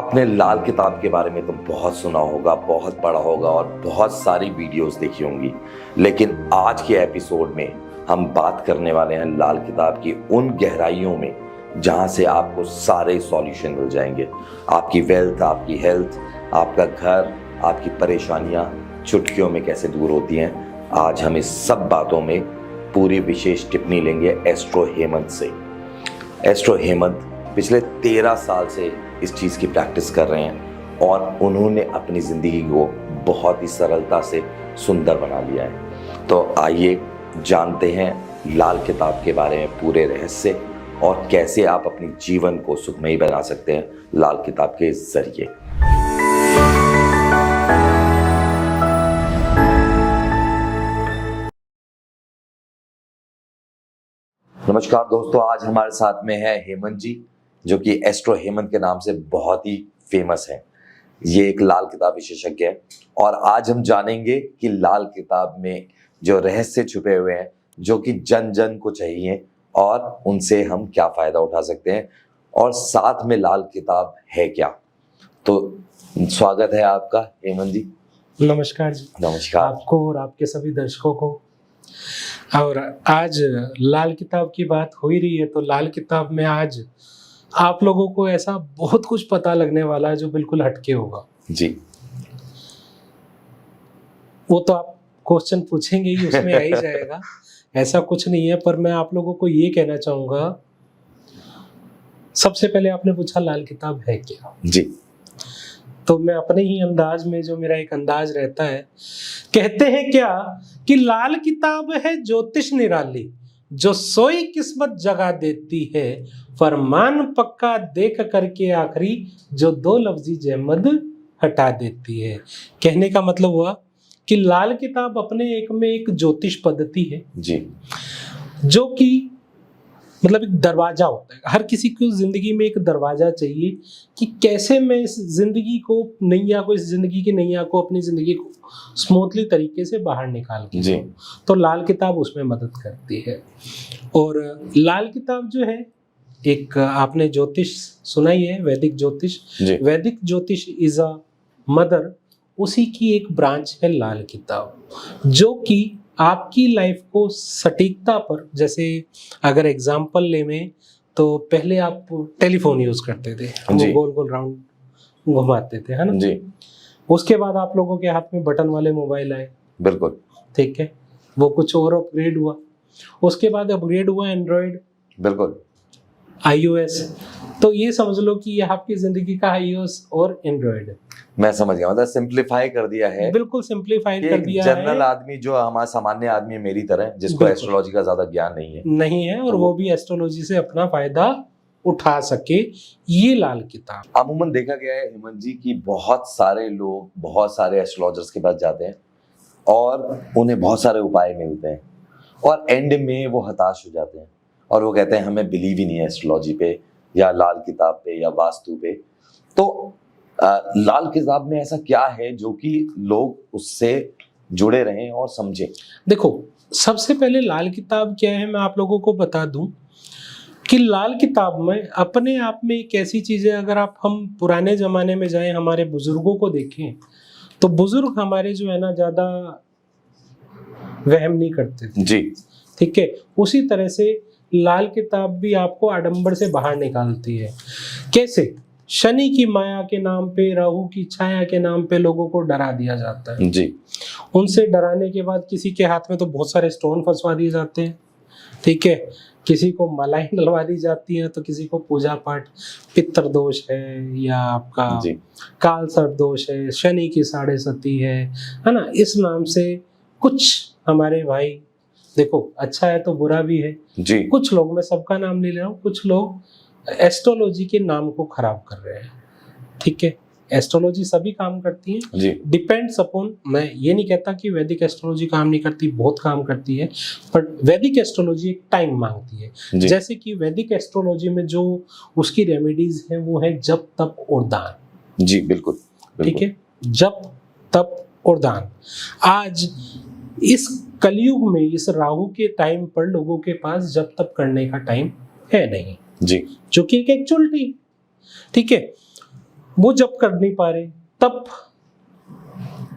आपने लाल किताब के बारे में तो बहुत सुना होगा, बहुत पढ़ा होगा और बहुत सारी वीडियोस देखी होंगी, लेकिन आज के एपिसोड में हम बात करने वाले हैं लाल किताब की उन गहराइयों में जहां से आपको सारे सॉल्यूशन मिल जाएंगे। आपकी वेल्थ, आपकी हेल्थ, आपका घर, आपकी परेशानियां चुटकियों में कैसे दूर होती हैं। आज हम इस सब बातों में पूरी विशेष टिप्पणी लेंगे एस्ट्रो हेमंत से। एस्ट्रो हेमंत पिछले 13 साल से इस चीज़ की प्रैक्टिस कर रहे हैं और उन्होंने अपनी ज़िंदगी को बहुत ही सरलता से सुंदर बना लिया है। तो आइए जानते हैं लाल किताब के बारे में पूरे रहस्य और कैसे आप अपनी जीवन को सुखमयी बना सकते हैं लाल किताब के जरिए। नमस्कार दोस्तों, आज हमारे साथ में है हेमंत जी, जो कि एस्ट्रो हेमंत के नाम से बहुत ही फेमस है। ये एक लाल किताब विशेषज्ञ है और आज हम जानेंगे कि लाल किताब में जो रहस्य छुपे हुए हैं, जो कि जन जन को चाहिए और उनसे हम क्या फायदा उठा सकते हैं और साथ में लाल किताब है क्या। तो स्वागत है आपका हेमंत जी। नमस्कार जी। नमस्कार आपको और आपके सभी दर्शकों को। और आज लाल किताब की बात हो ही रही है, तो लाल किताब में आज आप लोगों को ऐसा बहुत कुछ पता लगने वाला है जो बिल्कुल हटके होगा जी। वो तो आप क्वेश्चन पूछेंगे ही, उसमें आ ही जाएगा। ऐसा कुछ नहीं है, पर मैं आप लोगों को ये कहना चाहूंगा, सबसे पहले आपने पूछा लाल किताब है क्या जी। तो मैं अपने ही अंदाज में, जो मेरा एक अंदाज रहता है, कहते हैं क्या कि लाल किताब है ज्योतिष निराली, जो सोई किस्मत जगा देती है, फरमान पक्का देख करके आखिरी, जो दो लफ्जी जहमद हटा देती है। कहने का मतलब हुआ कि लाल किताब अपने एक में एक ज्योतिष पद्धति है जी, जो कि मतलब एक दरवाजा होता है। हर किसी को जिंदगी में एक दरवाजा चाहिए कि कैसे मैं इस जिंदगी को इस जिंदगी की नैया को, अपनी जिंदगी को स्मूथली तरीके से बाहर निकाल के जी। तो लाल किताब उसमें मदद करती है। और लाल किताब जो है, एक आपने ज्योतिष सुना ही है, वैदिक ज्योतिष। वैदिक ज्योतिष इज अ मदर, उसी की एक ब्रांच है लाल किताब, जो कि आपकी लाइफ को सटीकता पर, जैसे अगर एग्जाम्पल ले में, तो पहले आप टेलीफोन यूज करते थे, वो गोल गोल राउंड घुमाते थे, है ना जी। उसके बाद आप लोगों के हाथ में बटन वाले मोबाइल आए, बिल्कुल ठीक है, वो कुछ और अपग्रेड हुआ। उसके बाद अपग्रेड हुआ एंड्रॉयड, बिल्कुल iOS। तो ये समझ लो कि ये आपकी जिंदगी का iOS और एंड्रॉयड है। मैं समझ गया, मतलब सिंप्लीफाई कर दिया है, बिल्कुल सिंप्लीफाई कर दिया है। जनरल आदमी, जो हमारा सामान्य आदमी है मेरी तरह, जिसको एस्ट्रोलॉजी का ज्यादा ज्ञान नहीं है और वो भी एस्ट्रोलॉजी से अपना फायदा उठा सके, ये लाल किताब। अमूमन देखा गया है हेमंत जी की बहुत सारे लोग बहुत सारे एस्ट्रोलॉजर्स के पास जाते हैं और उन्हें बहुत सारे उपाय मिलते हैं और एंड में वो हताश हो जाते हैं और वो कहते हैं हमें बिलीव ही नहीं है एस्ट्रोलॉजी पे या लाल किताब पे या वास्तु पे। तो लाल किताब में ऐसा क्या है जो कि लोग उससे जुड़े रहें और समझें? देखो, सबसे पहले लाल किताब क्या है मैं आप लोगों को बता दूं कि लाल किताब में अपने आप में एक ऐसी चीज है। अगर हम पुराने जमाने में जाएं, हमारे बुजुर्गों को देखें, तो बुजुर्ग हमारे जो है ना, ज्यादा वहम नहीं करते थे जी, ठीक है। उसी तरह से लाल किताब भी आपको आडंबर से बाहर निकालती है। कैसे? शनि की माया के नाम पे, राहु की छाया के नाम पे लोगों को डरा दिया जाता है जी। उनसे डराने के बाद किसी के हाथ में तो बहुत सारे स्टोन फंसवा दिए जाते हैं, ठीक है, किसी को मालाएं डलवा दी जाती हैं, तो किसी को पूजा पाठ, पितृ दोष है या आपका काल सर्प दोष है, शनि की साढ़े सती है ना, इस नाम से कुछ हमारे भाई, देखो अच्छा है तो बुरा भी है जी। कुछ लोग, मैं सबका नाम नहीं ले रहा हूँ, कुछ लोग एस्ट्रोलॉजी के नाम को खराब कर रहे हैं, ठीक है। एस्ट्रोलॉजी सभी काम करती है, डिपेंड्स अपॉन, मैं ये नहीं कहता कि वैदिक एस्ट्रोलॉजी काम नहीं करती, बहुत काम करती है, पर वैदिक एस्ट्रोलॉजी एक टाइम मांगती है। जैसे कि वैदिक एस्ट्रोलॉजी में जो उसकी रेमेडीज हैं वो है जप तप और दान। जी बिल्कुल, ठीक है, जप तप और दान। आज इस कलयुग में, इस राहु के टाइम पर लोगों के पास जप तप करने का टाइम है नहीं जी, जो कि एक एक्चुअलिटी, ठीक है। वो जब कर नहीं पा रहे तब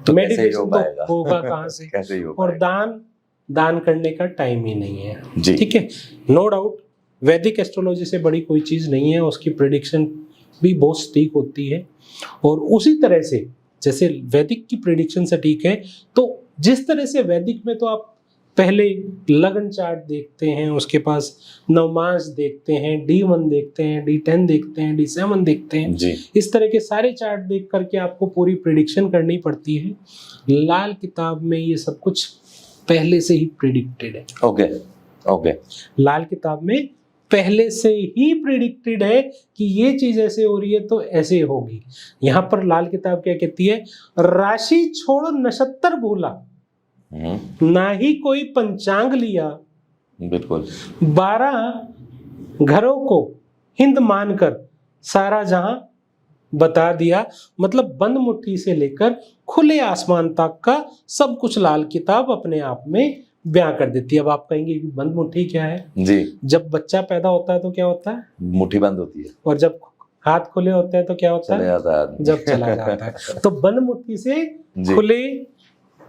तो कैसे ही मेडिटेशन हो तो पाएगा? होगा कहाँ से? कैसे ही हो और पाएगा? दान करने का टाइम ही नहीं है। जी। ठीक है, नो डाउट वैदिक एस्ट्रोलॉजी से बड़ी कोई चीज नहीं है, उसकी प्रिडिक्शन भी बहुत सटीक होती है। और उसी तरह से जैसे वैदिक की प्रिडिक्शन सटीक है, तो जिस तरह से वैदिक में तो आप पहले लगन चार्ट देखते हैं, उसके पास नवमास देखते हैं, D1 देखते हैं, D10 देखते हैं, D7 देखते हैं, जी। इस तरह के सारे चार्ट देख करके आपको पूरी प्रिडिक्शन करनी पड़ती है। लाल किताब में ये सब कुछ पहले से ही प्रिडिक्टेड है। Okay okay. लाल किताब में पहले से ही प्रिडिक्टेड है कि ये चीज ऐसे हो रही है तो ऐसे होगी। यहाँ पर लाल किताब क्या कहती है? राशि छोड़ नक्षत्र भूला, ना ही कोई पंचांग लिया, बिल्कुल। 12 घरों को हिंद मानकर सारा जहां बता दिया। मतलब बंद मुट्ठी से लेकर खुले आसमान तक का सब कुछ लाल किताब अपने आप में बयां कर देती है। अब आप कहेंगे कि बंद मुट्ठी क्या है? जी। जब बच्चा पैदा होता है तो क्या होता है? मुट्ठी बंद होती है। और जब हाथ खुले होते हैं तो क्या होता चले है? जाता है आदमी। जब चला जाता है। तो बंद मुट्ठी से जी। खुले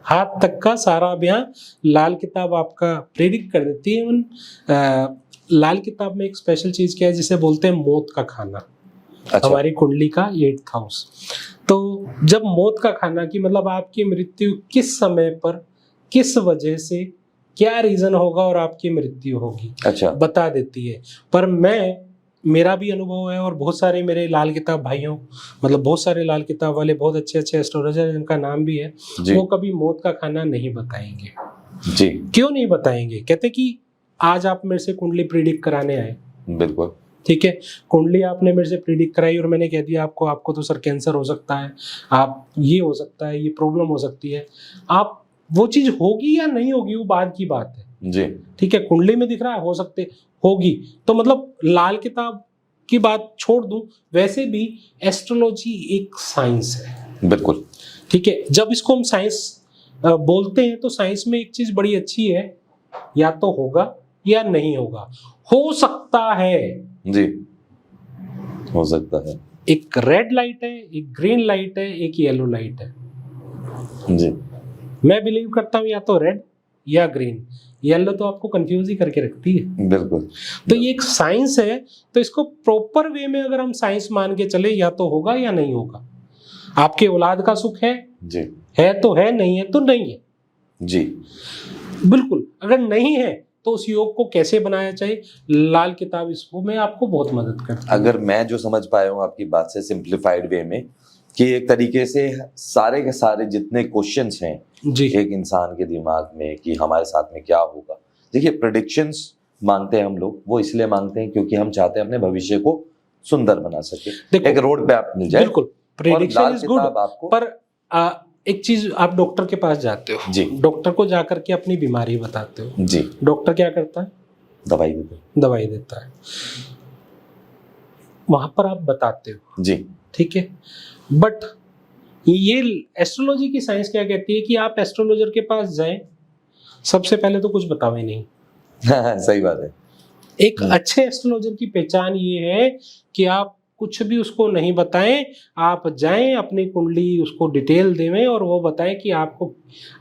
हाथ तक का सारा बयां लाल किताब आपका प्रेडिक्ट कर देती है। लाल किताब में एक स्पेशल चीज क्या है जिसे बोलते हैं मौत का खाना। अच्छा। हमारी कुंडली का 8th हाउस। तो जब मौत का खाना की मतलब आपकी मृत्यु किस समय पर किस वजह से क्या रीजन होगा और आपकी मृत्यु होगी, अच्छा, बता देती है। पर मेरा भी अनुभव है और बहुत सारे मेरे लाल किताब भाइयों, मतलब बहुत सारे लाल किताब वाले बहुत अच्छे अच्छे एस्ट्रोलॉजर जिनका नाम भी है, वो कभी मौत का खाना नहीं बताएंगे। जी। क्यों नहीं बताएंगे? कहते कि आज आप मेरे से कुंडली प्रिडिक्ट कराने आए, बिल्कुल ठीक है, कुंडली आपने मेरे से प्रिडिक्ट कराई और मैंने कह दिया आपको तो सर कैंसर हो सकता है, आप ये हो सकता है, ये प्रॉब्लम हो सकती है। आप वो चीज होगी या नहीं होगी वो बाद की बात है जी। ठीक है, कुंडली में दिख रहा है हो सकते होगी, तो मतलब लाल किताब की बात छोड़ दूं, वैसे भी एस्ट्रोलॉजी एक साइंस है। बिल्कुल ठीक है, जब इसको हम साइंस बोलते हैं तो साइंस में एक चीज बड़ी अच्छी है, या तो होगा या नहीं होगा, हो सकता है। जी, हो सकता है। एक रेड लाइट है, एक ग्रीन लाइट है, एक येलो लाइट है। जी। मैं बिलीव करता हूं या तो रेड या ग्रीन, येलो तो आपको कंफ्यूज ही करके रखती है। बिल्कुल। तो ये एक साइंस है, तो इसको प्रॉपर वे में अगर हम साइंस मान के चले, या तो होगा या नहीं होगा। आपके औलाद का सुख है जी, है तो है, नहीं है तो नहीं है। जी बिल्कुल, अगर नहीं है तो उस योग को कैसे बनाया जाए, लाल किताब इसको में आपको बहुत मदद करती है। अगर मैं जो समझ पाया हूँ आपकी बात से सिंप्लीफाइड वे में, कि एक तरीके से सारे के सारे जितने क्वेश्चंस हैं जी, एक इंसान के दिमाग में कि हमारे साथ में क्या होगा। देखिए, प्रेडिक्शंस मांगते हैं हम लोग, वो इसलिए मांगते हैं क्योंकि हम चाहते हैं अपने भविष्य को सुंदर बना सके, एक रोड मैप मिल जाए। बिल्कुल, प्रेडिक्शन इज गुड, आपको पर एक चीज, आप डॉक्टर के पास जाते हो जी, डॉक्टर को जाकर के अपनी बीमारी बताते हो जी, डॉक्टर क्या करता है? दवाई देते, दवाई देता है। वहां पर आप बताते हो जी, ठीक है, बट ये एस्ट्रोलॉजी की साइंस क्या कहती है कि आप एस्ट्रोलॉजर के पास जाएं, सबसे पहले तो कुछ बतावे नहीं। सही बात है। एक अच्छे एस्ट्रोलॉजर की पहचान ये है कि आप कुछ भी उसको नहीं बताएं, आप जाएं अपनी कुंडली उसको डिटेल देवें और वो बताएं कि आपको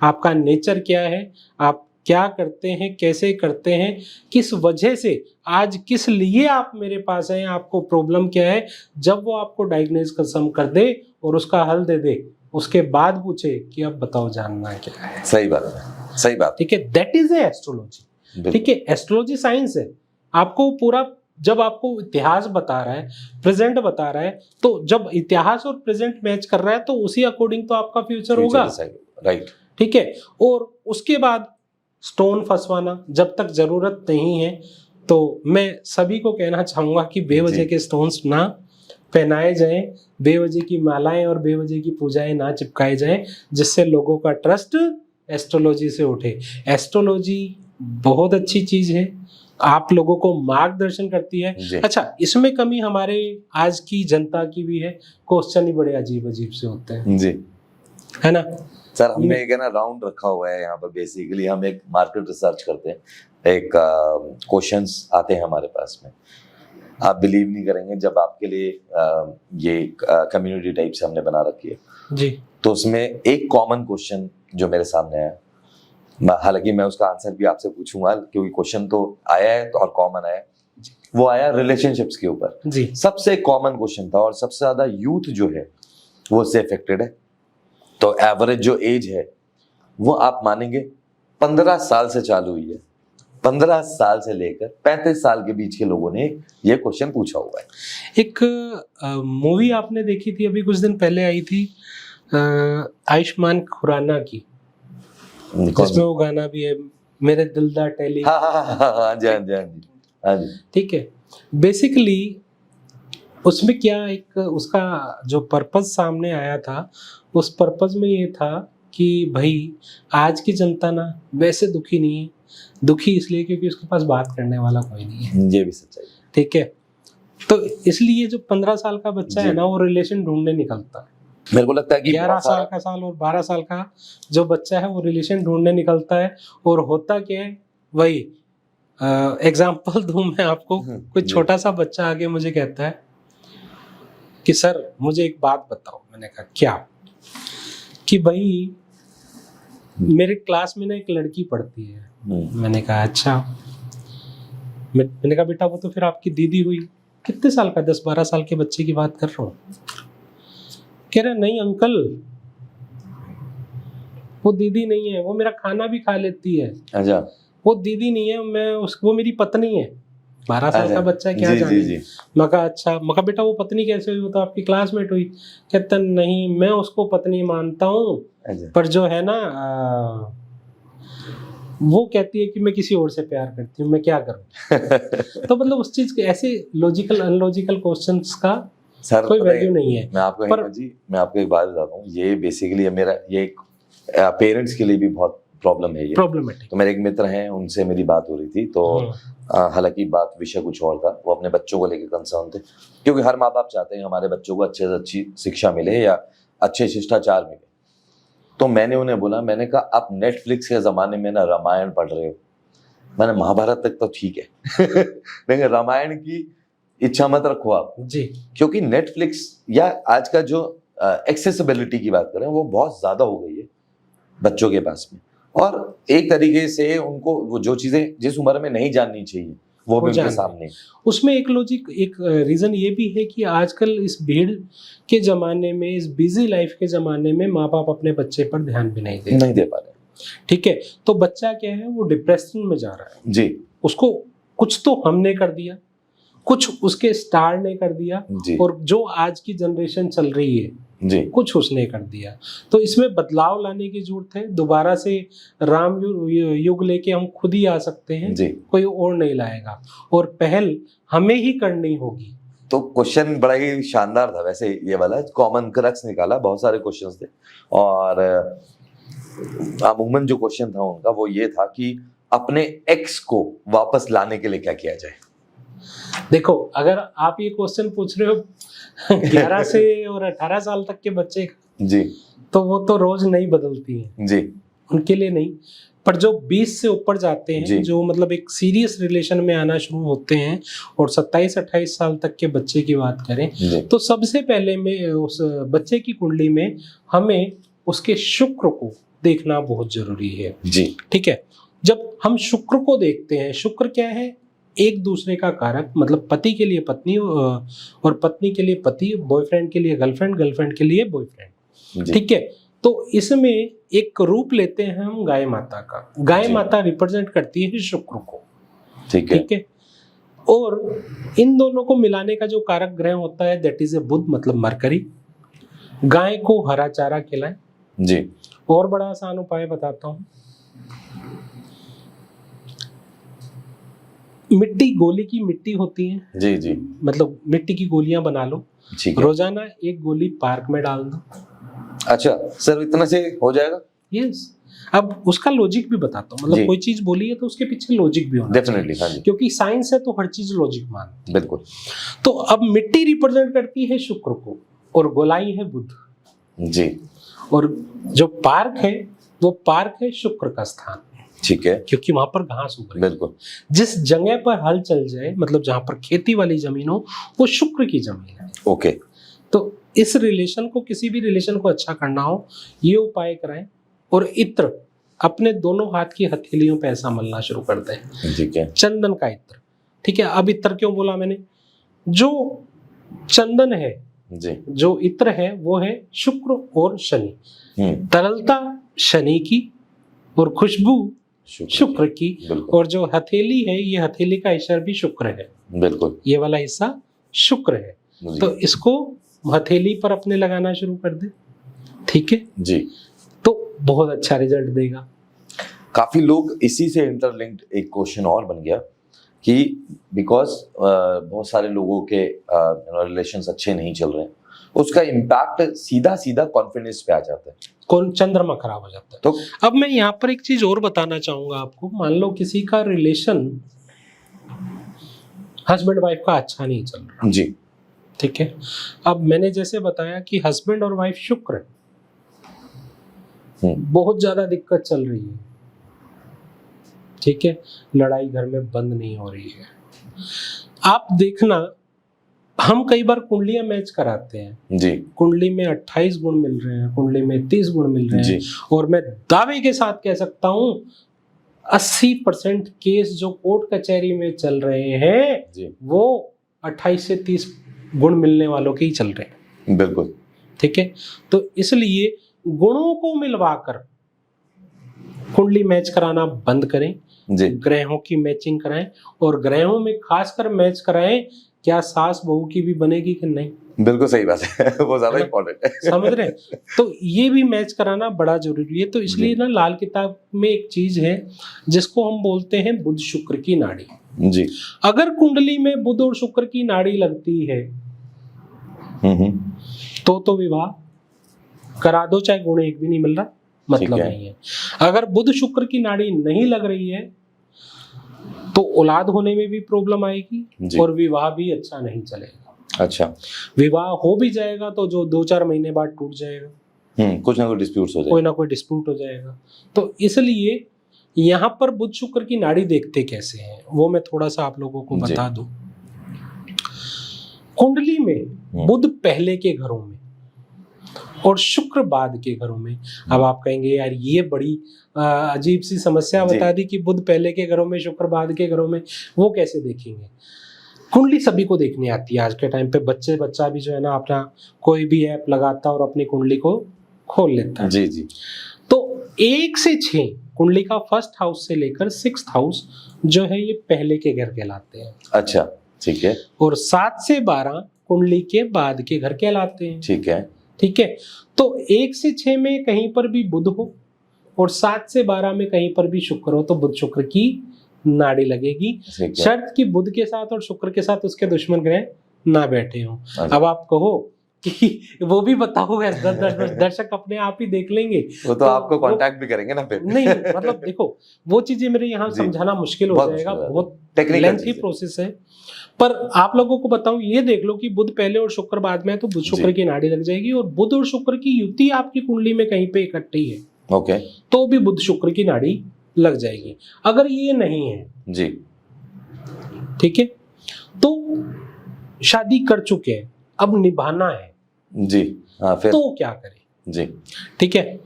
आपका नेचर क्या है, आप क्या करते हैं, कैसे करते हैं, किस वजह से, आज किस लिए आप मेरे पास हैं, आपको प्रॉब्लम क्या है। जब वो आपको डायग्नोज कसम कर दे और उसका हल दे दे, उसके बाद पूछे कि अब बताओ जानना क्या है। सही बात है, सही बात। ठीक है, दैट इज ए एस्ट्रोलॉजी। ठीक है, एस्ट्रोलॉजी साइंस है। आपको पूरा, जब आपको इतिहास बता रहा है, प्रेजेंट बता रहा है, तो जब इतिहास और प्रेजेंट मैच कर रहा है तो उसी अकॉर्डिंग तो आपका फ्यूचर होगा। राइट। ठीक है, और उसके बाद स्टोन फंसवाना जब तक जरूरत नहीं है, तो मैं सभी को कहना चाहूंगा कि बेवजह के स्टोन्स ना पहनाए जाएं, बेवजह की मालाएं और बेवजह की पूजाएं ना चिपकाए जाएं, जिससे लोगों का ट्रस्ट एस्ट्रोलॉजी से उठे। एस्ट्रोलॉजी बहुत अच्छी चीज है, आप लोगों को मार्गदर्शन करती है। अच्छा, इसमें कमी हमारे आज की जनता की भी है, क्वेश्चन ही बड़े अजीब अजीब से होते हैं जी, है ना सर। हमने एक ना राउंड रखा हुआ है यहाँ पर, बेसिकली हम एक मार्केट रिसर्च करते हैं, एक क्वेश्चंस आते हैं हमारे पास में, आप बिलीव नहीं करेंगे, जब आपके लिए ये कम्युनिटी टाइप से हमने बना रखी है जी, तो उसमें एक कॉमन क्वेश्चन जो मेरे सामने आया, हालांकि मैं उसका आंसर भी आपसे पूछूंगा क्योंकि क्वेश्चन तो आया है और कॉमन आया है, वो आया रिलेशनशिप्स के ऊपर जी। सबसे कॉमन क्वेश्चन था और सबसे ज्यादा यूथ जो है वो उससे अफेक्टेड है। तो एवरेज जो एज है वो आप मानेंगे 15 साल से चालू हुई है। 15 साल से लेकर 35 साल के बीच के लोगों ने ये क्वेश्चन पूछा हुआ है। एक मूवी आपने देखी थी अभी कुछ दिन पहले आई थी, आयुष्मान खुराना की, जिसमें वो गाना भी है, मेरे दिलदार टेली। हाँ हाँ हाँ हाँ जी हाँ जी हाँ जी हाँ जी। ठीक है, बेसिकली उसमें क्या एक उसका जो पर्पस सामने आया था, उस पर्पस में ये था कि भाई आज की जनता ना वैसे दुखी नहीं है, दुखी इसलिए क्योंकि उसके पास बात करने वाला कोई नहीं है। ये भी सच्चाई है। ठीक है, तो इसलिए जो 15 साल का बच्चा है ना, वो रिलेशन ढूंढने निकलता है। मेरे को लगता है कि 11 साल का साल और 12 साल का जो बच्चा है वो रिलेशन ढूंढने निकलता है। और होता क्या है, वही एग्जाम्पल दूं मैं आपको, कोई छोटा सा बच्चा आगे मुझे कहता है कि सर मुझे एक बात बताओ। मैंने कहा क्या? कि भाई मेरे क्लास में ना एक लड़की पढ़ती है। मैंने कहा अच्छा। मैंने कहा बेटा वो तो फिर आपकी दीदी हुई। कितने साल का? 10-12 साल के बच्चे की बात कर रहा हूँ। कह रहा नहीं अंकल, वो दीदी नहीं है, वो मेरा खाना भी खा लेती है। अच्छा, वो दीदी नहीं है, वो मेरी पत्नी है। 12 साल का बच्चा क्या जाने। मैं कहा अच्छा। मैं कहा बेटा वो पत्नी कैसे हुई? वो तो आपकी क्लासमेट हुई। कहता नहीं मैं उसको पत्नी मानता हूँ, पर जो है ना वो कहती है कि मैं किसी और से प्यार करती हूँ, मैं क्या करूँ? तो मतलब उस चीज के ऐसे लॉजिकल अनलॉजिकल क्वेश्चंस का सर कोई वैल्यू नहीं है। मैं आपको एक बात बताता हूँ, ये बेसिकली मेरा ये पेरेंट्स के लिए भी बहुत प्रॉब्लम है, ये प्रॉब्लमेटिक। तो मेरे एक मित्र हैं, उनसे मेरी बात हो रही थी, तो हालांकि बात विषय कुछ और था। वो अपने बच्चों को लेकर कंसर्न थे, क्योंकि हर माँ बाप चाहते हैं हमारे बच्चों को अच्छे से अच्छी शिक्षा मिले या अच्छे शिष्टाचार मिले। तो मैंने उन्हें बोला, मैंने कहा आप नेटफ्लिक्स के जमाने में ना रामायण पढ़ रहे हो। मैंने महाभारत तक तो ठीक है लेकिन रामायण की इच्छा मत रखो आप जी, क्योंकि नेटफ्लिक्स या आज का जो एक्सेसिबिलिटी की बात करें वो बहुत ज्यादा हो गई है बच्चों के पास में। और एक तरीके से उनको वो जो चीजें जिस उम्र में नहीं जाननी चाहिए वो भी उनके सामने। उसमें एक लॉजिक, एक रीजन ये भी है कि आजकल इस भीड़ के जमाने में, इस बिजी लाइफ के जमाने में माँ बाप अपने बच्चे पर ध्यान भी नहीं दे पा रहे। ठीक है, तो बच्चा क्या है, वो डिप्रेशन में जा रहा है जी। उसको कुछ तो हमने कर दिया, कुछ उसके स्टार ने कर दिया, और जो आज की जनरेशन चल रही है जी, कुछ उसने कर दिया। तो इसमें बदलाव लाने की जरूरत है। दोबारा से राम युग लेके हम खुद ही आ सकते हैं जी, कोई और नहीं लाएगा, और पहल हमें ही करनी होगी। तो क्वेश्चन बड़ा ही शानदार था वैसे, ये वाला कॉमन क्रक्स निकाला, बहुत सारे क्वेश्चंस थे। और अमूमन जो क्वेश्चन था उनका वो ये था कि अपने एक्स को वापस लाने के लिए क्या किया जाए। देखो, अगर आप ये क्वेश्चन पूछ रहे हो 11 से और 18 साल तक के बच्चे जी, तो वो तो रोज नहीं बदलती हैं जी, उनके लिए नहीं। पर जो 20 से ऊपर जाते हैं, जो मतलब एक सीरियस रिलेशन में आना शुरू होते हैं, और 27-28 साल तक के बच्चे की बात करें, तो सबसे पहले में उस बच्चे की कुंडली में हमें उसके शुक्र को देखना बहुत जरूरी है जी। ठीक है, जब हम शुक्र को देखते हैं, शुक्र क्या है, एक दूसरे का कारक, मतलब पति के लिए पत्नी और पत्नी के लिए पति, बॉयफ्रेंड के लिए गर्लफ्रेंड, गर्लफ्रेंड के लिए बॉयफ्रेंड। ठीक है, तो इसमें एक रूप लेते हैं हम गाय माता का। गाय माता रिप्रेजेंट करती है शुक्र को। ठीक है, और इन दोनों को मिलाने का जो कारक ग्रह होता है, दैट इज ए बुध, मतलब मरकरी। गाय को हरा चारा खिलाएं जी। और बड़ा आसान उपाय बताता हूं, मिट्टी, गोली की मिट्टी होती है जी जी, मतलब मिट्टी की गोलियां बना लो, रोजाना एक गोली पार्क में डाल दो। अच्छा सर, इतना से हो जाएगा? यस। अब उसका लॉजिक भी बताता हूँ, मतलब कोई चीज बोली है तो उसके पीछे लॉजिक भी होना डेफिनेटली, हाँ जी, क्योंकि साइंस है तो हर चीज लॉजिक मानती है। बिल्कुल। तो अब मिट्टी रिप्रेजेंट करती है शुक्र को, और गोलाई है बुध जी, और जो पार्क है वो पार्क है शुक्र का स्थान ठीक है, क्योंकि वहां पर घास उग रही है। बिल्कुल। जिस जगह पर हल चल जाए, मतलब जहां पर खेती वाली जमीन हो, वो शुक्र की जमीन है। ओके, तो इस रिलेशन को, किसी भी रिलेशन को अच्छा करना हो, ये उपाय कराएं। और इत्र अपने दोनों हाथ की हथेलियों पे ऐसा मलना शुरू कर दें। ठीक है, चंदन का इत्र, ठीक है। अब इत्र क्यों बोला मैंने? जो चंदन है, जी, जो इत्र है, वो है शुक्र और शनि। तरलता शनि की और खुशबू शुक्र की। और जो हथेली है, ये हथेली का हिस्सा भी शुक्र है, बिल्कुल, ये वाला हिस्सा शुक्र है। तो इसको हथेली पर अपने लगाना शुरू कर दे, ठीक है जी। तो बहुत अच्छा रिजल्ट देगा। काफी लोग इसी से इंटरलिंक्ड एक क्वेश्चन और बन गया कि बिकॉज बहुत सारे लोगों के रिलेशंस अच्छे नहीं चल रहे हैं, उसका इम्पैक्ट सीधा सीधा कॉन्फिडेंस पे आ जाता है, कौन चंद्रमा खराब हो जाता है। तो अब मैं यहाँ पर एक चीज और बताना चाहूंगा आपको। मान लो किसी का रिलेशन हस्बैंड वाइफ का अच्छा नहीं चल रहा, जी, ठीक है। अब मैंने जैसे बताया कि हस्बैंड और वाइफ शुक्र है, बहुत ज्यादा दिक्कत चल रही है, ठीक है, लड़ाई घर में बंद नहीं हो रही है। आप देखना, हम कई बार कुंडलियां मैच कराते हैं जी, कुंडली में 28 गुण मिल रहे हैं, कुंडली में 30 गुण मिल रहे हैं, और मैं दावे के साथ कह सकता हूं 80% केस जो कोर्ट कचहरी में चल रहे हैं वो 28 से 30 गुण मिलने वालों के ही चल रहे हैं, बिल्कुल, ठीक है। तो इसलिए गुणों को मिलवाकर कुंडली मैच कराना बंद करें, ग्रहों की मैचिंग कराएं, और ग्रहों में खासकर मैच कराएं क्या सास बहू की भी बनेगी कि नहीं। बिल्कुल सही बात है, वो ज्यादा इम्पोर्टेंट है, समझ रहे हैं। तो ये भी मैच कराना बड़ा जरूरी है। तो इसलिए ना लाल किताब में एक चीज है जिसको हम बोलते हैं बुध शुक्र की नाड़ी जी। अगर कुंडली में बुध और शुक्र की नाड़ी लगती है तो विवाह करा दो, चाहे गुण एक भी नहीं मिल रहा, मतलब नहीं है। अगर बुध शुक्र की नाड़ी नहीं लग रही है तो औलाद होने में भी प्रॉब्लम आएगी और विवाह भी अच्छा नहीं चलेगा। अच्छा, विवाह हो भी जाएगा तो जो 2-4 महीने बाद टूट जाएगा, कुछ ना कुछ डिस्प्यूट हो जाएगा, कोई ना कोई डिस्प्यूट हो जाएगा। तो इसलिए यहाँ पर बुध शुक्र की नाड़ी देखते कैसे हैं वो मैं थोड़ा सा आप लोगों को बता दूं। कुंडली में बुध पहले के घरों में और शुक्र बाद के घरों में। अब आप कहेंगे यार ये बड़ी अजीब सी समस्या बता दी कि बुध पहले के घरों में शुक्र बाद के घरों में, वो कैसे देखेंगे। कुंडली सभी को देखनी आती है आज के टाइम पे, बच्चा भी जो है ना अपना कोई भी ऐप लगाता है और अपनी कुंडली को खोल लेता है। जी जी। तो 1 से 6 कुंडली का फर्स्ट हाउस से लेकर 6th हाउस जो है ये पहले के घर कहलाते हैं। अच्छा, ठीक है। और 7 से 12 कुंडली के बाद के घर कहलाते हैं। ठीक है, ठीक है। तो 1 से 6 में कहीं पर भी बुध हो और 7 से 12 में कहीं पर भी शुक्र हो तो बुध शुक्र की नाड़ी लगेगी, शर्त कि बुध के साथ और शुक्र के साथ उसके दुश्मन ग्रह ना बैठे हों। अब आप कहो कि वो भी बताओ, दर्शक अपने आप ही देख लेंगे, वो तो आपको कांटेक्ट भी करेंगे ना फिर। नहीं मतलब देखो वो चीजें मेरे यहाँ समझाना मुश्किल हो जाएगा, बहुत लेंथी प्रोसेस है। पर आप लोगों को बताऊं, ये देख लो कि बुध पहले और शुक्र बाद में है तो बुध शुक्र की नाड़ी लग जाएगी। और बुध और शुक्र की युति आपकी कुंडली में कहीं पे इकट्ठी है, ओके, तो भी बुध शुक्र की नाड़ी लग जाएगी। अगर ये नहीं है जी, ठीक है, तो शादी कर चुके हैं, अब निभाना है जी, हाँ, फिर तो क्या करें जी, ठीक है।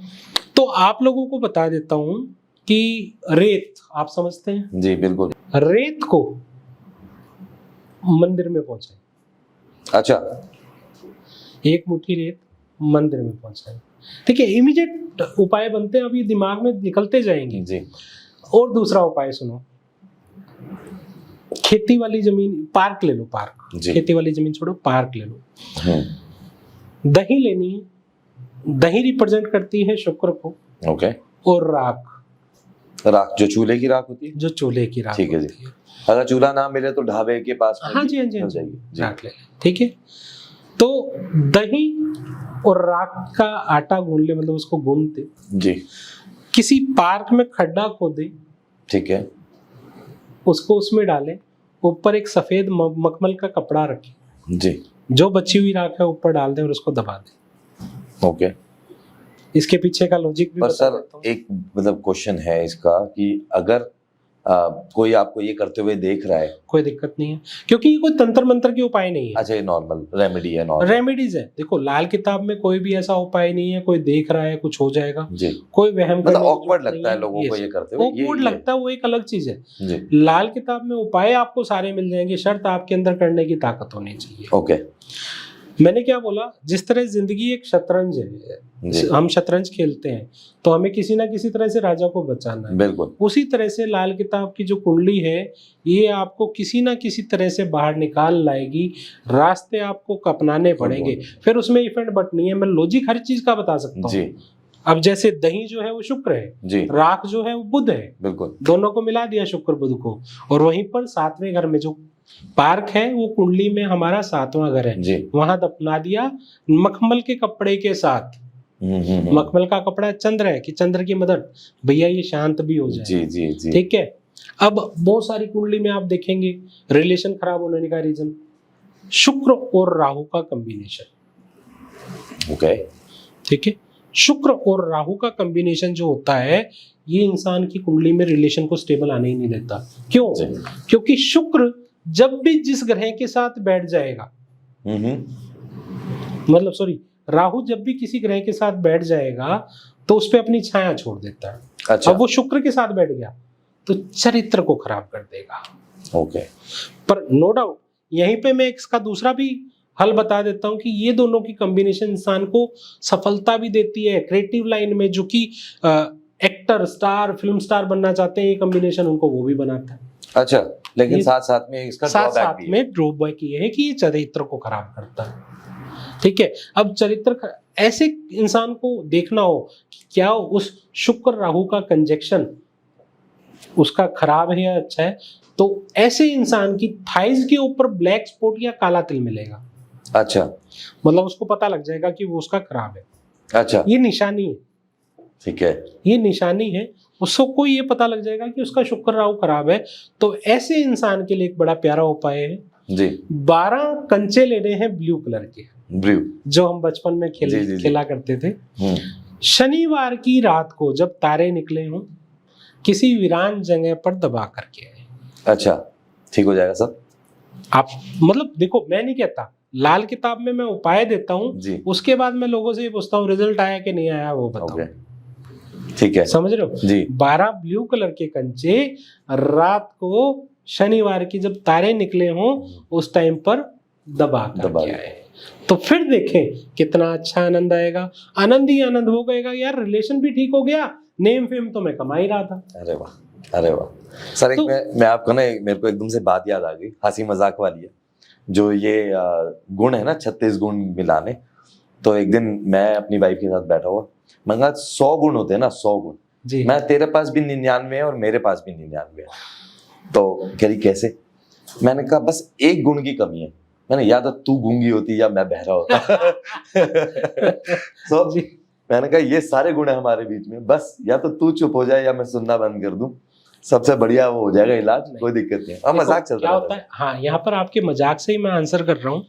तो आप लोगों को बता देता हूं कि रेत आप समझते हैं जी, बिल्कुल, रेत को मंदिर में पहुंचाए। अच्छा, एक मुट्ठी रेत मंदिर में पहुंचाए, ठीक है। इमीडिएट उपाय बनते हैं, अभी दिमाग में निकलते जाएंगे जी। और दूसरा उपाय सुनो, खेती वाली जमीन, पार्क ले लो, पार्क, खेती वाली जमीन छोड़ो, पार्क ले लो। दही लेनी है, दही रिप्रेजेंट करती है शुक्र को, ओके, और राख जो चूल्हे की राख होती है, जो चूल्हे की राख होती है। अगर चूल्हा ना मिले तो ढाबे के पास हाँ जी, हाँ जी, राख ले, ठीक है। तो दही और राख का आटा गूंद ले, मतलब उसको गूंदते जी, किसी पार्क में खड्डा खोदे, ठीक है, उसको उसमें डालें, ऊपर एक सफेद मखमल का कपड़ा रखें जी, जो बची हुई राख है ऊपर डाल दें और उसको दबा दें, ओके। इसके पीछे का लॉजिक भी पर बता सर देता हूँ। एक मतलब क्वेश्चन है इसका कि अगर कोई आपको ये करते हुए देख रहा है, कोई दिक्कत नहीं है, क्योंकि ये कोई तंत्र मंत्र के उपाय नहीं है, अच्छा ये नॉर्मल रेमेडी है, नॉर्मल रेमेडीज है। देखो लाल किताब में कोई भी ऐसा उपाय नहीं है, कोई देख रहा है कुछ हो जाएगा, जी, कोई वहम मतलब करने की ऑकवर्ड जरूरत लगता है नहीं लोगों को ये करते हुए, awkward लगता है, वो एक अलग चीज है। जी, लाल किताब में उपाय आपको सारे मिल जाएंगे, शर्त आपके अंदर करने की ताकत होनी चाहिए। ओके, मैंने क्या बोला, जिस तरह जिंदगी एक शतरंज है, जी, हम शतरंज खेलते हैं तो हमें किसी ना किसी तरह से राजा को बचाना है, बिल्कुल, उसी तरह से लाल किताब की जो कुंडली है ये आपको किसी ना किसी तरह से बाहर निकाल लाएगी, रास्ते आपको अपनाने पड़ेंगे। फिर उसमें इफेंट बट नहीं है, मैं लॉजिक हर चीज का बता सकता हूँ। जी, अब जैसे दही जो है वो शुक्र है, जी, राख जो है वो बुध है, बिल्कुल, दोनों को मिला दिया शुक्र बुध को, और वहीं पर सातवें घर में जो पार्क है वो कुंडली में हमारा सातवां घर है, जी, वहां दफना दिया मखमल के कपड़े के साथ। मखमल का कपड़ा चंद्र है कि चंद्र की मदद, भैया ये शांत भी हो जाए। जी, जी, जी, ठीक है। अब बहुत सारी कुंडली में आप देखेंगे रिलेशन खराब होने का रीजन शुक्र और राहु का कॉम्बिनेशन। ओके, ठीक है, शुक्र और राहु का कॉम्बिनेशन जो होता है ये इंसान की कुंडली में रिलेशन को स्टेबल आने ही नहीं देता। क्यों? क्योंकि शुक्र जब भी जिस ग्रह के साथ बैठ जाएगा, मतलब सॉरी, राहु जब भी किसी ग्रह के साथ बैठ जाएगा तो उस पर अपनी छाया छोड़ देता है। अच्छा, अब वो शुक्र के साथ बैठ गया तो चरित्र को खराब कर देगा। ओके, पर नो डाउट यहीं पे मैं इसका दूसरा भी हल बता देता हूं कि ये दोनों की कॉम्बिनेशन इंसान को सफलता भी देती है क्रिएटिव लाइन में, जो कि एक्टर स्टार फिल्म स्टार बनना चाहते हैं, ये कॉम्बिनेशन उनको वो भी बनाता है। अच्छा, लेकिन ये साथ साथ में इसका साथ ड्रॉबैक साथ भी है। में ड्रॉबैक ये है कि ये चरित्र को खराब करता है। ठीक है, अब चरित्र ऐसे इंसान को देखना हो कि क्या उस शुक्र राहु का कंजक्शन उसका खराब है या अच्छा है, तो ऐसे इंसान की थाइज के ऊपर ब्लैक स्पॉट या काला तिल मिलेगा। अच्छा, मतलब उसको पता लग जाएगा कि वो उसका खराब है, अच्छा, ये निशानी है। ठीक है, ये निशानी है, उसको ये पता लग जाएगा कि उसका शुक्र राहु खराब है। तो ऐसे इंसान के लिए एक बड़ा प्यारा उपाय है जी, 12 कंचे लेने हैं ब्लू कलर के, ब्लू, जो हम बचपन में जी। खेला करते थे। शनिवार की रात को जब तारे निकले हों किसी वीरान जगह पर दबा करके आए। अच्छा, ठीक हो जाएगा सब। आप मतलब देखो, मैं नहीं कहता, लाल किताब में मैं उपाय देता हूँ, जी, उसके बाद मैं लोगों से ये पूछता हूँ रिजल्ट आया कि नहीं आया वो बताओ। ओके, ठीक है, समझ रहे हो? जी, 12 ब्लू कलर के कंचे रात को शनिवार की जब तारे निकले हों उस टाइम पर दबा करके आए, तो फिर देखें कितना अच्छा आनंद आएगा। आनंद ही आनंद हो गएगा यार, रिलेशन भी ठीक हो गया, नेम फेम तो मैं कमा ही रहा था। अरे वाह, अरे वाह सर। एक तो- मैं आपको ना, मेरे को एकदम से बात याद आ गई, हंसी मजाक वाली है, जो ये गुण है ना 36 गुण मिलाने। तो एक दिन मैं अपनी वाइफ के साथ बैठा हुआ, मैंने कहा 100 गुण होते हैं ना, 100 गुण, जी, मैं तेरे पास भी 99 है और मेरे पास भी 99 है। तो कह रही कैसे? मैंने कहा बस एक गुण की कमी है। मैंने या तो तू गूंगी होती या मैं बहरा होता। तो जी। मैंने कहा ये सारे गुण है हमारे बीच में, बस या तो तू चुप हो जाए या मैं सुनना बंद कर दूं, सबसे बढ़िया वो हो जाएगा इलाज, कोई दिक्कत नहीं। हाँ, मजाक चलता क्या होता है, हाँ यहाँ पर आपके मजाक से ही मैं आंसर कर रहा हूँ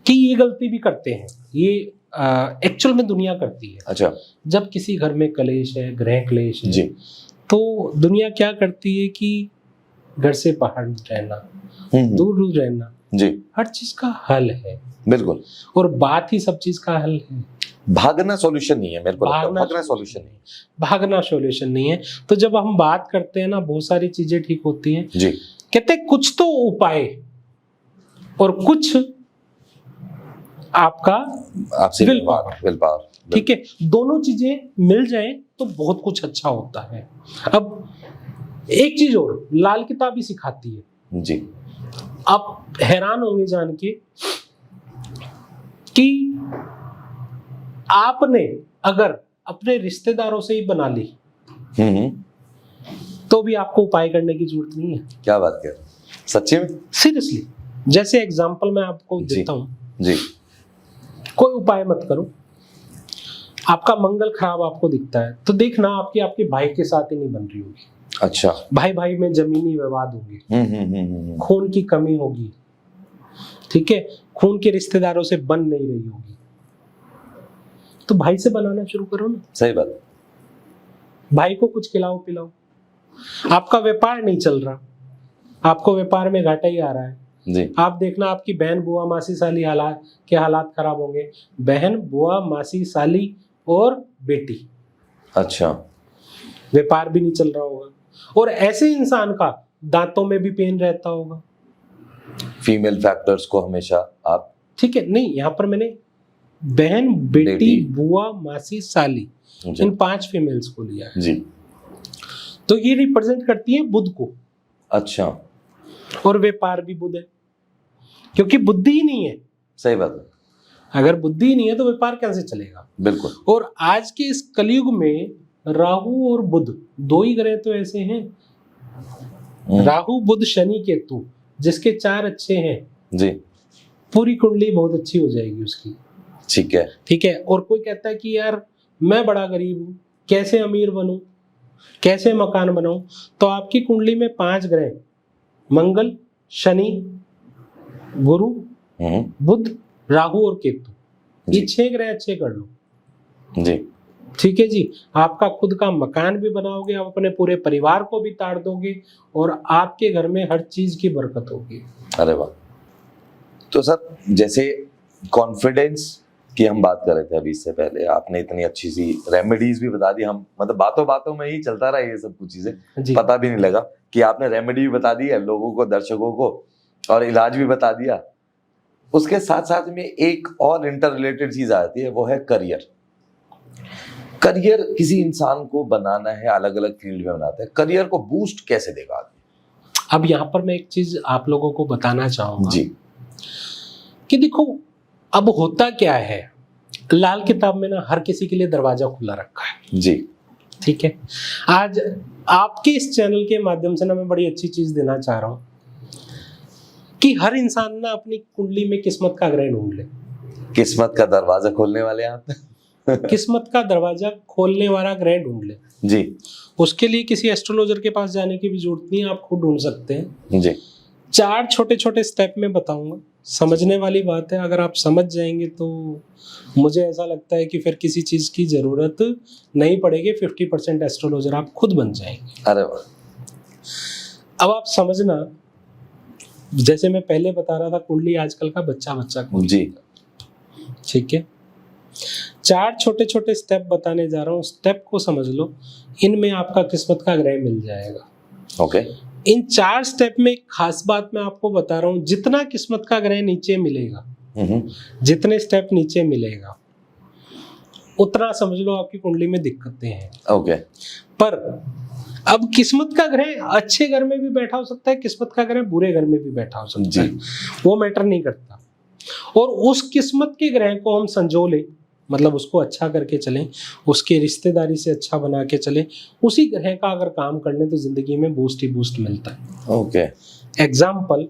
कि ये गलती भी करते हैं, ये एक्चुअल में दुनिया करती है। अच्छा, जब किसी घर में कलेश है, गृह क्लेश है, जी, तो दुनिया क्या करती है कि घर से बाहर रहना, दूर दूर रहना, जी, हर चीज का हल है, बिल्कुल। और बात ही सब चीज का हल है। भागना सॉल्यूशन नहीं है, मेरे को लगता है भागना सॉल्यूशन नहीं है। भागना सॉल्यूशन नहीं है। तो जब हम बात करते हैं ना, बहुत सारी चीजें ठीक होती हैं। जी, कहते हैं कुछ तो उपाय और कुछ आपका आपसे विल पावर, ठीक है, दोनों चीजें मिल जाए तो बहुत कुछ अच्छा होता है। अब एक चीज और लाल किताब ही सिखाती है, जी, आप हैरान होंगे जान के कि आपने अगर अपने रिश्तेदारों से ही बना ली तो भी आपको उपाय करने की जरूरत नहीं है। क्या बात कर रहे हैं? सच्ची में? सीरियसली, जैसे एग्जांपल मैं आपको जी, देता हूं, जी, कोई उपाय मत करो, आपका मंगल खराब आपको दिखता है तो देखना आपके भाई के साथ ही नहीं बन रही होगी। अच्छा, भाई भाई में जमीनी विवाद होंगे, खून की कमी होगी, ठीक है, खून के रिश्तेदारों से बन नहीं रही होगी, तो भाई से बनाना शुरू करो ना। सही बात है। भाई को कुछ खिलाओ पिलाओ। आपका व्यापार नहीं चल रहा, आपको व्यापार में घाटा ही आ रहा है जी। आप देखना आपकी बहन बुआ मासी साली हालात खराब होंगे। बहन बुआ मासी साली और बेटी, अच्छा, व्यापार भी नहीं चल रहा होगा, और ऐसे इंसान का दांतों में भी पेन रहता होगा। फीमेल फैक्टर्स को हमेशा आप, ठीक है, नहीं यहाँ पर मैंने बहन बेटी बुआ मासी साली इन 5 फीमेल्स को लिया है जी। तो ये रिप्रेजेंट करती है बुध को। अच्छा, और व्यापार भी बुध है, क्योंकि बुद्धि ही नहीं है। सही बात है। अगर बुद्धि ही नहीं है तो व्यापार कैसे चलेगा? बिल्कुल। और आज के इस कलयुग में राहु और बुध 2 ही ग्रह तो ऐसे हैं, राहु बुध शनि केतु, जिसके 4 अच्छे हैं जी, पूरी कुंडली बहुत अच्छी हो जाएगी उसकी। ठीक है। ठीक है, और कोई कहता है कि यार मैं बड़ा गरीब हूं, कैसे अमीर बनूं, कैसे मकान बनाऊं, तो आपकी कुंडली में 5 ग्रह मंगल शनि गुरु बुध राहु और केतु, ये 6 ग्रह अच्छे कर लो जी। ठीक है जी। आपका खुद का मकान भी बनाओगे, आप अपने पूरे परिवार को भी ताड़ दोगे, और आपके घर में हर चीज की बरकत होगी। अरे वाह। तो सर, जैसे कॉन्फिडेंस की हम बात कर रहे थे अभी, इससे पहले आपने इतनी अच्छी सी रेमेडीज भी बता दी, हम मतलब बातों बातों में ही चलता रहा ये सब कुछ चीजें, पता भी नहीं लगा कि आपने रेमेडी भी बता दी है लोगों को, दर्शकों को, और इलाज भी बता दिया। उसके साथ साथ में एक और इंटर रिलेटेड चीज आती है, वो है करियर। करियर किसी इंसान को बनाना है, अलग अलग फील्ड में बनाता है, करियर को बूस्ट कैसे देगा आदमी? अब यहाँ पर मैं एक चीज आप लोगों को बताना चाहूंगा जी, कि देखो अब होता क्या है, लाल किताब में ना हर किसी के लिए दरवाजा खुला रखा है जी। ठीक है। आज आपके इस चैनल के माध्यम से ना मैं बड़ी अच्छी चीज देना चाह रहा हूं कि हर इंसान ना अपनी कुंडली में किस्मत का ग्रह ढूंढ ले। किस्मत का दरवाजा खोलने वाले आप किस्मत का दरवाजा खोलने वाला ग्रह ढूंढ ले जी। उसके लिए किसी एस्ट्रोलॉजर के पास जाने की भी जरूरत नहीं है, आप खुद ढूंढ सकते हैं जी। 4 छोटे छोटे स्टेप में बताऊंगा, समझने वाली बात है। अगर आप समझ जाएंगे तो मुझे ऐसा लगता है कि फिर किसी चीज की जरूरत नहीं पड़ेगी, 50% एस्ट्रोलॉजर आप खुद बन जाएंगे। अरे वाह। अब आप समझना, जैसे मैं पहले बता रहा था कुंडली आजकल का बच्चा को जी, ठीक है। 4 छोटे छोटे स्टेप बताने जा रहा हूँ, स्टेप को समझ लो, इनमें आपका किस्मत का ग्रह मिल जाएगा। ओके। इन 4 स्टेप में एक खास बात मैं आपको बता रहा हूँ, जितना किस्मत का ग्रह नीचे मिलेगा, जितने स्टेप नीचे मिलेगा, उतना समझ लो आपकी कुंडली में दिक्कतें हैं। ओके। पर अब किस्मत का ग्रह अच्छे घर में भी बैठा हो सकता है, किस्मत का ग्रह बुरे घर में भी बैठा हो सकता है, वो मैटर नहीं करता। और उस किस्मत के ग्रह को हम संजो लें, मतलब उसको अच्छा करके चलें, उसकी रिश्तेदारी से अच्छा बना के चलें, उसी ग्रह का अगर काम करने तो जिंदगी में बूस्ट ही बूस्ट मिलता है। ओके। एग्जाम्पल,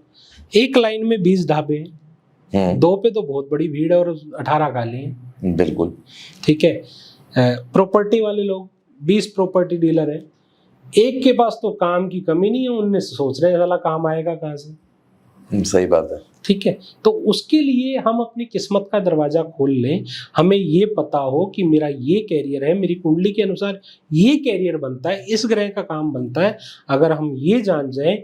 एक लाइन में 20 ढाबे हैं, 2 पे तो बहुत बड़ी भीड़ है और 18 गाली हैं। बिल्कुल ठीक है। प्रॉपर्टी वाले लोग 20 प्रॉपर्टी डीलर हैं, एक के पास तो काम की कमी नहीं है, उनने सोच रहे हैं साला काम आएगा कहाँ से। सही बात है। ठीक है, तो उसके लिए हम अपनी किस्मत का दरवाजा खोल लें, हमें ये पता हो कि मेरा ये कैरियर है, मेरी कुंडली के अनुसार ये कैरियर बनता है, इस ग्रह का काम बनता है। अगर हम ये जान जाएं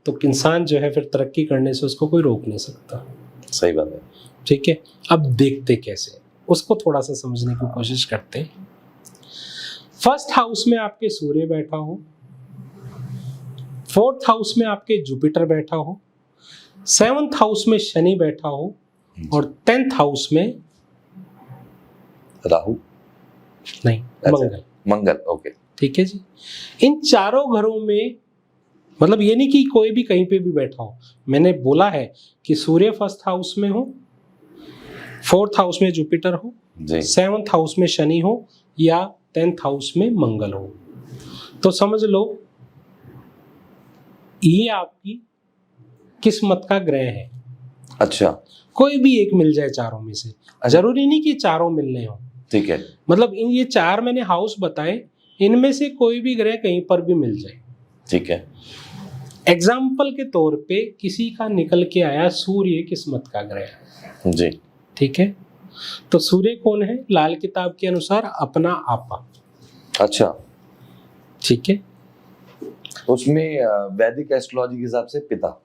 तो इंसान जो है फिर तरक्की करने से उसको कोई रोक नहीं सकता। सही बात है। ठीक है, अब देखते कैसे, उसको थोड़ा सा समझने की कोशिश करते हैं। फर्स्ट हाउस में आपके सूर्य बैठा हो, 4th हाउस में आपके जुपिटर बैठा हो, 7th हाउस में शनि बैठा हो, और 10th हाउस में राहु नहीं मंगल। ओके। ठीक है जी। इन चारों घरों में, मतलब ये नहीं कि कोई भी कहीं पे भी बैठा हो, मैंने बोला है कि सूर्य 1st हाउस में हो, 4th हाउस में जुपिटर हो, 7th हाउस में शनि हो, या 10th हाउस में मंगल हो, तो समझ लो ये आपकी किस्मत का ग्रह है। अच्छा। कोई भी एक मिल जाए चारों में से, जरूरी नहीं कि चारों मिलने हो। ठीक है। मतलब इन ये 4 मैंने हाउस बताए, इनमें से कोई भी ग्रह कहीं पर भी मिल जाए। ठीक है। एग्जाम्पल के तौर पे किसी का निकल के आया सूर्य किस्मत का ग्रह, जी। ठीक है। तो सूर्य कौन है लाल किताब के अनुसार? अपना आपा। अच्छा, ठीक है, उसमें वैदिक एस्ट्रोलॉजी के हिसाब से पिता,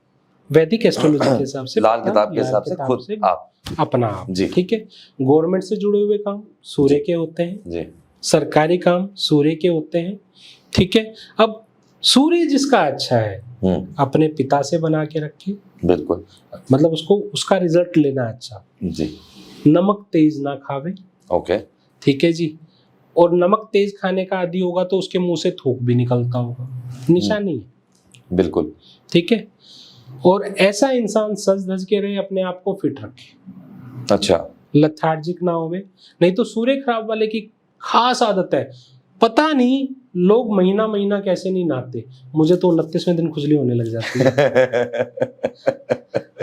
वैदिक एस्ट्रोलॉजी के हिसाब से लाल पिता, किताब के लाल हिसाब से किताब खुद से आप। अपना आप जी। ठीक है। गवर्नमेंट से जुड़े हुए काम सूर्य के होते हैं, जी। सरकारी काम सूर्य के होते हैं, ठीक है। अब सूर्य जिसका अच्छा है अपने पिता से बना के रखे, बिल्कुल, मतलब उसको उसका रिजल्ट लेना अच्छा। जी। नमक तेज ना खावे, ओके, ठीक है जी। और नमक तेज खाने का आदी होगा तो उसके मुंह से थूक भी निकलता होगा, निशानी है, बिल्कुल, ठीक है। और ऐसा इंसान सज धज के रहे, अपने आप को फिट रखे, अच्छा, लथार्जिक ना होवे। नहीं तो सूर्य खराब वाले की खास आदत है, पता नहीं लोग महीना महीना कैसे नहीं नहाते, मुझे तो 29वें दिन खुजली होने लग जाती है।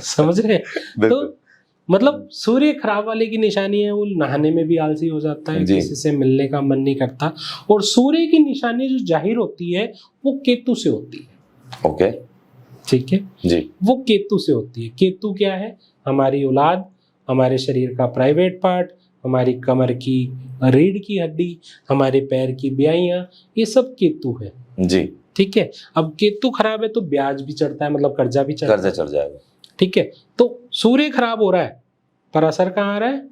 समझ रहे? तो मतलब सूर्य खराब वाले की निशानी है वो नहाने में भी आलसी हो जाता है, किसी से मिलने का मन नहीं करता। और सूर्य की निशानी जो जाहिर होती है वो केतु से होती है, ओके, ठीक है जी। वो केतु से होती है। केतु क्या है? हमारी औलाद, हमारे शरीर का प्राइवेट पार्ट, हमारी कमर की रीढ़ की हड्डी, हमारे पैर की ब्याइयां, ये सब केतु है जी, ठीक है। अब केतु खराब है तो ब्याज भी चढ़ता है, मतलब कर्जा भी चढ़ता है, कर्जा चढ़ जाएगा, ठीक है। तो सूर्य खराब हो रहा है पर असर कहाँ आ रहा है?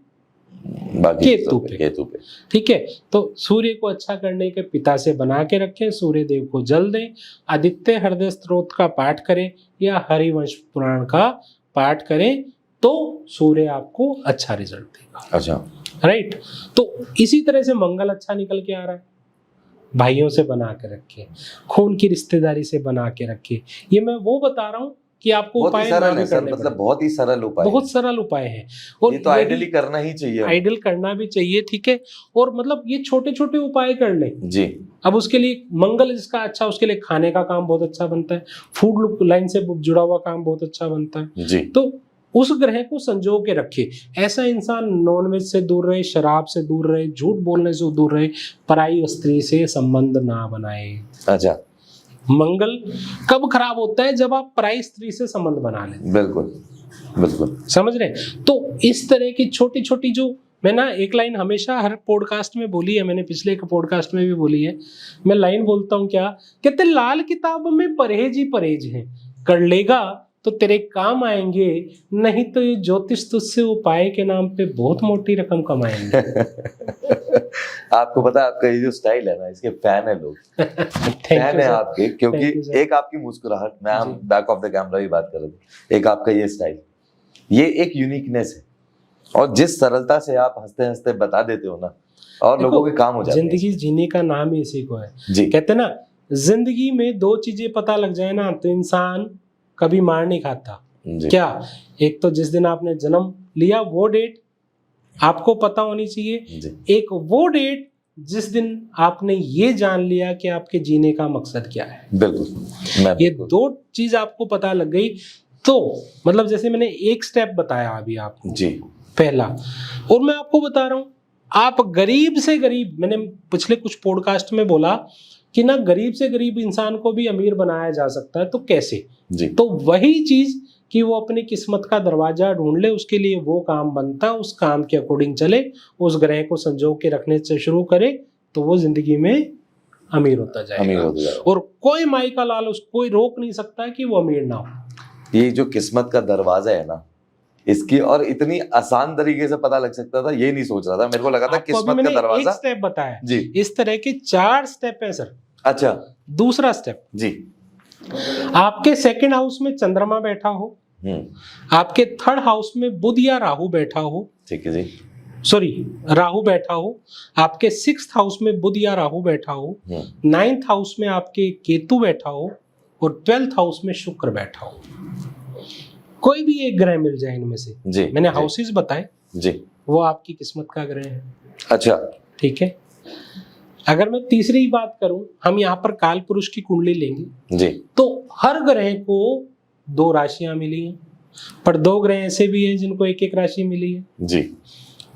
बाकी केतु पे, केतु पे, ठीक है। तो सूर्य को अच्छा करने के पिता से बना के रखें, सूर्य देव को जल दें, आदित्य हृदय स्तोत्र का पाठ करें या हरिवंश पुराण का पाठ करें तो सूर्य आपको अच्छा रिजल्ट देगा। अच्छा, राइट। तो इसी तरह से मंगल अच्छा निकल के आ रहा है, भाइयों से बना के रखे, खून की रिश्तेदारी से बना के रखे। ये मैं वो बता रहा हूँ कि आपको उपाय सरल है सर, मतलब बहुत ही सरल उपाय, बहुत सरल उपाय है। और ये तो आइडियली करना ही चाहिए, आइडियल करना भी चाहिए, ठीक है। और मतलब ये छोटे छोटे उपाय कर ले जी। अब उसके लिए मंगल जिसका अच्छा, उसके लिए खाने का काम बहुत अच्छा बनता है, फूड लाइन से जुड़ा हुआ काम बहुत अच्छा बनता है जी। तो उस ग्रह को संजो के रखे। ऐसा इंसान नॉनवेज से दूर रहे, शराब से दूर रहे, झूठ बोलने से दूर रहे, पराई स्त्री से संबंध ना बनाए। अच्छा, मंगल कब खराब होता है? जब आप पराई स्त्री से संबंध बना लें। बिल्कुल बिल्कुल, समझ रहे? तो इस तरह की छोटी छोटी जो मैं ना एक लाइन हमेशा हर पॉडकास्ट में बोली है, मैंने पिछले एक पॉडकास्ट में भी बोली है, मैं लाइन बोलता हूँ क्या, कहते लाल किताब में परहेज ही परहेज है, कर लेगा तो तेरे काम आएंगे, नहीं तो ये ज्योतिष तुझसे उपाय के नाम पे बहुत मोटी रकम कमाएंगे। आपको पता है आपका ये जो स्टाइल है ना, इसके फैन है लोग, फैन है आपके, क्योंकि एक आपकी मुस्कुराहट, मैं हम बैक ऑफ द कैमरा भी बात कर रहे थे, एक आपका ये स्टाइल, ये एक यूनिकनेस है, और जिस सरलता से आप हंसते हंसते बता देते हो ना, और लोगों के काम हो जाते हैं। जिंदगी जीने का नाम ही इसी को है जी। कहते ना, जिंदगी में दो चीजें पता लग जाए ना तो इंसान कभी मार नहीं खाता। क्या? एक तो जिस दिन आपने जन्म लिया वो डेट आपको पता होनी चाहिए, एक वो डेट जिस दिन आपने ये जान लिया कि आपके जीने का मकसद क्या है। बिल्कुल, ये दो चीज आपको पता लग गई तो मतलब जैसे मैंने एक स्टेप बताया अभी आपको जी, पहला, और मैं आपको बता रहा हूँ आप गरीब से गरीब, मैंने पिछले कुछ पॉडकास्ट में बोला कि ना गरीब से गरीब इंसान को भी अमीर बनाया जा सकता है, तो कैसे जी। तो वही चीज कि वो अपनी किस्मत का दरवाजा ढूंढ ले, उसके लिए वो काम बनता है, उस काम के अकॉर्डिंग चले, उस ग्रह को संजो के रखने से शुरू करे तो वो जिंदगी में अमीर होता जाएगा। और कोई माई का लाल कोई रोक नहीं सकता है कि वो अमीर ना हो। ये जो किस्मत का दरवाजा है ना, इसकी और इतनी आसान तरीके से पता लग सकता था, ये नहीं सोच रहा था, मेरे को लगा था किस्मत का दरवाजा। एक स्टेप बताया जी, इस तरह के 4 स्टेप है सर। अच्छा, दूसरा स्टेप जी, आपके सेकंड हाउस में चंद्रमा बैठा हो, आपके थर्ड हाउस में बुध या राहु बैठा हो, ठीक है जी, सॉरी राहु बैठा हो, आपके 6th हाउस में बुध या राहु बैठा हो, 9th हाउस में आपके केतु बैठा हो, और 12th हाउस में शुक्र बैठा हो। कोई भी एक ग्रह मिल जाए इनमें से जी, मैंने हाउसेस बताए जी, वो आपकी किस्मत का ग्रह है। अच्छा, ठीक है। अगर मैं तीसरी बात करूं, हम यहाँ पर काल पुरुष की कुंडली लेंगे जी, तो हर ग्रह को 2 राशियां मिली हैं, पर 2 ग्रह ऐसे भी हैं जिनको 1-1 राशि मिली है जी,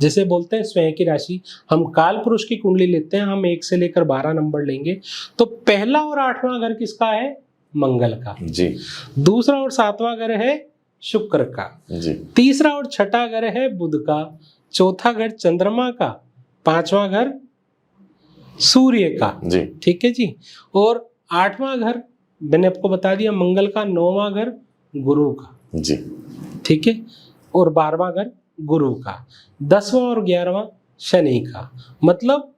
जैसे बोलते हैं स्वयं की राशि। हम काल पुरुष की कुंडली लेते हैं, हम 1 से लेकर 12 नंबर लेंगे, तो पहला और 8वां घर किसका है? मंगल का जी। दूसरा और 7वां घर है शुक्र का जी। तीसरा और छठा घर है बुध का। चौथा घर चंद्रमा का, पांचवा घर सूर्य का जी ठीक है जी, और आठवां घर मैंने आपको बता दिया मंगल का, नौवां घर गुरु का जी ठीक है, और 12वां घर गुरु का, 10वां और 11वां शनि का। मतलब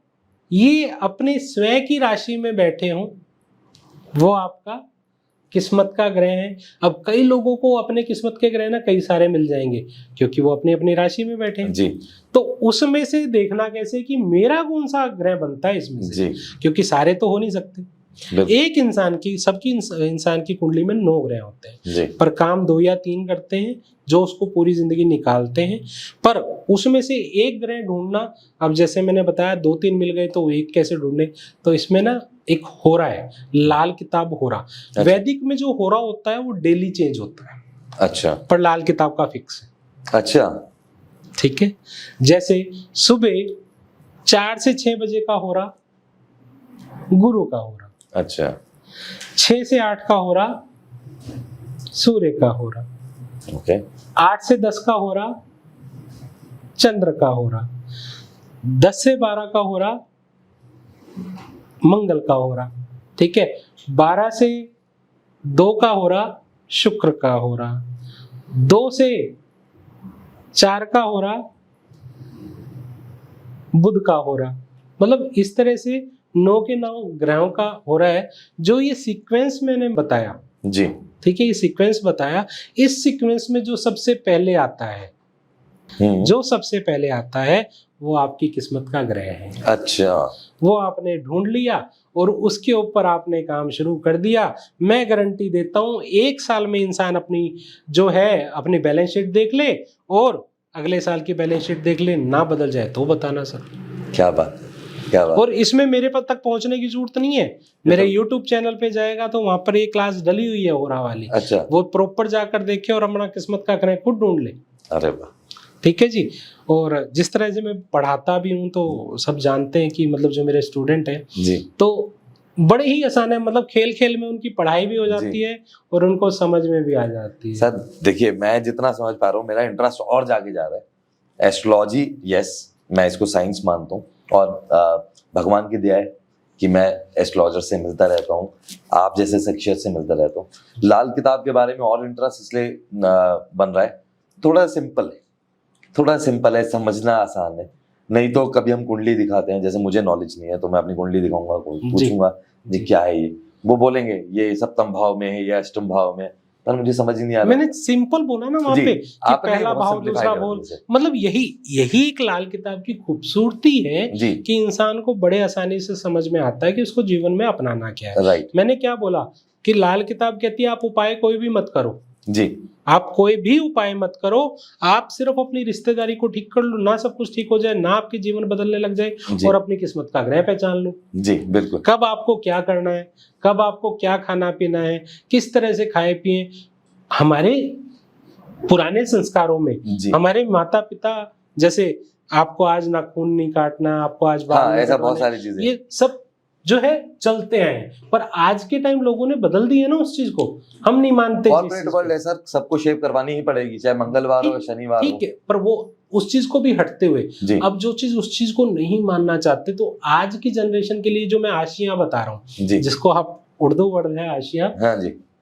ये अपने स्वयं की राशि में बैठे हों, वो आपका किस्मत का ग्रह है। अब कई लोगों को अपने किस्मत के ग्रह ना कई सारे मिल जाएंगे क्योंकि वो अपनी अपनी राशि में बैठे हैं जी तो उसमें से देखना कैसे कि मेरा कौन सा ग्रह बनता है इसमें से, जी क्योंकि सारे तो हो नहीं सकते। बिल्कुल। एक इंसान की, सबकी इंसान की कुंडली में 9 ग्रह होते हैं जी पर काम 2 या 3 करते हैं जो उसको पूरी जिंदगी निकालते हैं। पर उसमें से एक ग्रह ढूंढना, अब जैसे मैंने बताया 2-3 मिल गए तो एक कैसे ढूंढने, तो इसमें ना एक होरा है, लाल किताब होरा। अच्छा। वैदिक में जो होरा होता है वो डेली चेंज होता है, अच्छा पर लाल किताब का फिक्स है। अच्छा ठीक है, जैसे सुबह 4 से 6 बजे का होरा गुरु का होरा, अच्छा 6 से 8 का होरा सूर्य का होरा, ओके 8 से 10 का होरा चंद्र का होरा, 10 से 12 का होरा मंगल का होरा, ठीक है, 12 से 2 का होरा शुक्र का होरा, 2 से 4 का होरा बुध का होरा। मतलब इस तरह से 9 के 9 ग्रहों का हो रहा है। जो ये सीक्वेंस मैंने बताया, जी ठीक है, ये सीक्वेंस बताया, इस सीक्वेंस में जो सबसे पहले आता है, जो सबसे पहले आता है वो आपकी किस्मत का ग्रह है। अच्छा, वो आपने ढूंढ लिया और उसके ऊपर आपने काम शुरू कर दिया। मैं गारंटी देता हूं 1 साल में इंसान अपनी जो है अपनी बैलेंस शीट देख ले और अगले साल की बैलेंस शीट देख ले, ना बदल जाए तो बताना सर। क्या बात, क्या बात। और इसमें मेरे पास तक पहुंचने की जरूरत नहीं है, मेरे YouTube चैनल पे जाएगा तो वहां पर एक क्लास डली हुई है होरा वाली। अच्छा, वो प्रॉपर जाकर देखे और अपना किस्मत का ग्रह खुद ढूंढ ले। अरे वाह, ठीक है जी। और जिस तरह से मैं पढ़ाता भी हूँ तो सब जानते हैं कि मतलब जो मेरे स्टूडेंट हैं जी, तो बड़े ही आसान है, मतलब खेल खेल में उनकी पढ़ाई भी हो जाती है और उनको समझ में भी आ जाती है। सर देखिए, मैं जितना समझ पा रहा हूँ मेरा इंटरेस्ट और जाके जा रहा है। एस्ट्रोलॉजी, यस, मैं इसको साइंस मानता हूँ और भगवान की दया है कि मैं एस्ट्रोलॉजर से मिलता रहता हूँ, आप जैसे शख्सियत से मिलता रहता हूँ। लाल किताब के बारे में और इंटरेस्ट इसलिए बन रहा है, थोड़ा सिंपल है, समझना आसान है। नहीं तो कभी हम कुंडली दिखाते हैं, जैसे मुझे नॉलेज नहीं है तो मैं अपनी कुंडली दिखाऊंगा, पूछूंगा जी क्या है ये, वो बोलेंगे ये सप्तम भाव में है या अष्टम भाव में है, पर मुझे समझ ही नहीं आ रहा। मैंने सिंपल बोला ना वहां पे कि पहला भाव दूसरा भाव, मतलब यही एक लाल किताब की खूबसूरती है कि इंसान को बड़े आसानी से समझ में आता है कि उसको जीवन में अपनाना क्या है। राइट। मैंने क्या बोला कि लाल किताब कहती है आप उपाय कोई भी मत करो जी, आप कोई भी उपाय मत करो, आप सिर्फ अपनी रिश्तेदारी को ठीक कर लो, ना सब कुछ ठीक हो जाए, ना आपके जीवन बदलने लग जाए और अपनी किस्मत का ग्रह पहचान लो। जी बिल्कुल। कब आपको क्या करना है, कब आपको क्या खाना पीना है, किस तरह से खाए पिए। हमारे पुराने संस्कारों में हमारे माता पिता, जैसे आपको आज नाखून नहीं काटना, आपको आज बाल ऐसा बहुत सारी चीजें, ये सब जो है चलते हैं, पर आज के टाइम लोगों ने बदल दिया ना उस चीज को, हम नहीं मानते। कॉर्पोरेट वर्ल्ड है सर, सबको शेव करवानी ही पड़ेगी, चाहे मंगलवार हो शनिवार हो। ठीक है, पर वो उस चीज को भी हटते हुए अब जो चीज उस चीज को नहीं मानना चाहते, तो आज की जनरेशन के लिए जो मैं आशियां बता रहा हूँ, जिसको आप उर्दू वर्ड है आशिया,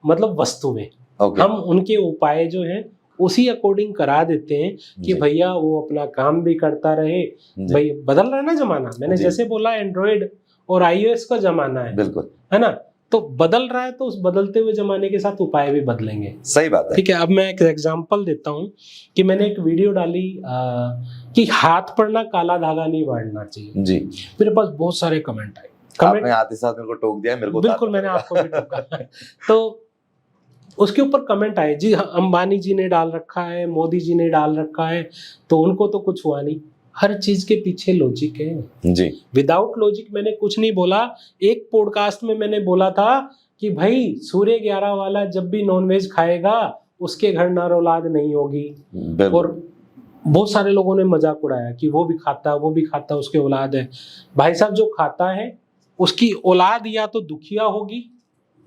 मतलब वस्तु में हम उनके उपाय जो है उसी अकॉर्डिंग करा देते हैं कि भैया वो अपना काम भी करता रहे। भाई बदल रहा है ना जमाना, मैंने जैसे बोला एंड्रॉइड और iOS का जमाना है, बिल्कुल है ना, तो बदल रहा है, तो उस बदलते हुए जमाने के साथ उपाय भी बदलेंगे। सही बात है। ठीक है, अब मैं एक एग्जांपल देता हूँ कि मैंने एक वीडियो डाली कि हाथ पर ना काला धागा नहीं बांधना चाहिए जी। मेरे पास बहुत सारे कमेंट आए, आपने आते साथ मेरे को टोक दिया, मेरे को बिल्कुल मैंने आपको भी टोका तो उसके ऊपर कमेंट आए जी, अंबानी जी ने डाल रखा है, मोदी जी ने डाल रखा है, तो उनको तो कुछ हुआ नहीं। हर चीज के पीछे लॉजिक है जी, विदाउट लॉजिक मैंने कुछ नहीं बोला। एक पॉडकास्ट में मैंने बोला था कि भाई सूर्य 11 वाला जब भी नॉनवेज खाएगा उसके घर नर औलाद नहीं होगी, और बहुत सारे लोगों ने मजाक उड़ाया कि वो भी खाता उसके औलाद है। भाई साहब, जो खाता है उसकी औलाद या तो दुखिया होगी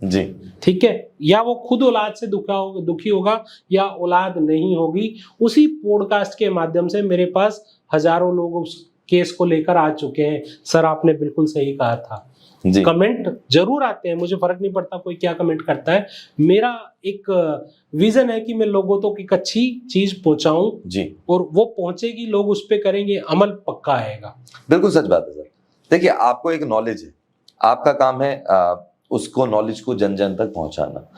जी, ठीक है, या वो खुद औलाद से दुखी होगा या औलाद नहीं होगी। उसी पॉडकास्ट के माध्यम से मेरे पास हजारों लोग उस केस को लेकर आ चुके हैं। सर आपने बिल्कुल सही कहा था। जी, कमेंट जरूर आते हैं, मुझे फर्क नहीं पड़ता कोई क्या कमेंट करता है। मेरा एक विजन है कि मैं लोगों तक एक अच्छी चीज पहुंचाऊं जी, और वो पहुंचेगी, लोग उस पे करेंगे, अमल पक्का आएगा। बिल्कुल सच बात है सर। देखिए, आपको एक नॉलेज है, आपका काम है उसको नॉलेज को जन जन तक पहुंचाना।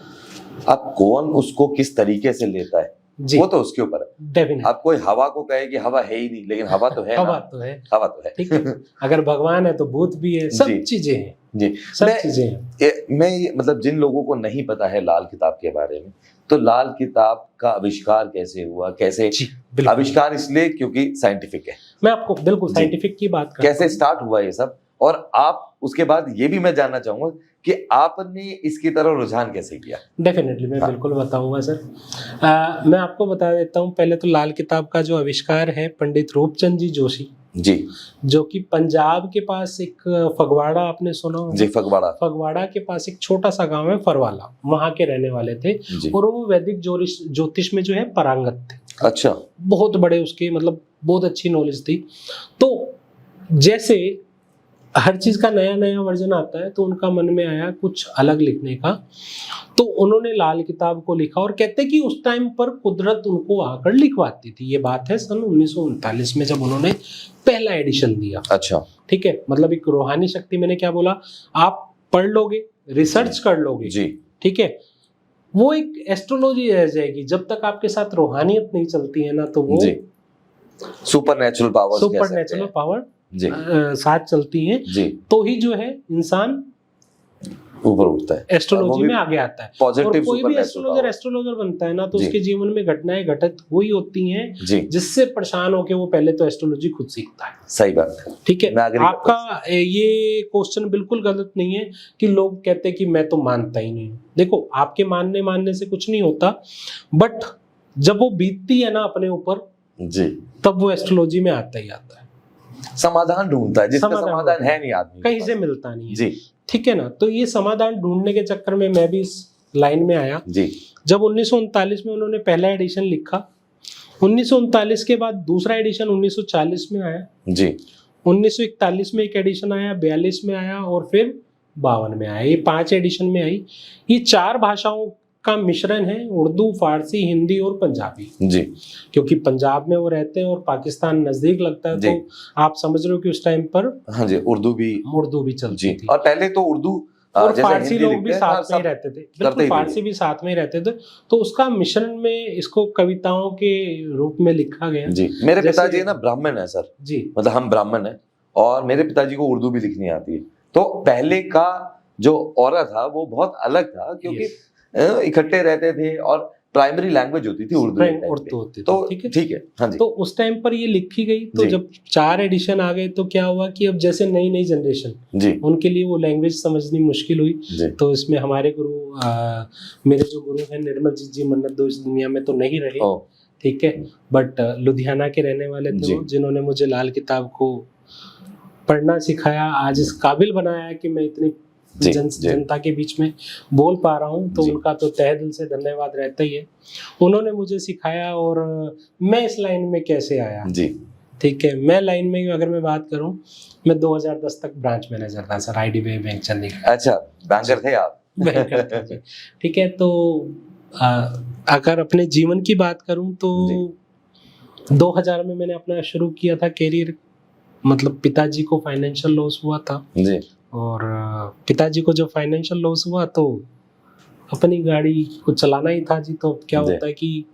अब कौन उसको किस तरीके से लेता है जी, वो तो उसके ऊपर है। डेफिनेट। आप कोई हवा को कहे कि हवा है ही नहीं, लेकिन हवा तो है हवा ना, तो है, हवा तो है। ठीक है। अगर भगवान है तो भूत भी है, सब जी, चीजें हैं, जी, सब चीजें हैं। मैं मतलब जिन लोगों को नहीं पता है लाल किताब के बारे में, तो लाल किताब का आविष्कार कैसे हुआ, कैसे जी, बिल्कुल। आविष्कार इसलिए क्योंकि साइंटिफिक है, मैं आपको बिल्कुल जी, साइंटिफिक की बात करता कैसे हूं। स्टार्ट हुआ ये सब, और आप उसके बाद ये भी मैं जानना चाहूंगा कि आपने इसकी तरफ रुझान कैसे किया। डेफिनेटली मैं हाँ, बिल्कुल बताऊंगा सर। मैं आपको बता देता हूं, पहले तो लाल किताब का जो आविष्कार है पंडित रूपचंद जी जोशी, जी, जो कि पंजाब के पास एक फगवाड़ा, आपने सुना होगा? जी, फगवाड़ा, फगवाड़ा के पास एक छोटा सा गांव है फरवाला, वहां के रहने वाले थे। जी, और वो वैदिक ज्योतिष में जो है पारंगत थे, अच्छा, बहुत बड़े उसके मतलब बहुत अच्छी नॉलेज थी। तो जैसे हर चीज का नया नया वर्जन आता है, तो उनका मन में आया कुछ अलग लिखने का, तो उन्होंने लाल किताब को लिखा। और कहते कि उस टाइम पर कुदरत उनको आकर लिखवाती थी। ये बात है सन 1939 में, जब उन्होंने पहला एडिशन दिया। अच्छा, ठीक है, मतलब एक रूहानी शक्ति, मैंने क्या बोला, आप पढ़ लोगे, रिसर्च कर लोगे, जी, ठीक है, वो एक एस्ट्रोलॉजी रह जाएगी। जब तक आपके साथ रूहानियत नहीं चलती है ना, तो वो जी, supernatural powers supernatural power जी, साथ चलती है, जी, तो ही जो है इंसान ऊपर उठता है, एस्ट्रोलॉजी में आगे आता है। और पॉजिटिव कोई भी सुपर एस्ट्रोलॉजर बनता है ना, तो जी, उसके जीवन में घटनाएं घटित हुई होती हैं, जी, जिससे परेशान होके वो पहले तो एस्ट्रोलॉजी खुद सीखता है। सही बात है, ठीक है, मैं agree करता आपका ये क्वेश्चन बिल्कुल गलत नहीं है कि लोग कहते हैं कि मैं तो मानता ही नहीं हूं। देखो, आपके मानने से कुछ नहीं होता, बट जब वो बीतती है ना अपने ऊपर, जी, तब वो एस्ट्रोलॉजी में आता ही आता है। समाधान ढूंढता है, जिसका समाधान है नहीं आदमी कहीं से मिलता नहीं है, जी, ठीक है ना। तो ये समाधान ढूंढने के चक्कर में मैं भी इस लाइन में आया। जी, जब 1939 में उन्होंने पहला एडिशन लिखा, 1939 के बाद दूसरा एडिशन 1940 में आया, जी, 1941 में एक एडिशन आया, 42 में आया और फिर 52 में आया। ये 5 एडिशन में आई। ये 4 भाषाओं का मिश्रण है, उर्दू, फारसी, हिंदी और पंजाबी। जी, क्योंकि पंजाब में वो रहते हैं और पाकिस्तान नजदीक लगता है, जी, तो आप समझ रहे हो कि उस टाइम पर हाँ जी, उर्दू भी चलती जी, थी। और पहले तो उर्दू और जैसे फारसी हिंदी लोग लिखते भी हैं, साथ में ही सब रहते थे, करते बिल्कुल ही थे। फारसी भी साथ में ही रहते थे। तो उसका मिश्रण में इसको कविताओं के रूप में लिखा गया। जी, मेरे जैसे- पिताजी ना ब्राह्मण है सर, जी, मतलब हम ब्राह्मण हैं, और मेरे पिताजी को उर्दू भी लिखनी आती है। तो पहले का जो ऑरा था वो बहुत अलग था, क्योंकि इकट्ठे रहते थे और प्राइमरी लैंग्वेज होती थी उर्दू एक टाइम पे। होती थी, तो ठीक है। ठीक है, हाँ जी, तो उस टाइम पर ये लिखी गई। तो जी, जब 4 एडिशन आ गए, तो क्या हुआ कि अब जैसे नई नई जनरेशन, जी, उनके लिए वो लैंग्वेज समझनी मुश्किल हुई। जी, तो इसमें हमारे गुरु, मेरे जो गुरु हैं निर्मल जी मन्नत दो, इस दुनिया में तो नहीं रहे, ओ, ठीक है, बट लुधियाना के रहने वाले जी, थे वो, जिन्होंने मुझे लाल किताब को पढ़ना सिखाया, आज इस काबिल बनाया कि मैं इतनी जी, जनता के बीच में बोल पा रहा हूँ। तो जी, उनका तो तहे दिल से धन्यवाद रहता ही है। उन्होंने मुझे सिखाया और मैं इस लाइन में कैसे आया, जी, ठीक है। मैं लाइन में अगर मैं बात करूँ, मैं 2010 तक ब्रांच मैनेजर था सर, IDBI बैंक चंडीगढ़। अच्छा, बैंकर थे आप? बैंकर था जी, ठीक है। तो अगर अपने जीवन की बात करूँ तो 2000 में मैंने अपना शुरू किया था कैरियर। मतलब पिताजी को फाइनेंशियल लॉस हुआ था, जी, और पिताजी को जब फाइनेंशियल लॉस हुआ तो अपनी गाड़ी को चलाना ही था जी। तो क्या जी, होता है कि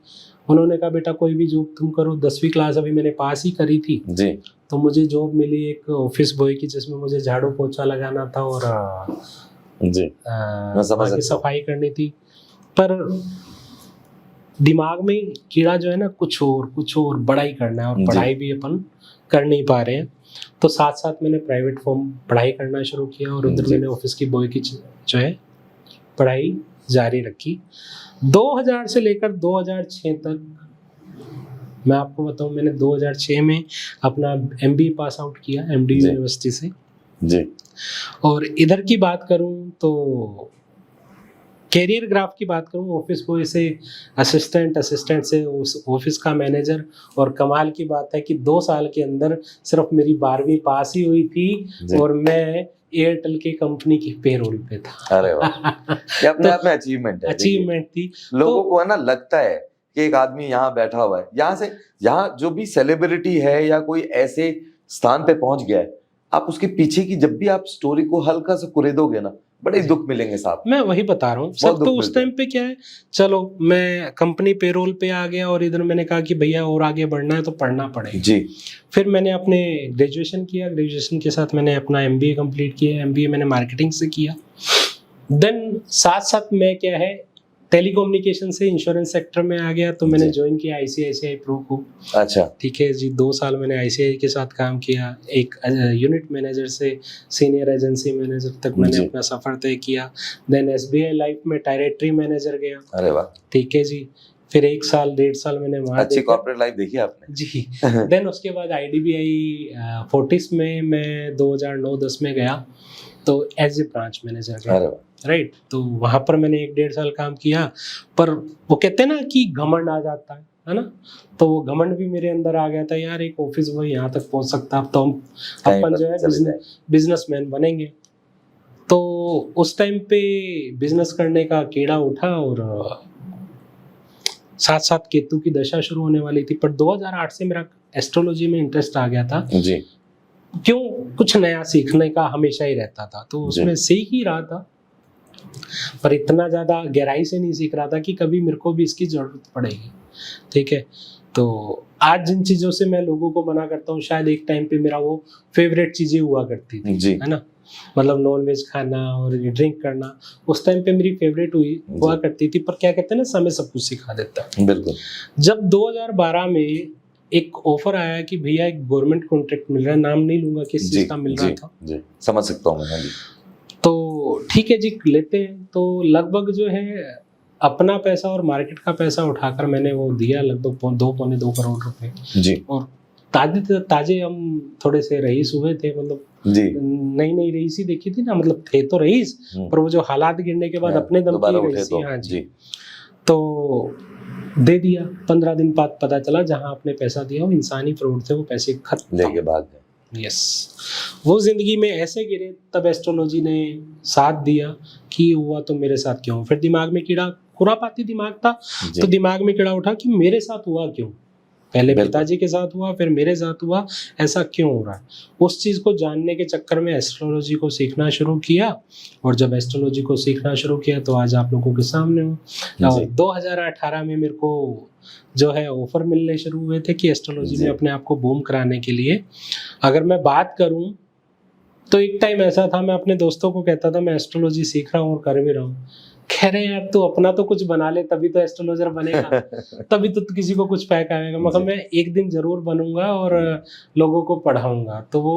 उन्होंने कहा बेटा कोई भी जॉब तुम करो। 10वीं क्लास अभी मैंने पास ही करी थी, जी, तो मुझे जॉब मिली एक ऑफिस बॉय की, जिसमें मुझे झाड़ू पोछा लगाना था और जी, मैं समझ बाकी सकता हूँ। सफाई करनी थी। पर दिमाग में कीड़ा जो है ना, कुछ और बड़ा ही करना है, और जी, पढ़ाई भी अपन कर नहीं पा रहे हैं। तो साथ साथ मैंने प्राइवेट फॉर्म पढ़ाई करना शुरू किया, और उधर जी, मैंने ऑफिस की बॉय की जो है पढ़ाई जारी रखी। 2000 से लेकर 2006 तक, मैं आपको बताऊं, मैंने 2006 में अपना MBA पास आउट किया MD जी, यूनिवर्सिटी से। जी, और इधर की बात करूं तो कैरियर ग्राफ की बात करूं, ऑफिस बॉय से असिस्टेंट से उस ऑफिस का मैनेजर, और कमाल की बात है कि 2 साल के अंदर सिर्फ मेरी 12वीं पास ही हुई थी और मैं एयरटेल की कंपनी की पेरोल पे था। अरे वाह, ये अपने आप में अचीवमेंट है। अचीवमेंट थी। लोगों को है ना लगता है कि एक आदमी यहाँ बैठा हुआ है, यहाँ जो भी सेलिब्रिटी है या कोई ऐसे स्थान पे पहुंच गया है, आप उसके पीछे की जब भी आप स्टोरी को हल्का सा कुरेदोगे ना, बड़े दुख मिलेंगे साहब। मैं वही बता रहा हूँ सब। तो उस टाइम पे क्या है, चलो मैं कंपनी पेरोल पे आ गया और इधर मैंने कहा कि भैया और आगे बढ़ना है तो पढ़ना पड़ेगा जी। फिर मैंने अपने ग्रेजुएशन किया, ग्रेजुएशन के साथ मैंने अपना एमबीए कंप्लीट किया, एमबीए मैंने मार्केटिंग से किया। देन साथ साथ मैं क्या है टेलीकम्युनिकेशन से इंश्योरेंस सेक्टर में आ गया, तो मैंने ज्वाइन किया आईसीआईसीआई प्रो को। अच्छा, ठीक है जी। 2 साल मैंने आईसीआई के साथ काम किया, एक यूनिट मैनेजर से सीनियर एजेंसी मैनेजर तक मैंने अपना सफर तय किया। देन एसबीआई लाइफ में डायरेक्टरी मैनेजर गया। अरे वाह, ठीक है जी। फिर 1 साल 1.5 साल मैंने वहाँ अच्छी कॉर्पोरेट लाइफ देखी आपने जी। देन उसके बाद आईडीबीआई फोर्टिस में मैं 2009-10 में गया, तो एज ए ब्रांच मैनेजर गया, राइट। तो वहाँ पर मैंने 1.5 साल काम किया, पर वो कहते हैं ना कि घमंड आ जाता है ना, तो वो घमंड भी मेरे अंदर आ गया था, यार एक ऑफिस बॉय यहाँ तक पहुँच सकता, अब तो हम अपन जो है बिजनेसमैन बनेंगे। तो उस टाइम पे बिजनेस करने का कीड़ा उठा और साथ साथ केतु की दशा शुरू होने वाली थी, पर 2008 से मेरा एस्ट्रोलॉजी में इंटरेस्ट आ गया था जी। क्यों, कुछ नया सीखने का हमेशा ही रहता था, तो उसमें सीख ही रहा था, पर इतना ज़्यादा गहराई से नहीं सीख रहा था कि कभी मेरे को भी इसकी ज़रूरत पड़ेगी। ठीक है, तो आज जिन चीज़ों से मैं लोगों को मना करता हूँ, शायद एक टाइम पे मेरा वो फेवरेट चीज़ें हुआ करती थी जी। है ना, मतलब नॉन वेज खाना और ड्रिंक करना उस टाइम पे मेरी फेवरेट हुआ करती थी, पर क्या कहते हैं ना, समय सब कुछ सिखा देता है। बिल्कुल। जब 2012 में एक ऑफर आया कि भैया एक गवर्नमेंट कॉन्ट्रैक्ट मिल रहा है, नाम नहीं लूंगा किस चीज़ का मिल रहा था जी, समझ सकता हूँ मैं। तो ठीक है जी, लेते हैं। तो लगभग जो है अपना पैसा और मार्केट का पैसा उठाकर मैंने वो दिया, लगभग 2-2.25 करोड़ रुपए जी। और ताजे हम थोड़े से रईस हुए थे, मतलब नई रईसी देखी थी ना, मतलब थे तो रईस, पर वो जो हालात गिरने के बाद अपने दम की रईसी। हाँ जी। तो दे दिया, 15 दिन बाद पता चला जहां आपने पैसा दिया वो इंसानी फ्रॉड थे, वो पैसे खत्म लेके भाग गए। यस, वो जिंदगी में ऐसे गिरे, तब एस्ट्रोलॉजी ने साथ दिया कि हुआ तो मेरे साथ क्यों। फिर दिमाग में कीड़ा, खुरापाती दिमाग था, तो दिमाग में कीड़ा उठा कि मेरे साथ हुआ क्यों, पहले पिताजी के साथ हुआ फिर मेरे साथ हुआ, ऐसा क्यों हो रहा है। उस चीज़ को जानने के चक्कर में एस्ट्रोलॉजी को सीखना शुरू किया, और जब एस्ट्रोलॉजी को सीखना शुरू किया तो आज आप लोगों के सामने हूँ। और 2018 में मेरे को जो है ऑफर मिलने शुरू हुए थे कि एस्ट्रोलॉजी में अपने आप को बूम कराने के लिए। अगर मैं बात करूँ तो एक टाइम ऐसा था, मैं अपने दोस्तों को कहता था मैं एस्ट्रोलॉजी सीख रहा हूँ और कर भी रहा हूँ। कह रहे यार तू अपना तो कुछ बना ले, तभी तो एस्ट्रोलॉजर बनेगा, तभी तो किसी को कुछ पैक आएगा। मतलब मैं एक दिन जरूर बनूंगा और लोगों को पढ़ाऊंगा। तो वो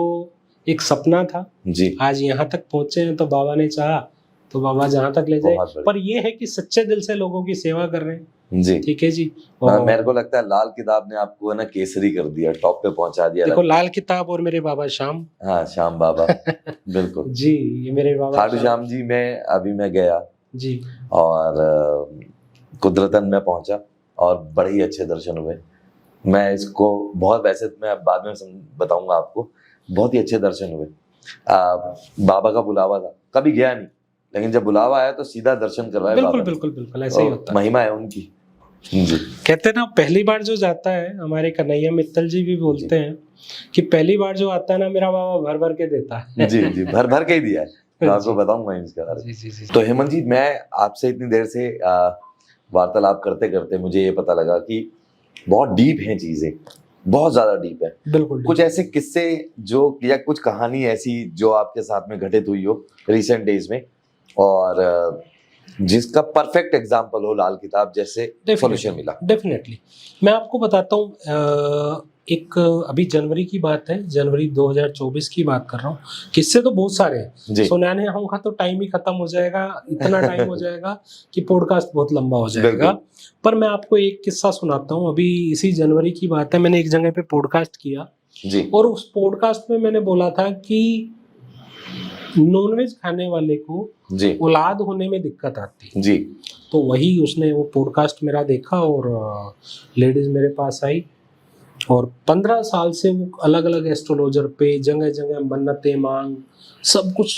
एक सपना था जी। आज यहाँ तक पहुंचे हैं, तो बाबा ने चाहा तो बाबा जहाँ तक ले जाए। पर ये है कि सच्चे दिल से लोगों की सेवा कर रहे हैं जी। ठीक है जी। और मेरे को लगता है लाल किताब ने आपको है ना केसरी कर दिया, टॉप पे पहुंचा दिया। देखो लाल किताब और मेरे बाबा श्याम। हाँ, श्याम बाबा बिल्कुल जी, ये मेरे बाबा खाटू श्याम जी में अभी मैं गया जी, और कुदरतन में पहुंचा और बड़े ही अच्छे दर्शन हुए। मैं इसको बहुत, वैसे मैं बाद में बताऊंगा आपको, बहुत ही अच्छे दर्शन हुए। बाबा का बुलावा था, कभी गया नहीं, लेकिन जब बुलावा आया तो सीधा दर्शन करवाए। बिल्कुल बिल्कुल बिल्कुल ऐसा ही होता है, महिमा है उनकी जी। कहते हैं ना पहली बार जो जाता है, हमारे कन्हैया मित्तल जी भी बोलते हैं कि पहली बार जो आता है ना, मेरा बाबा भर भर के देता है। जी जी, भर भर के ही दिया है। मैं आपको बताऊंगा इसके बारे में। तो हेमंत जी, मैं आपसे इतनी देर से वार्तालाप करते करते मुझे ये पता लगा कि बहुत डीप हैं चीजें, बहुत ज्यादा डीप है। बिल्कुल। कुछ ऐसे किस्से जो, या कुछ कहानी ऐसी जो आपके साथ में घटित हुई हो रिसेंट डेज में, और जिसका परफेक्ट एग्जाम्पल हो लाल किताब जैसे सॉल्यूशन मिला। डेफिनेटली मैं आपको बताता हूँ। एक अभी जनवरी की बात है, जनवरी 2024 की बात कर रहा हूँ। किस्से तो बहुत सारे हैं, सुनाने आऊंगा तो टाइम ही खत्म हो जाएगा, इतना टाइम हो जाएगा कि पॉडकास्ट बहुत लंबा हो जाएगा। पर मैं आपको एक किस्सा सुनाता हूँ। अभी इसी जनवरी की बात है, मैंने एक जगह पे पॉडकास्ट किया जी। और उस पॉडकास्ट में मैंने बोला था कि नॉनवेज खाने वाले को जी औलाद होने में दिक्कत आती है। जी तो वही उसने वो पॉडकास्ट मेरा देखा और लेडीज मेरे पास आई और 15 साल से वो अलग अलग एस्ट्रोलॉजर पे जगह जगह मन्नतें मांग सब कुछ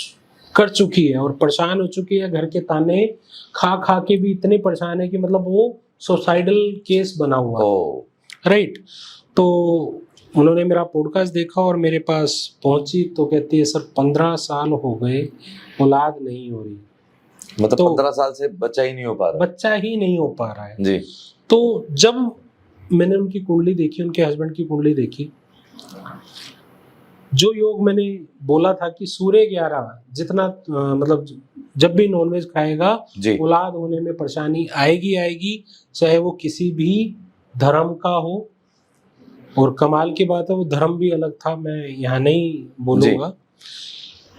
कर चुकी है और परेशान हो चुकी है। घर के ताने खा खा के भी इतने परेशान है कि मतलब वो सुसाइडल केस बना हुआ ओ राइट। तो उन्होंने मेरा पॉडकास्ट देखा और मेरे पास पहुंची तो कहती है सर 15 साल हो गए औलाद नहीं हो रही। मतलब तो 15 साल से बच्चा ही नहीं हो पा रहा। बच्चा ही नहीं हो पा रहा है जी तो जब मैंने उनकी कुंडली देखी, उनके हस्बैंड की कुंडली देखी, जो योग मैंने बोला था कि सूर्य 11 जितना मतलब जब भी नॉनवेज खाएगा जी औलाद होने में परेशानी आएगी आएगी, चाहे वो किसी भी धर्म का हो। और कमाल की बात है वो धर्म भी अलग था, मैं यहाँ नहीं बोलूँगा।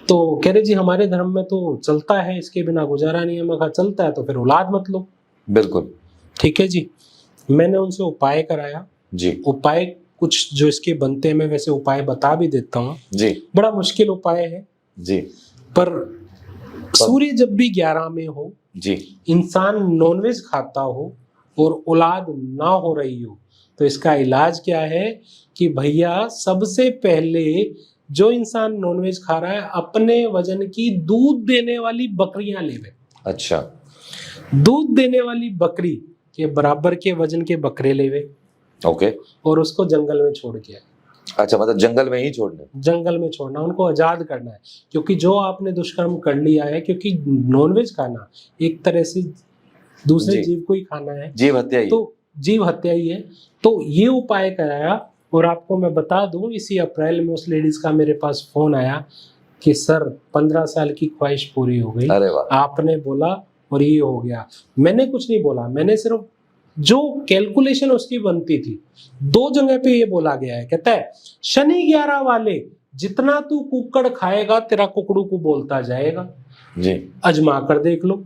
तो कह रहे जी हमारे धर्म में तो चलता है, इसके बिना गुजारा नहीं है। मैं कहा चलता है तो फिर औलाद मत लो। बिल्कुल ठीक है जी। मैंने उनसे उपाय कराया। जी उपाय कुछ जो इसके बनते हैं मैं वैसे उपाय बता भी देता हूँ। जी बड़ा मुश्किल उपाय है जी पर सूर्य जब भी 11 में हो, जी इंसान नॉनवेज खाता हो और औलाद ना हो रही हो तो इसका इलाज क्या है कि भैया सबसे पहले जो इंसान नॉनवेज खा रहा है अपने वजन की दूध देने वाली बकरियां लेवे। अच्छा दूध देने वाली बकरी के बराबर के वजन के बकरे लेवे ओके और उसको जंगल में छोड़ के आए। अच्छा मतलब जंगल में ही छोड़ना। जंगल में छोड़ना, उनको आजाद करना है। क्योंकि जो आपने दुष्कर्म कर लिया है, क्योंकि नॉनवेज खाना एक तरह से दूसरे जी। जीव को ही खाना है, जीव हत्या ही। तो जीव हत्या ही है। तो ये उपाय कराया और आपको मैं बता दूं इसी अप्रैल में उस लेडीज का मेरे पास फोन आया कि सर 15 साल की ख्वाहिश पूरी हो गई। अरे वाह आपने बोला और ये हो गया। मैंने कुछ नहीं बोला, मैंने सिर्फ जो कैलकुलेशन उसकी बनती थी 2 जगह पे ये बोला गया है। कहता है शनि 11 वाले जितना तू कुक्कड़ खाएगा तेरा कुकड़ू को बोलता जाएगा। जी अजमा कर देख लो।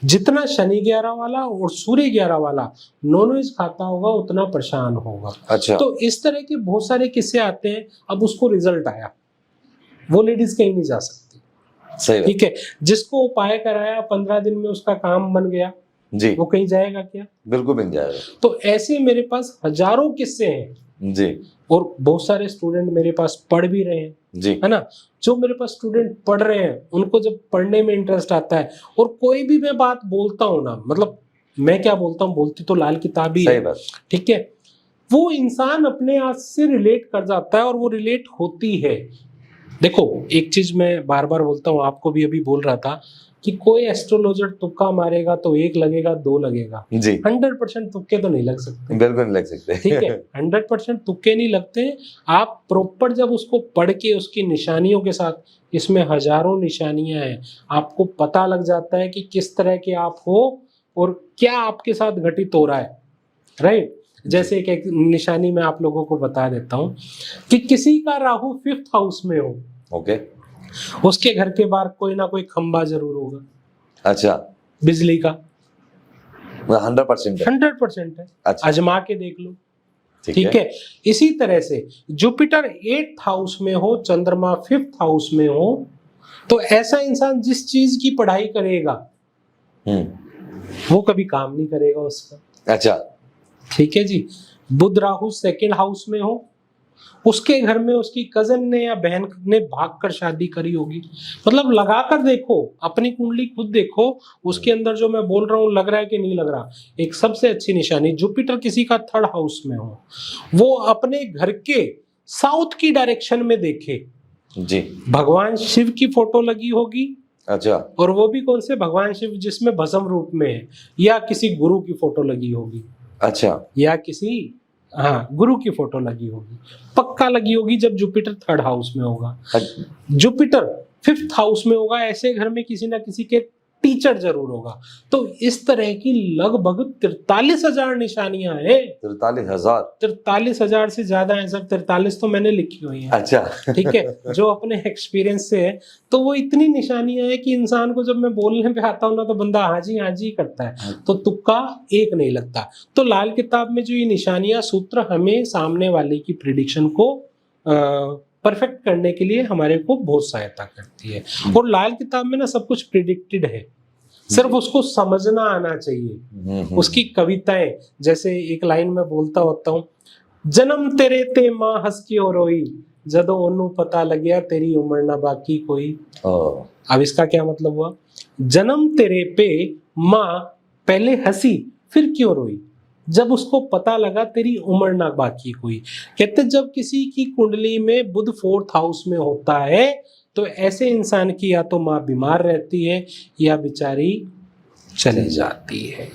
जितना शनि 11 वाला और सूर्य 11 वाला नॉनवेज खाता होगा उतना परेशान होगा। अच्छा तो इस तरह के बहुत सारे किस्से आते हैं। अब उसको रिजल्ट आया, वो लेडीज कहीं नहीं जा सकती। सही बात। ठीक है, जिसको उपाय कराया 15 दिन में उसका काम बन गया, जी वो कहीं जाएगा क्या? बिल्कुल बन जाएगा। तो ऐसे मेरे पास हजारों किस्से हैं जी और बहुत सारे स्टूडेंट मेरे पास पढ़ भी रहे हैं, जी है ना। जो मेरे पास स्टूडेंट पढ़ रहे हैं उनको जब पढ़ने में इंटरेस्ट आता है और कोई भी मैं बात बोलता हूँ ना, मतलब मैं क्या बोलता हूँ, बोलती तो लाल किताब ही सही है, बात। ठीक है, वो इंसान अपने आप से रिलेट कर जाता है और वो रिलेट होती है। देखो एक चीज मैं बार बार बोलता हूँ, आपको भी अभी बोल रहा था कि कोई एस्ट्रोलॉजर तुक्का मारेगा तो 1 लगेगा 2 लगेगा, जी 100% तुक्के तो नहीं लग सकते। बिल्कुल नहीं लग सकते। ठीक है, 100% तुक्के नहीं लगते। आप प्रॉपर जब उसको पढ़ के उसकी निशानियों के साथ, इसमें हजारों निशानियां हैं, आपको पता लग जाता है कि किस तरह के आप हो और क्या आपके साथ घटित हो रहा है। राइट, जैसे एक निशानी मैं आप लोगों को बता देता हूं कि किसी का राहु 5th हाउस में हो, ओके उसके घर के बाहर कोई ना कोई खंबा जरूर होगा अच्छा बिजली का। 100% है। 100% है। अच्छा आजमा के देख लो। ठीक ठीक है। है, इसी तरह से जुपिटर 8th हाउस में हो, चंद्रमा 5th हाउस में हो, तो ऐसा इंसान जिस चीज की पढ़ाई करेगा वो कभी काम नहीं करेगा उसका। अच्छा ठीक है जी। बुध राहु 2nd हाउस में हो, उसके घर में उसकी कजन ने या बहन ने भागकर शादी करी होगी। मतलब लगाकर देखो, अपनी कुंडली खुद देखो, उसके अंदर जो मैं बोल रहा हूँ लग रहा है कि नहीं लग रहा। एक सबसे अच्छी निशानी, जुपिटर किसी का 3rd हाउस में हो, वो अपने घर के साउथ की डायरेक्शन में देखे, जी भगवान शिव की फोटो लगी होगी, अच्छा और वो भी कौन से भगवान शिव जिसमें भस्म रूप में है, या किसी गुरु की फोटो लगी होगी, अच्छा या किसी गुरु की फोटो लगी होगी, पक्का लगी होगी जब जुपिटर 3rd हाउस में होगा। जुपिटर 5th हाउस में होगा, ऐसे घर में किसी ना किसी के टीचर जरूर होगा। तो इस तरह की लगभग 43,000 निशानियां हैं। 43,000? 43,000 से ज्यादा है सर, 43 तो मैंने लिखी हुई है। अच्छा ठीक है, जो अपने एक्सपीरियंस से है। तो वो इतनी निशानियां हैं कि इंसान को जब मैं बोलने पे आता हूँ ना तो बंदा हाँ जी करता है, तो तुक्का एक नहीं लगता। तो लाल किताब में जो ये निशानियां सूत्र हमें सामने वाले की प्रिडिक्शन को परफेक्ट करने के लिए हमारे को बहुत सहायता करती है। और लाल किताब में ना सब कुछ प्रिडिक्टेड है, सिर्फ उसको समझना आना चाहिए। उसकी कविताएं, जैसे एक लाइन में बोलता होता हूँ, जन्म तेरे ते माँ हंस के और रोई, जदों ओनू पता लग गया तेरी उम्र ना बाकी कोई। अब इसका क्या मतलब हुआ? जन्म तेरे पे माँ पहले हंसी फिर क्यों रोई, जब उसको पता लगा तेरी उम्र ना बाकी कोई। कहते जब किसी की कुंडली में बुध 4th हाउस में होता है तो ऐसे इंसान की या तो माँ बीमार रहती है या बेचारी चली जाती है।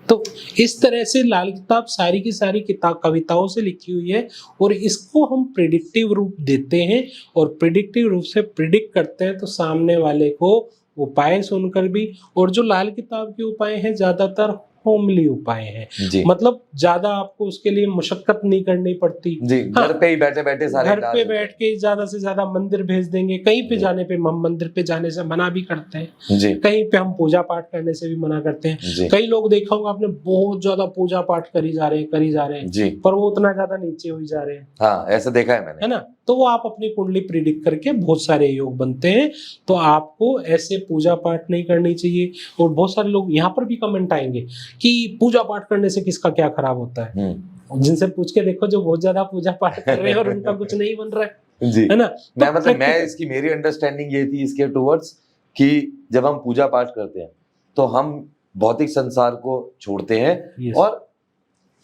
तो इस तरह से लाल किताब सारी की सारी किताब कविताओं से लिखी हुई है और इसको हम प्रिडिक्टिव रूप देते हैं और प्रिडिक्टिव रूप से प्रिडिक्ट करते हैं तो सामने वाले को उपाय सुनकर भी। और जो लाल किताब के उपाय हैं ज्यादातर होमली उपाय हैं, मतलब ज्यादा आपको उसके लिए मुशक्कत नहीं करनी पड़ती जी। हाँ, घर पे ही बैठे बैठे सारे घर पे बैठ के ज्यादा से ज्यादा मंदिर भेज देंगे। कहीं पे जाने पे हम मंदिर पे जाने से मना भी करते हैं जी। कहीं पे हम पूजा पाठ करने से भी मना करते हैं। कई लोग देखा होगा आपने बहुत ज्यादा पूजा पाठ करी जा रहे हैं जी, पर वो उतना ज्यादा नीचे हुई जा रहे हैं। हाँ ऐसा देखा है मैंने, है ना। तो वो आप अपनी कुंडली प्रिडिक्ट करके बहुत सारे योग बनते हैं। तो आपको ऐसे पूजा पाठ नहीं करनी चाहिए। और बहुत सारे लोग यहाँ पर भी कमेंट आएंगे कि पूजा पाठ करने से किसका क्या खराब होता है। जिनसे पूछ के देखो जो बहुत ज्यादा पूजा पाठ कर रहे हैं और उनका कुछ नहीं बन रहा है जी। है ना। तो मेरी अंडरस्टैंडिंग ये थी इसके टुवर्ड्स कि जब हम पूजा पाठ करते हैं तो हम भौतिक संसार को छोड़ते हैं और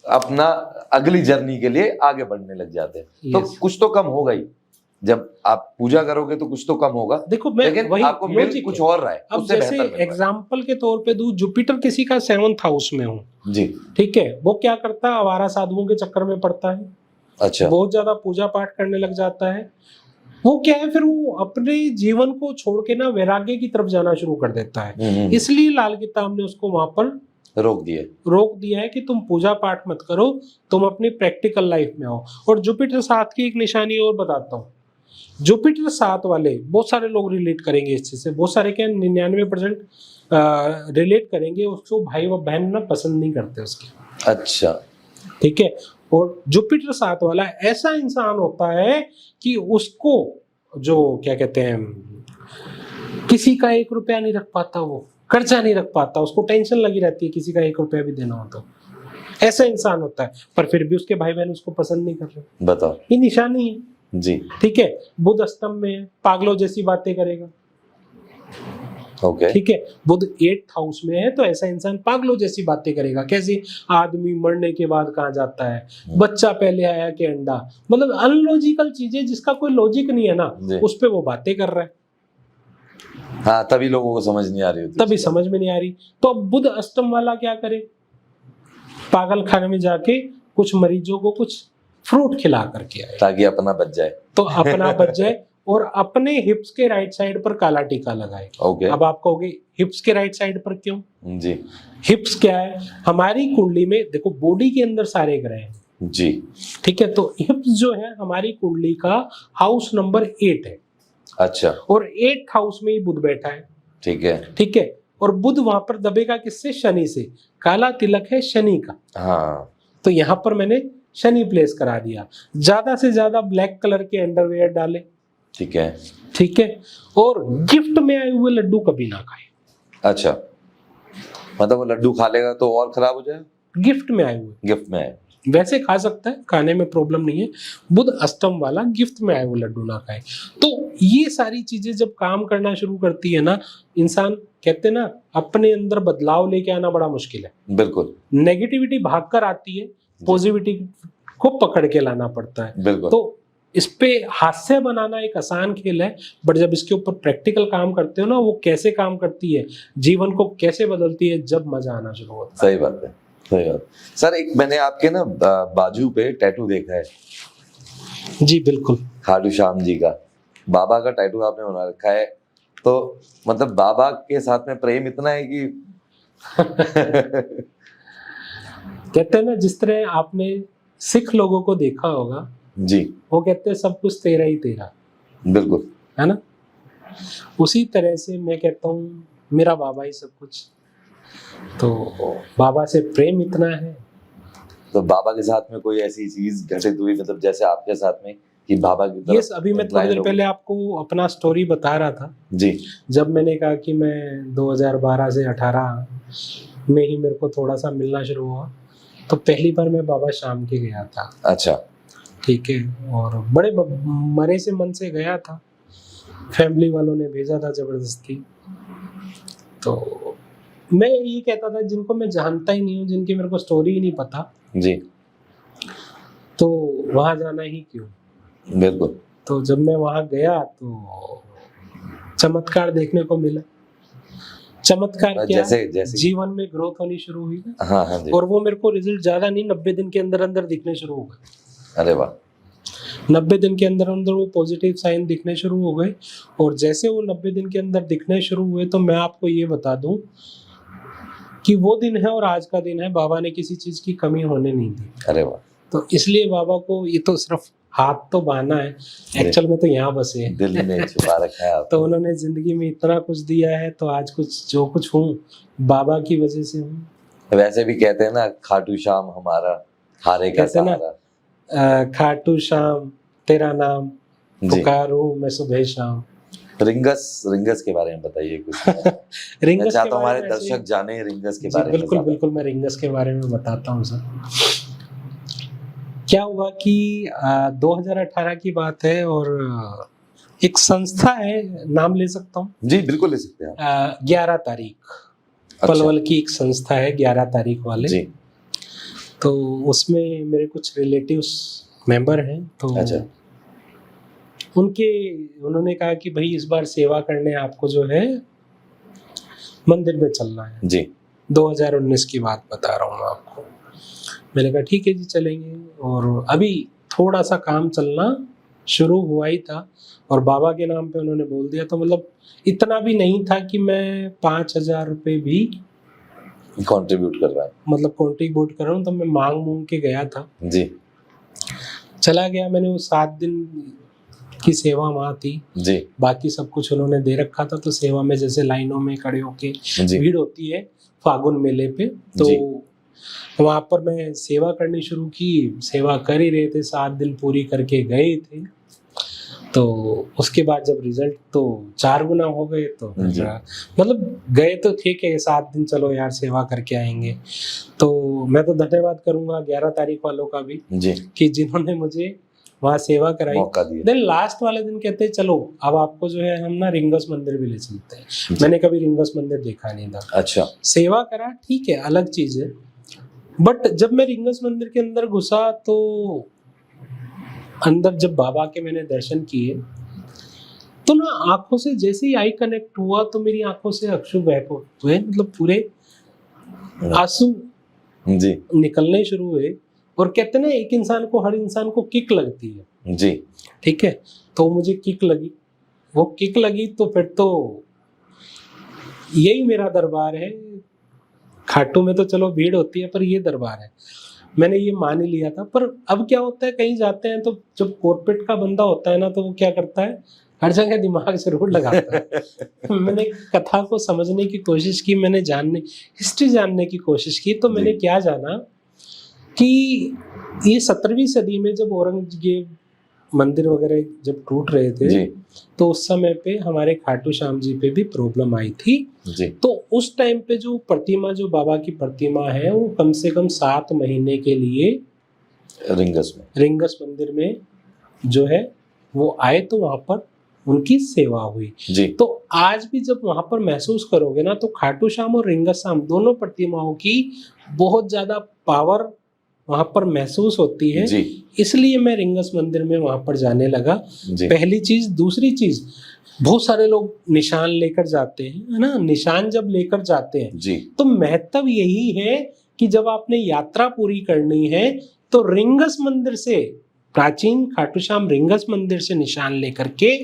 अपना अगली जर्नी के लिए आगे बढ़ने लग जाते हैं। तो कुछ तो कम होगा ही, जब आप पूजा करोगे तो कुछ तो कम होगा। देखो मैं लेकिन वही आपको मिल कुछ और रहा है। अब जैसे एग्जाम्पल के तौर पे दूं, जुपिटर किसी का 7th हाउस में हो जी, ठीक है, वो क्या करता है, आवारा साधुओं के चक्कर में पड़ता है। अच्छा, बहुत ज्यादा पूजा पाठ करने लग जाता है। वो क्या है, फिर वो अपने जीवन को छोड़ के ना वैराग्य की तरफ जाना शुरू कर देता है। इसलिए लाल किताब ने उसको वहां पर रोक दिया है कि तुम पूजा पाठ मत करो, तुम अपनी प्रैक्टिकल लाइफ में आओ। और जुपिटर 7 की एक निशानी और बताता हूँ। जुपिटर 7 वाले बहुत सारे लोग रिलेट करेंगे इस चीज से, बहुत सारे क्या 99% रिलेट करेंगे। उसको भाई व बहन ना पसंद नहीं करते उसके। अच्छा, ठीक है। और जुपिटर 7 वाला ऐसा इंसान होता है कि उसको जो क्या कहते हैं, किसी का 1 रुपया नहीं रख पाता, वो कर्जा नहीं रख पाता, उसको टेंशन लगी रहती है किसी का 1 रुपया भी देना हो तो। ऐसा इंसान होता है, पर फिर भी उसके भाई बहन उसको पसंद नहीं कर रहे। बताओ, ये निशानी है जी। ठीक है। बुध अष्टम में पागलों जैसी बातें करेगा। ओके, ठीक है। बुध 8th हाउस में है तो ऐसा इंसान पागलों जैसी बातें करेगा। कैसी? आदमी मरने के बाद कहाँ जाता है, बच्चा पहले आया कि अंडा, मतलब अनलॉजिकल चीजें जिसका कोई लॉजिक नहीं है ना, उस पे वो बातें कर रहा है। हाँ, तभी लोगों को समझ नहीं आ रही होती, तभी समझ में नहीं आ रही। तो अब बुध अष्टम वाला क्या करे, पागल खाने में जाके कुछ मरीजों को कुछ फ्रूट खिला करके आए ताकि अपना बच जाए। तो अपना बच जाए और अपने हिप्स के राइट साइड पर काला टीका लगाए। अब आप कहोगे हिप्स के राइट साइड पर क्यों? जी, हिप्स क्या है, हमारी कुंडली में देखो बॉडी के अंदर सारे ग्रह हैं जी, ठीक है। तो हिप्स जो है हमारी कुंडली का हाउस नंबर 8 है। अच्छा, और 8th हाउस में ही बुध बैठा है। ठीक है, ठीक है। और बुध वहां पर दबेगा किससे? शनि से। काला तिलक है शनि का। हाँ, तो यहाँ पर मैंने शनि प्लेस करा दिया। ज्यादा से ज्यादा ब्लैक कलर के अंडरवेयर डाले। ठीक है, ठीक है। और गिफ्ट में आए हुए लड्डू कभी ना खाए। अच्छा, मतलब वो लड्डू खा लेगा तो और खराब हो जाएगा। गिफ्ट में आए हुए, गिफ्ट में आए, वैसे खा सकता है, खाने में प्रॉब्लम नहीं है। बुध अष्टम वाला गिफ्ट में आए हुए लड्डू ना खाए। तो ये सारी चीजें जब काम करना शुरू करती है ना, इंसान कहते ना अपने अंदर बदलाव लेके आना बड़ा मुश्किल है। बिल्कुल, नेगेटिविटी भागकर आती है, पॉजिटिविटी को पकड़ के लाना पड़ता है। बिल्कुल। तो इस पे हास्य बनाना एक आसान खेल है, बट जब इसके ऊपर प्रैक्टिकल काम करते हो ना, वो कैसे काम करती है, जीवन को कैसे बदलती है, जब मजा आना शुरू होता है। सही बात है, सही बात। सर एक मैंने आपके ना बाजू पे टैटू देखा है। जी बिल्कुल, खाटू श्याम जी का बाबा का टैटू आपने बना रखा है। तो मतलब बाबा के साथ में प्रेम इतना है कि कहते हैं ना, जिस तरह आपने सिख लोगों को देखा होगा जी, वो कहते हैं सब कुछ तेरा ही तेरा, बिल्कुल, है ना। उसी तरह से मैं कहता हूँ मेरा बाबा ही सब कुछ। तो बाबा से प्रेम इतना है। तो बाबा के साथ में कोई ऐसी चीज घटित हुई, मतलब जैसे आपके साथ में, कि बाबा की तरफ यस, अभी मैं थोड़ी देर पहले आपको अपना स्टोरी बता रहा था जी। जब मैंने कहा कि मैं 2012 से 18 में ही मेरे को थोड़ा सा मिलना शुरू हुआ, तो पहली बार मैं बाबा शाम के गया था। अच्छा, ठीक है, और बड़े मरे से मन से गया था, फैमिली वालों ने भेजा था जबरदस्ती। तो मैं ये कहता था जिनको मैं जानता ही नहीं हूँ, जिनकी मेरे को स्टोरी ही नहीं पता जी, तो वहाँ जाना ही क्यों। बिल्कुल। तो जब मैं वहाँ गया तो चमत्कार देखने को मिला। चमत्कार क्या, जैसे जीवन में ग्रोथ होनी शुरू हुई ना। हाँ हाँ जी। और वो मेरे को रिजल्ट ज्यादा नहीं, 90 दिन के अंदर अंदर दिखने शुरू हो गए। अरे वाह। 90 दिन के अंदर अंदर वो पॉजिटिव साइन दिखने शुरू हो गए। और जैसे वो 90 दिन के अंदर दिखने शुरू हुए, तो मैं आपको ये बता दूं कि वो दिन है और आज का दिन है, बाबा ने किसी चीज की कमी होने नहीं दी। अरे वाह। तो इसलिए बाबा को ये तो सिर्फ हाथ तो बांधा है, एक्चुअल में तो यहाँ बसे है, दिल में छुपा रखा है तो उन्होंने जिंदगी में इतना कुछ दिया है, तो आज कुछ जो कुछ हूँ बाबा की वजह से हूँ। वैसे भी कहते हैं ना, खाटू श्याम हमारा हारे का सहारा। खाटू श्याम तेरा नाम पुकारूं मैं सुबह शाम। रिंगस के बारे में बताइए कुछ। रिंगस मैं चाहता हूँ हमारे दर्शक जाने रिंगस के बारे में। बिल्कुल बिल्कुल, मैं रिंगस के बारे में बताता हूँ सर। क्या हुआ कि 2018 की बात है, और एक संस्था है, नाम ले सकता हूँ? जी बिल्कुल ले सकते हैं। 11 तारीख, पलवल की एक संस्था है 11 तारीख वाले जी। तो उसमें मेरे कुछ रिलेटिव्स मेंबर हैं। तो अच्छा। उन्होंने कहा कि भाई इस बार सेवा करने आपको जो है मंदिर में चलना है जी। 2019 की बात बता रहा हूँ आपको। मैंने कहा ठीक है जी चलेंगे। और अभी थोड़ा सा काम चलना शुरू हुआ ही था, और बाबा के नाम पे उन्होंने बोल दिया, तो मतलब इतना भी नहीं था कि मैं 5,000 रुपये भी कंट्रीब्यूट कर रहा है, मतलब कंट्रीब्यूट कर रहा हूँ। तो मैं मांग के गया था जी। चला गया। मैंने वो 7 दिन की सेवा वहाँ थी जी। बाकी सब कुछ उन्होंने दे रखा था। तो सेवा में जैसे लाइनों में खड़े होके जी। भीड़ होती है फागुन मेले पे, तो वहाँ पर मैं सेवा करनी शुरू की। सेवा कर ही रहे थे, 7 दिन पूरी करके गए थे। तो उसके बाद जब रिजल्ट तो 4 गुना हो गए, तो मतलब गए तो ठीक है 7 दिन, चलो यार सेवा करके आएंगे। तो मैं तो धन्यवाद करूंगा 11 तारीख वालों का भी जी, कि जिन्होंने मुझे वहाँ सेवा कराई, मौका दिया। देन लास्ट वाले दिन कहते हैं चलो अब आपको जो है हम ना रिंगस मंदिर भी ले चलते हैं। मैंने कभी रिंगस मंदिर देखा नहीं था। अच्छा। सेवा करा, ठीक है, अलग चीज है। बट जब मैं रिंगस मंदिर के अंदर घुसा, तो अंदर जब बाबा के मैंने दर्शन किए, तो ना आंखों से जैसे ही आई कनेक्ट हुआ, तो मेरी आंखों से अश्रु बह हुए, मतलब पूरे आंसू जी निकलने शुरू हुए। और कहते ना एक इंसान को, हर इंसान को किक लगती है जी, ठीक है, तो मुझे किक लगी। वो किक लगी तो फिर तो यही मेरा दरबार है। खाटू में तो चलो भीड़ होती है, पर ये दरबार है, मैंने ये मान ही लिया था। पर अब क्या होता है, कहीं जाते हैं तो जब कॉर्पोरेट का बंदा होता है ना, तो वो क्या करता है, हर जगह दिमाग जरूर लगाता है। मैंने कथा को समझने की कोशिश की, मैंने हिस्ट्री जानने की कोशिश की। तो मैंने क्या जाना कि ये 17वीं सदी में जब औरंगजेब मंदिर वगैरह जब टूट रहे थे जी, तो उस समय पे हमारे खाटू श्याम जी पे भी प्रॉब्लम आई थी जी। तो उस टाइम पे जो प्रतिमा, जो बाबा की प्रतिमा है, वो कम से कम 7 महीने के लिए रिंगस मंदिर में जो है वो आए, तो वहां पर उनकी सेवा हुई जी। तो आज भी जब वहां पर महसूस करोगे ना, तो खाटू श्याम और रिंगस श्याम दोनों प्रतिमाओं की बहुत ज्यादा पावर वहां पर महसूस होती है जी। इसलिए मैं रिंगस मंदिर में वहां पर जाने लगा जी। पहली चीज। दूसरी चीज, बहुत सारे लोग निशान लेकर जाते हैं, है ना। निशान जब लेकर जाते हैं जी, तो महत्व यही है कि जब आपने यात्रा पूरी करनी है तो रिंगस मंदिर से, प्राचीन खाटू श्याम रिंगस मंदिर से निशान लेकर के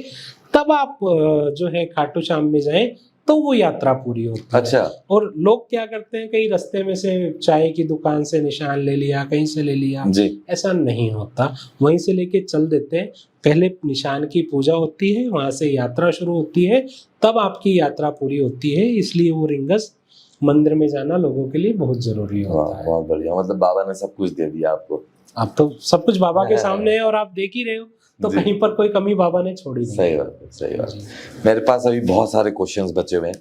तब आप जो है खाटू श्याम में जाएं तो वो यात्रा पूरी होती है। अच्छा। और लोग क्या करते हैं, कहीं रास्ते में से चाय की दुकान से निशान ले लिया, कहीं से ले लिया जी। ऐसा नहीं होता, वहीं से लेके चल देते हैं। पहले निशान की पूजा होती है, वहां से यात्रा शुरू होती है, तब आपकी यात्रा पूरी होती है। इसलिए वो रिंगस मंदिर में जाना लोगों के लिए बहुत जरूरी होता है। बहुत बढ़िया, मतलब बाबा ने सब कुछ दे दिया आपको। अब तो सब कुछ बाबा के सामने है और आप देख ही रहे हो, तो कहीं पर कोई कमी बाबा ने छोड़ी नहीं। सही बात है, सही बात। मेरे पास अभी बहुत सारे क्वेश्चंस बचे हुए हैं।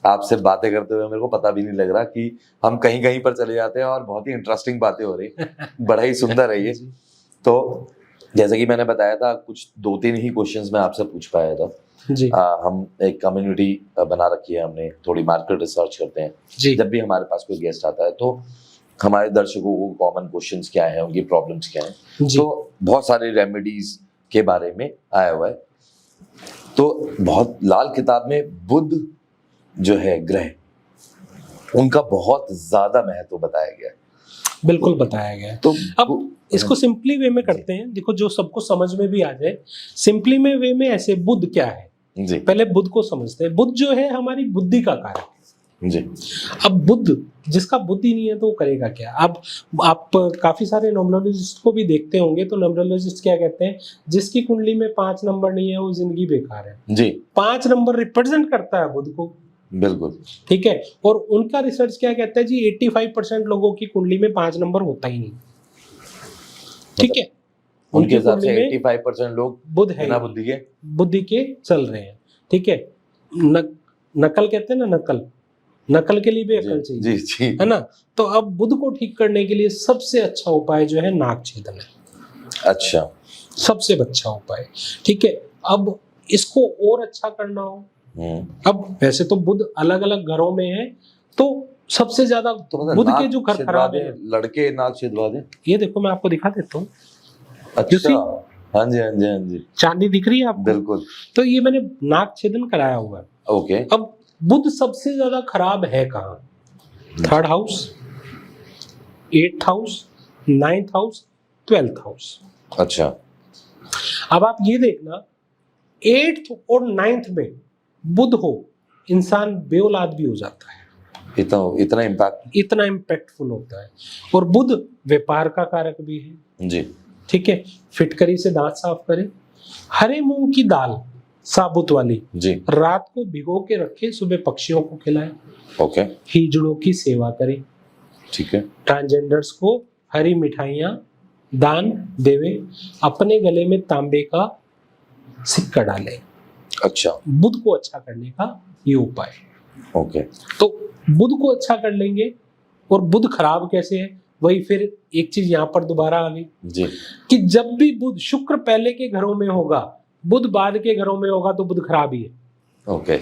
आपसे बातें करते हुए मेरे को पता भी नहीं लग रहा कि हम कहीं कहीं पर चले जाते हैं और बहुत ही इंटरेस्टिंग बातें हो रही, बड़ा ही सुंदर है ये। तो जैसे कि मैंने बताया था, कुछ 2-3 ही क्वेश्चंस मैं आपसे पूछ पाया था जी। हम एक कम्युनिटी बना रखी है हमने, थोड़ी मार्केट रिसर्च करते हैं जी। जब भी हमारे पास कोई गेस्ट आता है, तो हमारे दर्शकों को कॉमन क्वेश्चंस क्या है, उनकी प्रॉब्लम्स क्या है, तो बहुत सारे रेमेडीज के बारे में आया हुआ है। तो बहुत लाल किताब में बुध जो है ग्रह, उनका बहुत ज्यादा महत्व बताया गया है। बिल्कुल बताया गया है। तो अब इसको सिंपली वे में करते हैं, देखो जो सबको समझ में भी आ जाए। सिंपली में वे में ऐसे, बुध क्या है जी, पहले बुध को समझते हैं। बुध जो है हमारी बुद्धि का कारक है जी। अब बुध, जिसका बुद्धि नहीं है तो वो करेगा क्या? अब आप काफी सारे न्यूमरोलॉजिस्ट को भी देखते होंगे, तो न्यूमरोलॉजिस्ट क्या कहते हैं, जिसकी कुंडली में 5 नंबर नहीं है वो जिंदगी बेकार है जी। 5 नंबर रिप्रेजेंट करता है बुध को, बिल्कुल ठीक है। और उनका रिसर्च क्या कहता है जी, 85% लोगों की कुंडली में 5 नंबर होता ही नहीं, ठीक है। उनके हिसाब से कुंडली में 85% लोग बुध है, बिना बुद्धि के चल रहे हैं, ठीक है। नकल कहते हैं ना, नकल के लिए भी अकल चाहिए, जी जी, है ना। तो अब बुध को ठीक करने के लिए सबसे अच्छा उपाय जो है नाग छेदन है। अच्छा, सबसे अच्छा उपाय, ठीक है। अब इसको और अच्छा करना हो, अब वैसे तो बुध अलग अलग घरों में है, तो सबसे ज्यादा तो बुध के जो घर खराब है, लड़के नाग छिदवा दे। ये देखो मैं आपको दिखा देता हूँ। अच्छा, हाँ जी, हाँ जी, हाँ जी, चांदी दिख रही है आपको? बिल्कुल। तो ये मैंने नाग छेदन कराया हुआ है। ओके। अब बुध सबसे ज्यादा खराब है कहाँ? 3rd house, 8th house, 9th house, 12th house. अच्छा, अब आप ये देखना, 8th और 9th में बुध हो, इंसान बेऔलाद भी हो जाता है। इतना इम्पैक्टफुल होता है। और बुध व्यापार का कारक भी है जी, ठीक है। फिटकरी से दांत साफ करें, हरे मूंग की दाल साबुत वाली जी, रात को भिगो के रखे, सुबह पक्षियों को खिलाएं। ओके, हिजड़ों की सेवा करें, ठीक है। ट्रांसजेंडर्स को हरी मिठाइयां दान देवे, अपने गले में तांबे का सिक्का डालें। अच्छा, बुध को अच्छा करने का ये उपाय। ओके। तो बुध को अच्छा कर लेंगे। और बुध खराब कैसे है, वही फिर एक चीज यहाँ पर दोबारा आ गई जी, कि जब भी बुध, शुक्र पहले के घरों में होगा, बुध बाद के घरों में होगा, तो बुध खराब ही है। ओके,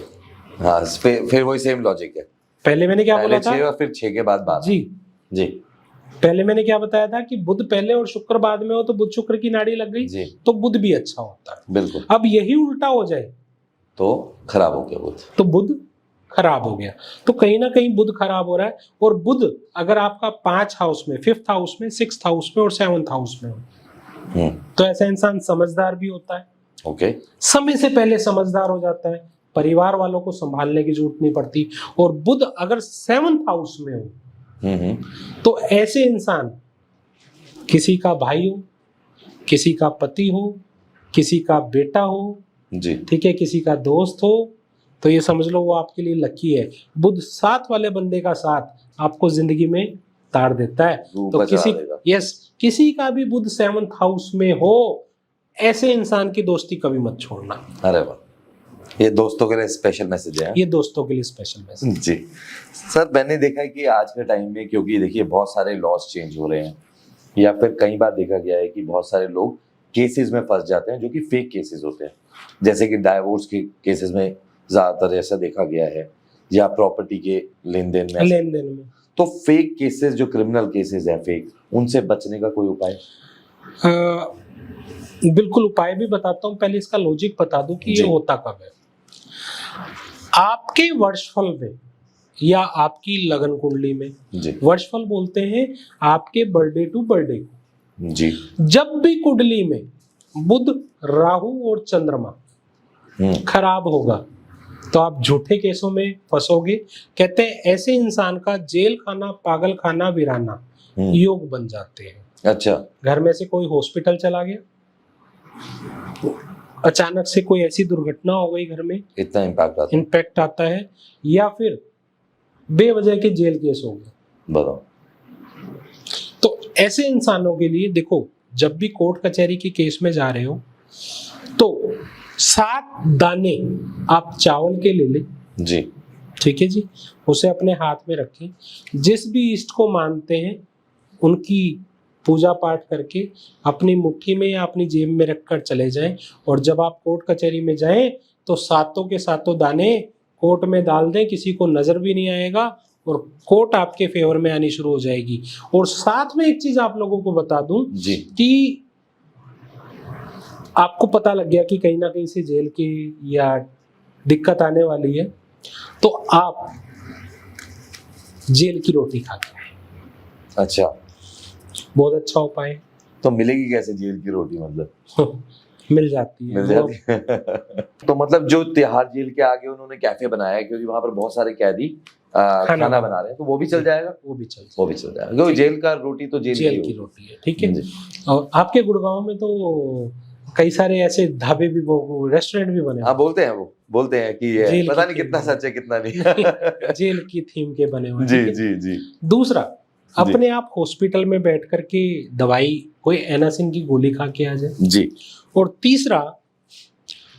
हाँ, फिर वही सेम लॉजिक है। पहले मैंने क्या बोला था? 6 और फिर 6 के बाद बात। जी जी, पहले मैंने क्या बताया था कि बुध पहले और शुक्र बाद में हो, तो बुध शुक्र की नाड़ी लग गई जी, तो बुध भी अच्छा होता है। बिल्कुल। अब यही उल्टा हो जाए तो खराब हो गया बुध, तो बुध खराब हो गया। तो कहीं ना कहीं बुध खराब हो रहा है। और बुध अगर आपका 5 हाउस में, 5th हाउस में, 6th हाउस में और 7th हाउस में हो, तो ऐसा इंसान समझदार भी होता है। ओके, समय से पहले समझदार हो जाता है, परिवार वालों को संभालने की जरूरत नहीं पड़ती। और बुध अगर 7th हाउस में हो, तो ऐसे इंसान, किसी का भाई हो, किसी का पति हो, किसी का बेटा हो जी, ठीक है, किसी का दोस्त हो, तो ये समझ लो वो आपके लिए लकी है। बुध 7 वाले बंदे का साथ आपको जिंदगी में तार देता है। तो किसी का भी बुध 7th हाउस में हो, ऐसे इंसान की दोस्ती कभी मत छोड़ना। अरे वाह, ये दोस्तों के लिए स्पेशल मैसेज है। ये दोस्तों के लिए स्पेशल मैसेज जी। सर, मैंने देखा है कि आज के टाइम में, क्योंकि देखिए बहुत सारे लॉज चेंज हो रहे हैं, या फिर कई बार देखा गया है कि बहुत सारे लोग केसेस में फंस जाते हैं जो कि फेक केसेस होते हैं, जैसे कि डाइवोर्स के केसेस में ज्यादातर ऐसा देखा गया है, या प्रॉपर्टी के लेन देन में। तो फेक केसेस, जो क्रिमिनल केसेस हैं फेक, उनसे बचने का कोई उपाय? बिल्कुल, उपाय भी बताता हूँ। पहले इसका लॉजिक बता दूं कि ये होता कब है। आपके वर्षफल में या आपकी लगन कुंडली में, वर्षफल बोलते हैं आपके बर्थडे टू बर्थडे को जी, जब भी कुंडली में बुध, राहु और चंद्रमा खराब होगा, तो आप झूठे केसों में फंसोगे। कहते हैं ऐसे इंसान का जेल खाना, पागल खाना, वीराना योग बन जाते हैं। अच्छा, घर में से कोई हॉस्पिटल चला गया, अचानक से कोई ऐसी दुर्घटना हो गई घर में, इतना इम्पैक्ट आता है, या फिर बेवजह के जेल केस हो गए, बताओ। तो ऐसे इंसानों के लिए देखो, जब भी कोर्ट कचहरी के केस में जा रहे हो, तो 7 दाने आप चावल के ले लें जी। ठीक है जी, उसे अपने हाथ में रखें। जिस भी इष्ट को मानते हैं उनकी पूजा पाठ करके अपनी मुट्ठी में या अपनी जेब में रखकर चले जाएं, और जब आप कोर्ट कचहरी में जाएं तो सातों के सातों दाने कोर्ट में डाल दें, किसी को नजर भी नहीं आएगा और कोर्ट आपके फेवर में आनी शुरू हो जाएगी। और साथ में एक चीज आप लोगों को बता दूं जी। कि आपको पता लग गया कि कहीं ना कहीं से जेल की या दिक्कत आने वाली है, तो आप जेल की रोटी खा के आए। अच्छा, बहुत अच्छा उपाय है। तो मिलेगी कैसे जेल की रोटी? मतलब मिल जाती है, मिल जाती है। तो मतलब जो तिहाड़ जेल के आगे उन्होंने कैफे बनाया है, क्योंकि वहां पर बहुत सारे कैदी खाना बना रहे हैं, तो वो भी चल जाएगा? वो भी चल जाएगा, क्योंकि जेल का रोटी तो जेल की रोटी है। ठीक है। और आपके गुड़गांव में तो कई सारे ऐसे ढाबे भी, रेस्टोरेंट भी बने। हाँ, बोलते हैं कि ये पता नहीं कितना सच है कितना नहीं। जेल की थीम के बने हुए। जी जी जी। दूसरा, अपने आप हॉस्पिटल में बैठ करके दवाई, कोई एनासिन की गोली खा के आ जाए जी। और तीसरा,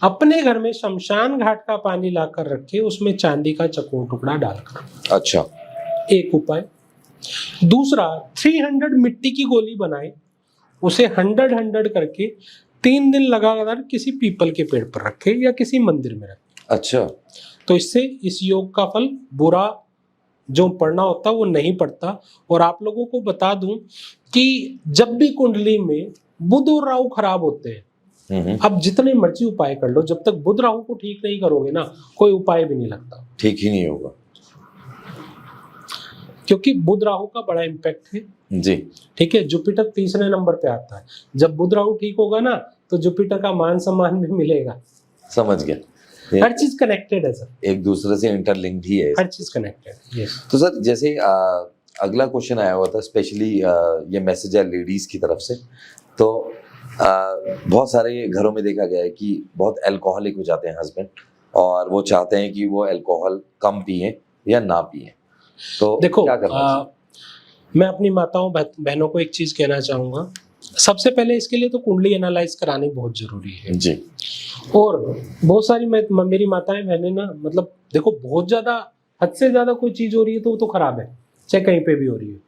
अपने घर में शमशान घाट का पानी लाकर रखे, उसमें चांदी का चकोर टुकड़ा डालकर। अच्छा, एक उपाय। दूसरा, 300 मिट्टी की गोली बनाए, उसे 100 करके 3 दिन लगातार किसी पीपल के पेड़ पर रखे या किसी मंदिर में रखे। अच्छा। तो इससे इस योग का फल बुरा जो पढ़ना होता है वो नहीं पड़ता। और आप लोगों को बता दूं कि जब भी कुंडली में बुध और राहु खराब होते हैं, अब जितने मर्जी उपाय कर लो, जब तक बुध राहु को ठीक नहीं करोगे ना, कोई उपाय भी नहीं लगता, ठीक ही नहीं होगा, क्योंकि बुध राहु का बड़ा इम्पैक्ट है जी। ठीक है। जुपिटर तीसरे नंबर पे आता है। जब बुध राहु ठीक होगा ना, तो जुपिटर का मान सम्मान भी मिलेगा। समझ गया, हर चीज कनेक्टेड है सर, एक दूसरे से इंटरलिंक्ड ही है, हर चीज कनेक्टेड। यस। तो सर जैसे अगला क्वेश्चन आया हुआ था, स्पेशली ये मैसेज है लेडीज की तरफ से। तो बहुत सारे घरों में देखा गया है कि बहुत अल्कोहलिक हो जाते हैं हस्बैंड, और वो चाहते हैं कि वो अल्कोहल कम पिए या ना पिए, तो देखो, क्या करना चाहिए? मैं अपनी माताओं बहनों को एक चीज कहना चाहूंगा। सबसे पहले इसके लिए तो कुंडली एनालाइज करानी बहुत जरूरी है जी। और बहुत सारी मेरी माताएं बहनें ना, मतलब देखो, बहुत ज्यादा, हद से ज्यादा कोई चीज हो रही है तो वो तो खराब है, चाहे कहीं पे भी हो रही है।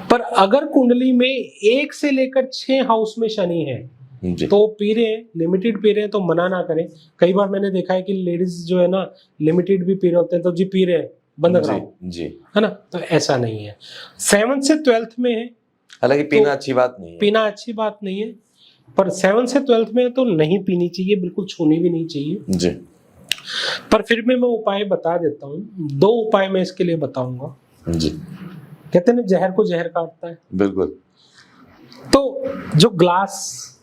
पर अगर कुंडली में 1 से लेकर 6 हाउस में शनि है जी। तो पी रहे हैं, लिमिटेड पी रहे हैं तो मना ना करें। कई बार मैंने देखा है कि लेडीज जो है ना, लिमिटेड भी पी रहे होते हैं, तो जी पी रहे हैं, बंद कराओ जी, है ना। तो ऐसा नहीं है। 7 से 12th में है, हालांकि पीना अच्छी बात नहीं है, पीना अच्छी बात नहीं है, पर 7 से 12th में तो नहीं पीनी चाहिए, बिल्कुल छूनी भी नहीं चाहिए जी। पर फिर भी मैं उपाय बता देता हूँ। 2 उपाय मैं इसके लिए बताऊंगा जी। कहते हैं जहर को जहर काटता है, बिल्कुल। तो जो ग्लास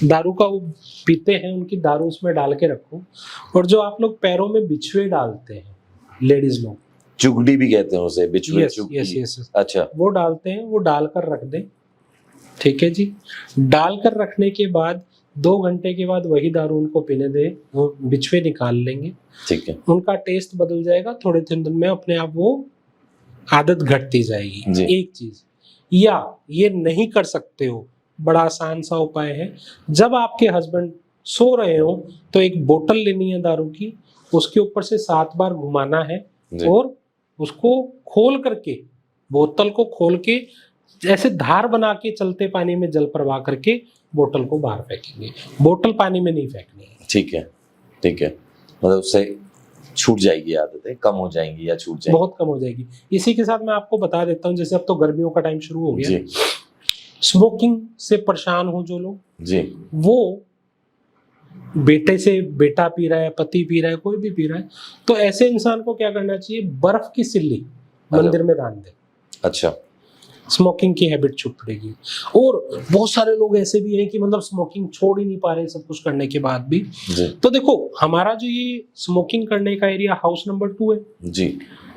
दारू का वो पीते हैं, उनकी दारू उसमें डाल के रखो। और जो आप लोग पैरों में बिछुए डालते हैं, लेडीज लोग चुगड़ी भी कहते हैं उसे, बिछुए, चुगड़ी। यस। अच्छा, वो डालते हैं, वो डालकर रख दें, ठीक है जी। डालकर रखने के बाद 2 घंटे के बाद वही दारू उनको पीने दें, वो बिछुए निकाल लेंगे, ठीक है। उनका टेस्ट बदल जाएगा, थोड़े दिन में अपने आप वो आदत घटती जाएगी। एक चीज, या ये नहीं कर सकते हो, बड़ा आसान सा उपाय है। जब आपके हस्बैंड सो रहे हो तो एक बोतल लेनी है दारू की, उसके ऊपर से 7 बार घुमाना है और उसको खोल करके, बोतल को खोल के ऐसे धार बना के चलते पानी में जल प्रवाह करके बोतल को बाहर फेंकेंगे। बोतल पानी में नहीं फेंकनी है। ठीक है, ठीक है। मतलब उससे छूट जाएगी, आदतें कम हो जाएंगी या छूट जाएंगी, बहुत कम हो जाएगी। इसी के साथ मैं आपको बता देता हूँ, जैसे अब तो गर्मियों का टाइम शुरू हो गया जी। स्मोकिंग से परेशान हो जो लोग जी, वो बेटे से बेटा पी रहा है, पति पी रहा है, कोई भी पी रहा है, तो ऐसे इंसान को क्या करना चाहिए, बर्फ की सिल्ली मंदिर में दान दे। अच्छा, स्मोकिंग की हैबिट छूट पड़ेगी। और बहुत सारे लोग ऐसे भी हैं कि मतलब स्मोकिंग छोड़ ही नहीं पा रहे सब कुछ करने के बाद भी। तो देखो, हमारा जो ये स्मोकिंग करने का एरिया हाउस नंबर 2 है जी,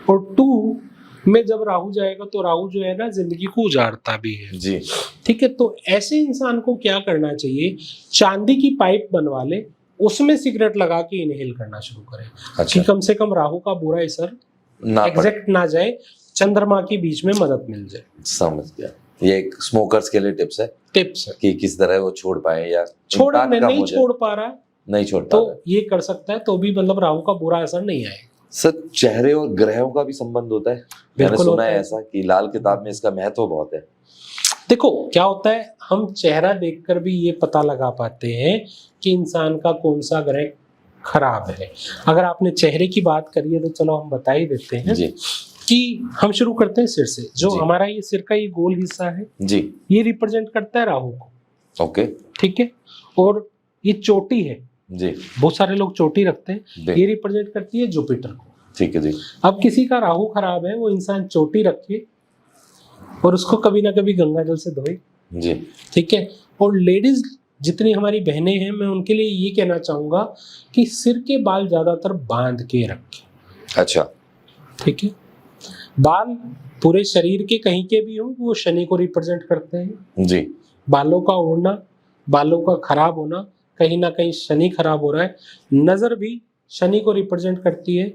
और 2 में जब राहु जाएगा तो राहु जो है ना, जिंदगी को उजाड़ता भी है जी। ठीक है। तो ऐसे इंसान को क्या करना चाहिए, चांदी की पाइप बनवा ले, उसमें सिगरेट लगा के इनहेल करना शुरू करें। अच्छा। कि कम से कम राहु का बुरा असर एग्जैक्ट ना जाए, चंद्रमा के बीच में मदद मिल जाए। समझ गया। ये एक स्मोकर्स के लिए टिप्स है कि किस तरह वो छोड़ पाए या नहीं छोड़ पा रहा है, नहीं छोड़ पा तो रहा, ये कर सकता है, तो भी मतलब राहु का बुरा असर नहीं आएगा। सर चेहरे और ग्रहों का भी संबंध होता है? मैंने सुना है ऐसा कि लाल किताब में इसका महत्व बहुत है। देखो क्या होता है, हम चेहरा देखकर भी ये पता लगा पाते हैं कि इंसान का कौन सा ग्रह खराब है। अगर आपने चेहरे की बात करी है तो चलो हम बता ही देते हैं जी। कि हम शुरू करते हैं सिर से। जो हमारा ये सिर का ये गोल हिस्सा है जी, ये रिप्रेजेंट करता है राहु को। ओके, ठीक है। और ये चोटी है जी, बहुत सारे लोग चोटी रखते हैं, ये रिप्रेजेंट करती है जुपिटर को। ठीक है जी। अब किसी का राहु खराब है, वो इंसान चोटी रखे और उसको कभी ना कभी गंगा जल से धोए जी। ठीक है। और लेडीज जितनी हमारी बहनें हैं, मैं उनके लिए ये कहना चाहूंगा कि सिर के बाल ज्यादातर बांध के रखें। अच्छा, ठीक है। बाल पूरे शरीर के कहीं के भी हो, वो शनि को रिप्रेजेंट करते हैं जी। बालों का उड़ना, बालों का खराब होना, कहीं ना कहीं शनि खराब हो रहा है। नजर भी शनि को रिप्रेजेंट करती है।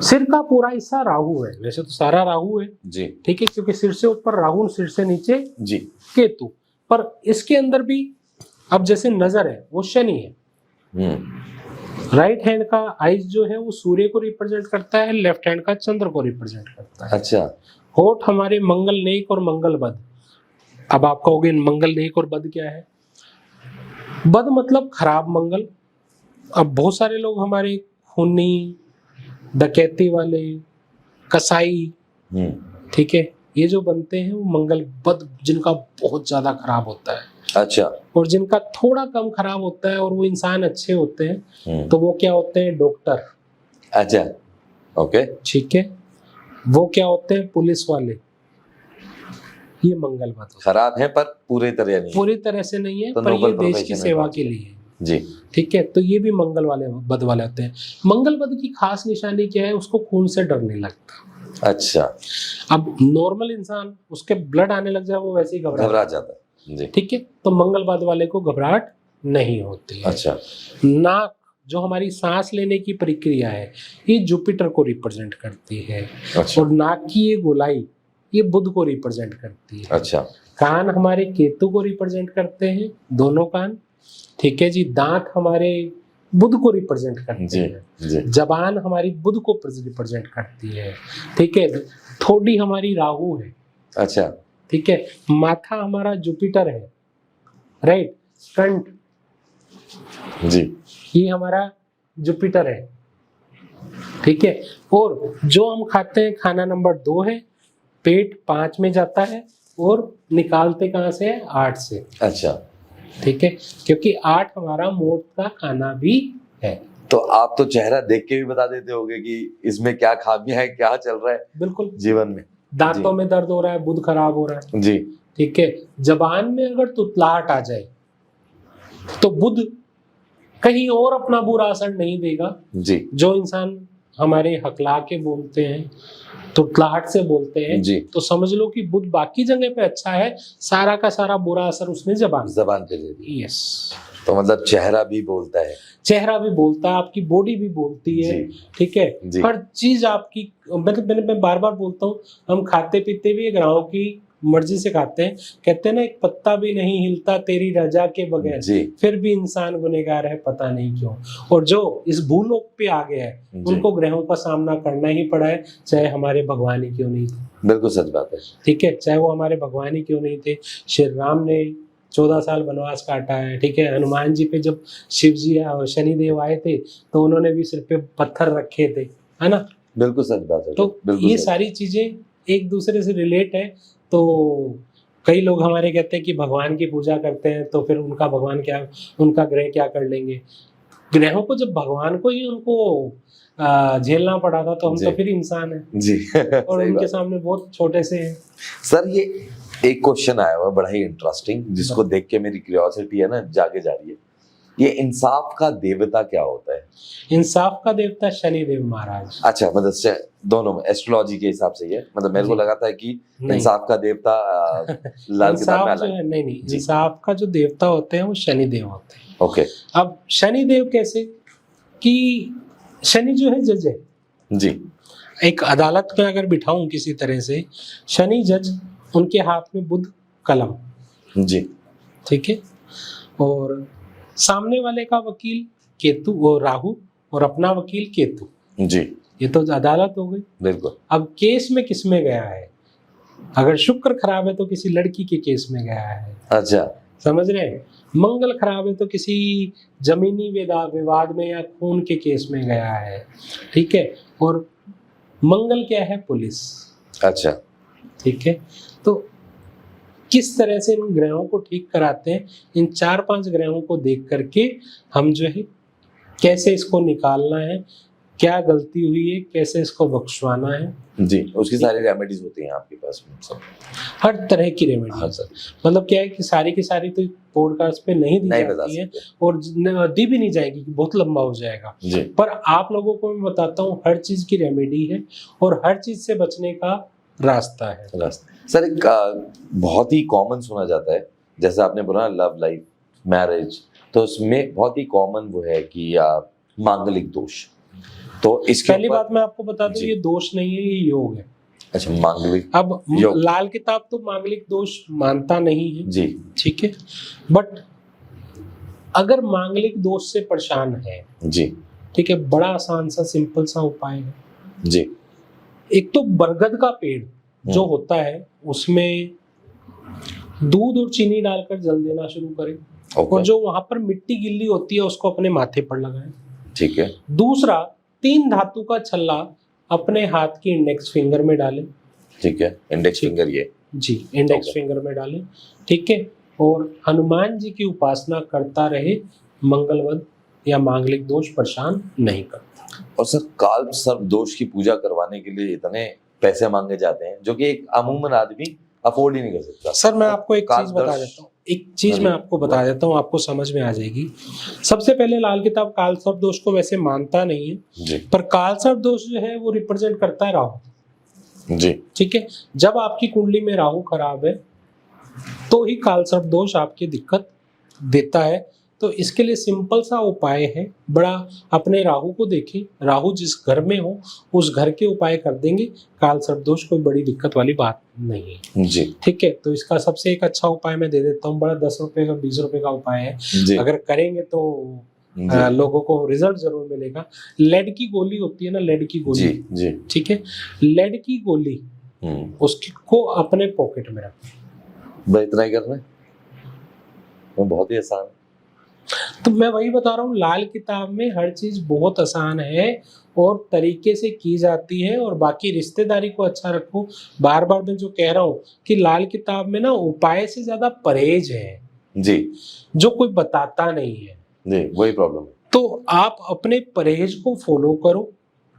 सिर का पूरा हिस्सा राहु है, वैसे तो सारा राहु है जी, ठीक है, क्योंकि सिर से ऊपर राहु, सिर से नीचे जी केतु, पर इसके अंदर भी अब जैसे नजर है वो शनि है। राइट हैंड का आइज जो है वो सूर्य को रिप्रेजेंट करता है, लेफ्ट हैंड का चंद्र को रिप्रेजेंट करता है। अच्छा। होठ हमारे मंगल नेक और मंगल बद। अब आप कहोगे मंगल नेक और बद क्या है? बद मतलब खराब मंगल। अब बहुत सारे लोग हमारे खूनी, डकैती वाले, कसाई, ठीक है, ये जो बनते हैं वो मंगल बद, जिनका बहुत ज्यादा खराब होता है। अच्छा। और जिनका थोड़ा कम खराब होता है और वो इंसान अच्छे होते हैं, तो वो क्या होते हैं? डॉक्टर। अच्छा, ओके, ठीक है। वो क्या होते हैं? पुलिस वाले। ये मंगल बद खराब है पर पूरी तरह से नहीं है, तो पर ये देश की सेवा के लिए जी। ठीक है, तो ये भी मंगल वाले बद वाले होते हैं। मंगल बद की खास निशानी क्या है? उसको खून से डर नहीं लगता। अच्छा। अब नॉर्मल इंसान, उसके ब्लड आने लग जाए वो वैसे ही घबरा जाता है, ठीक है, तो मंगल बद वाले को घबराहट नहीं होती है। अच्छा। नाक जो हमारी सांस लेने की प्रक्रिया है, ये जुपिटर को रिप्रेजेंट करती है। अच्छा। और नाक की ये गोलाई, ये बुध को रिप्रेजेंट करती है। अच्छा। कान हमारे केतु को रिप्रेजेंट करते हैं, दोनों कान, ठीक है जी। दांत हमारे बुध को रिप्रेजेंट करते हैं। जबान हमारी बुध को रिप्रेजेंट करती है, ठीक है। थोड़ी हमारी राहु है। अच्छा, ठीक है। माथा हमारा जुपिटर है, राइट। कंठ जी, ये हमारा जुपिटर है, ठीक है। और जो हम खाते हैं, खाना नंबर 2 है, पेट 5 में जाता है और निकालते कहाँ से है? 8 से। अच्छा, ठीक है, क्योंकि 8 हमारा मोट का खाना भी है। तो आप तो चेहरा देख के भी बता देते होंगे कि इसमें क्या खामियां है, क्या चल रहा है बिल्कुल जीवन में। दांतों में दर्द हो रहा है, बुध खराब हो रहा है जी, ठीक है। जबान में अगर तुतलाहट आ जाए तो बुध कहीं और अपना बुरा असर नहीं देगा जी। जो इंसान हमारे हकला के बोलते हैं, तुतलाहट से बोलते हैं जी, तो समझ लो कि बुध बाकी जगह पे अच्छा है, सारा का सारा बुरा असर उसने जबान पे दे दिया। यस, तो मतलब चेहरा भी बोलता है, चेहरा भी बोलता है, आपकी बॉडी भी बोलती है, ठीक है। हर चीज आपकी, मैं बार बार बोलता हूँ, हम खाते पीते भी एक राव की मर्जी से खाते हैं। कहते हैं ना, एक पत्ता भी नहीं हिलता तेरी रजा के बगैर, फिर भी इंसान गुनहगार है, पता नहीं क्यों। और जो इस भूलोक पे आ गया है, उनको ग्रहों का सामना करना ही पड़ा है, चाहे हमारे भगवान ही क्यों नहीं थे। बिल्कुल सच बात है, ठीक है, चाहे वो हमारे भगवान ही क्यों नहीं थे। श्री राम ने 14 साल वनवास काटा है, ठीक है। हनुमान जी पे जब शिव जी शनिदेव आए थे तो उन्होंने भी सिर पे पत्थर रखे थे, है ना। बिल्कुल सच बात है। तो ये सारी चीजें एक दूसरे से रिलेट है। तो कई लोग हमारे कहते हैं कि भगवान की पूजा करते हैं तो फिर उनका भगवान क्या, उनका ग्रह क्या कर लेंगे। ग्रहों को जब भगवान को ही उनको झेलना पड़ा था तो हम तो फिर इंसान हैं जी और उनके सामने बहुत छोटे से हैं। सर ये एक क्वेश्चन आया हुआ बड़ा ही इंटरेस्टिंग, जिसको देख के मेरी क्यूरियोसिटी है ना जागे जा रही है। ये इंसाफ का देवता क्या होता है? इंसाफ का देवता शनिदेव महाराज। अच्छा, मतलब दोनों में एस्ट्रोलॉजी के हिसाब से ये, मतलब मेरे को लगा था कि इंसाफ का देवता लाल किताब में अलग है। नहीं, इंसाफ का जो देवता होते हैं वो शनिदेव होते हैं। ओके। अब शनिदेव कैसे? कि शनि जो है जज है जी। एक अदालत में अगर बिठाऊं किसी तरह से, शनि जज उनके हाथ में बुध कलम, जी ठीक है। और सामने वाले का वकील केतु और राहु और अपना वकील केतु, जी ये तो अदालत हो गई। बिल्कुल। अब केस में किस में गया है? अगर शुक्र खराब है तो किसी लड़की के केस में गया है, अच्छा, समझ रहे हैं। मंगल खराब है तो किसी जमीनी विवाद में या खून के केस में गया है, ठीक है। और मंगल क्या है? पुलिस, अच्छा, ठीक है। तो किस तरह से इन ग्रहों को ठीक कराते हैं, इन 4-5 ग्रहों को देख करके हम जो है कैसे इसको निकालना है, क्या गलती हुई है, कैसे इसको बख्शवाना है, जी उसकी सारी रेमेडीज होती हैं आपके पास में सब, हर तरह की रेमेडी। हाँ सर। मतलब क्या है कि सारी की सारी तो पॉडकास्ट पे नहीं दी जाती है और दी भी नहीं जाएगी, बहुत लंबा हो जाएगा जी। पर आप लोगों को मैं बताता हूँ हर चीज की रेमेडी है और हर चीज से बचने का रास्ता है। सर एक बहुत ही कॉमन सुना जाता है, जैसे आपने बोला लव लाइफ, मैरिज, तो उसमें बहुत ही कॉमन वो है कि मांगलिक दोष। तो इसके पहली बात मैं आपको बता दूं, ये दोष नहीं है, ये योग है। अच्छा, मांगलिक। अब लाल किताब तो मांगलिक दोष मानता नहीं है जी, ठीक है। बट अगर मांगलिक दोष से परेशान है जी, ठीक है, बड़ा आसान सा सिंपल सा उपाय है जी। एक तो बरगद का पेड़ जो होता है उसमें दूध और चीनी डालकर जल देना शुरू करें और जो वहां पर मिट्टी गिल्ली होती है उसको अपने माथे पर लगाएं, ठीक है। दूसरा 3 धातु का छल्ला अपने हाथ की इंडेक्स फिंगर में डालें, ठीक है। इंडेक्स फिंगर, ये जी इंडेक्स फिंगर में डालें, ठीक है। और हनुमान जी की उपासना करता रहे, मंगलवद या मांगलिक दोष परेशान नहीं करता। और सर काल सर्प दोष की पूजा करवाने के लिए इतने पैसे मांगे जाते हैं जो कि एक अमूमन आदमी अफोर्ड ही नहीं कर सकता। सर मैं आपको एक चीज बता देता हूँ, एक चीज मैं आपको बता देता हूँ, आपको समझ में आ जाएगी। सबसे पहले लाल किताब काल सर्प दोष को वैसे मानता नहीं है जी, पर काल सर्प दोष जो है वो रिप्रेजेंट करता है राहु जी, ठीक है। जब आपकी कुंडली में राहु खराब है तो ही काल सर्प दोष आपकी दिक्कत देता है। तो इसके लिए सिंपल सा उपाय है, बड़ा अपने राहु को देखें, राहु जिस घर में हो उस घर के उपाय कर देंगे, काल सर्प दोष कोई बड़ी दिक्कत वाली बात नहीं है जी, ठीक है। तो इसका सबसे एक अच्छा उपाय मैं दे देता हूँ, बड़ा 10 रुपए का 20 रुपए का उपाय है जी, अगर करेंगे तो लोगों को रिजल्ट जरूर मिलेगा। लेड की गोली होती है ना, लेड की गोली, जी, जी, ठीक है, लेड की गोली उसकी को अपने पॉकेट में रखें। बस इतना ही करना है, वो बहुत ही आसान। तो मैं वही बता रहा हूँ, लाल किताब में हर चीज बहुत आसान है और तरीके से की जाती है। और बाकी रिश्तेदारी को अच्छा रखो। बार बार मैं जो कह रहा हूँ कि लाल किताब में ना उपाय से ज्यादा परहेज है जी, जो कोई बताता नहीं है जी, वही प्रॉब्लम है। तो आप अपने परहेज को फॉलो करो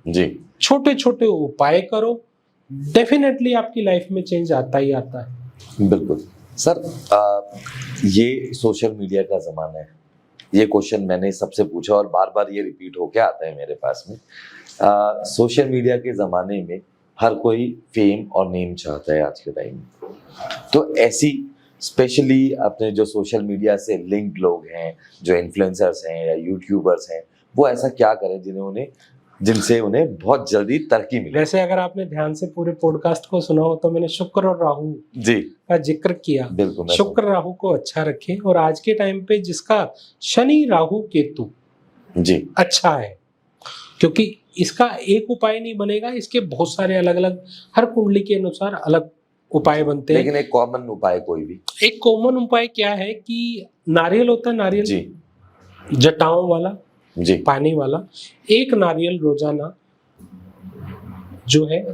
जी, छोटे छोटे उपाय करो, डेफिनेटली आपकी लाइफ में चेंज आता ही आता है। बिल्कुल। सर ये सोशल मीडिया का जमाना है, ये क्वेश्चन मैंने सबसे पूछा और बार बार ये रिपीट होके आता है मेरे पास में। सोशल मीडिया के ज़माने में हर कोई फेम और नेम चाहता है आज के टाइम में। तो ऐसी स्पेशली अपने जो सोशल मीडिया से लिंक्ड लोग हैं, जो इन्फ्लुएंसर्स हैं या यूट्यूबर्स हैं, वो ऐसा क्या करें जिनसे उन्हें बहुत जल्दी तरक्की मिले? वैसे अगर आपने ध्यान से पूरे पॉडकास्ट को सुना हो तो मैंने शुक्र और राहु जी का जिक्र किया। बिल्कुल, शुक्र राहु को अच्छा रखें और आज के टाइम पे जिसका शनि राहु केतु जी अच्छा है, क्योंकि इसका एक उपाय नहीं बनेगा, इसके बहुत सारे अलग अलग हर कुंडली के अनुसार अलग उपाय बनते हैं। लेकिन एक कॉमन उपाय कोई भी, एक कॉमन उपाय क्या है कि नारियल होता है, नारियल जी, जटाओं वाला जी, पानी वाला, एक नारियल रोजाना जो है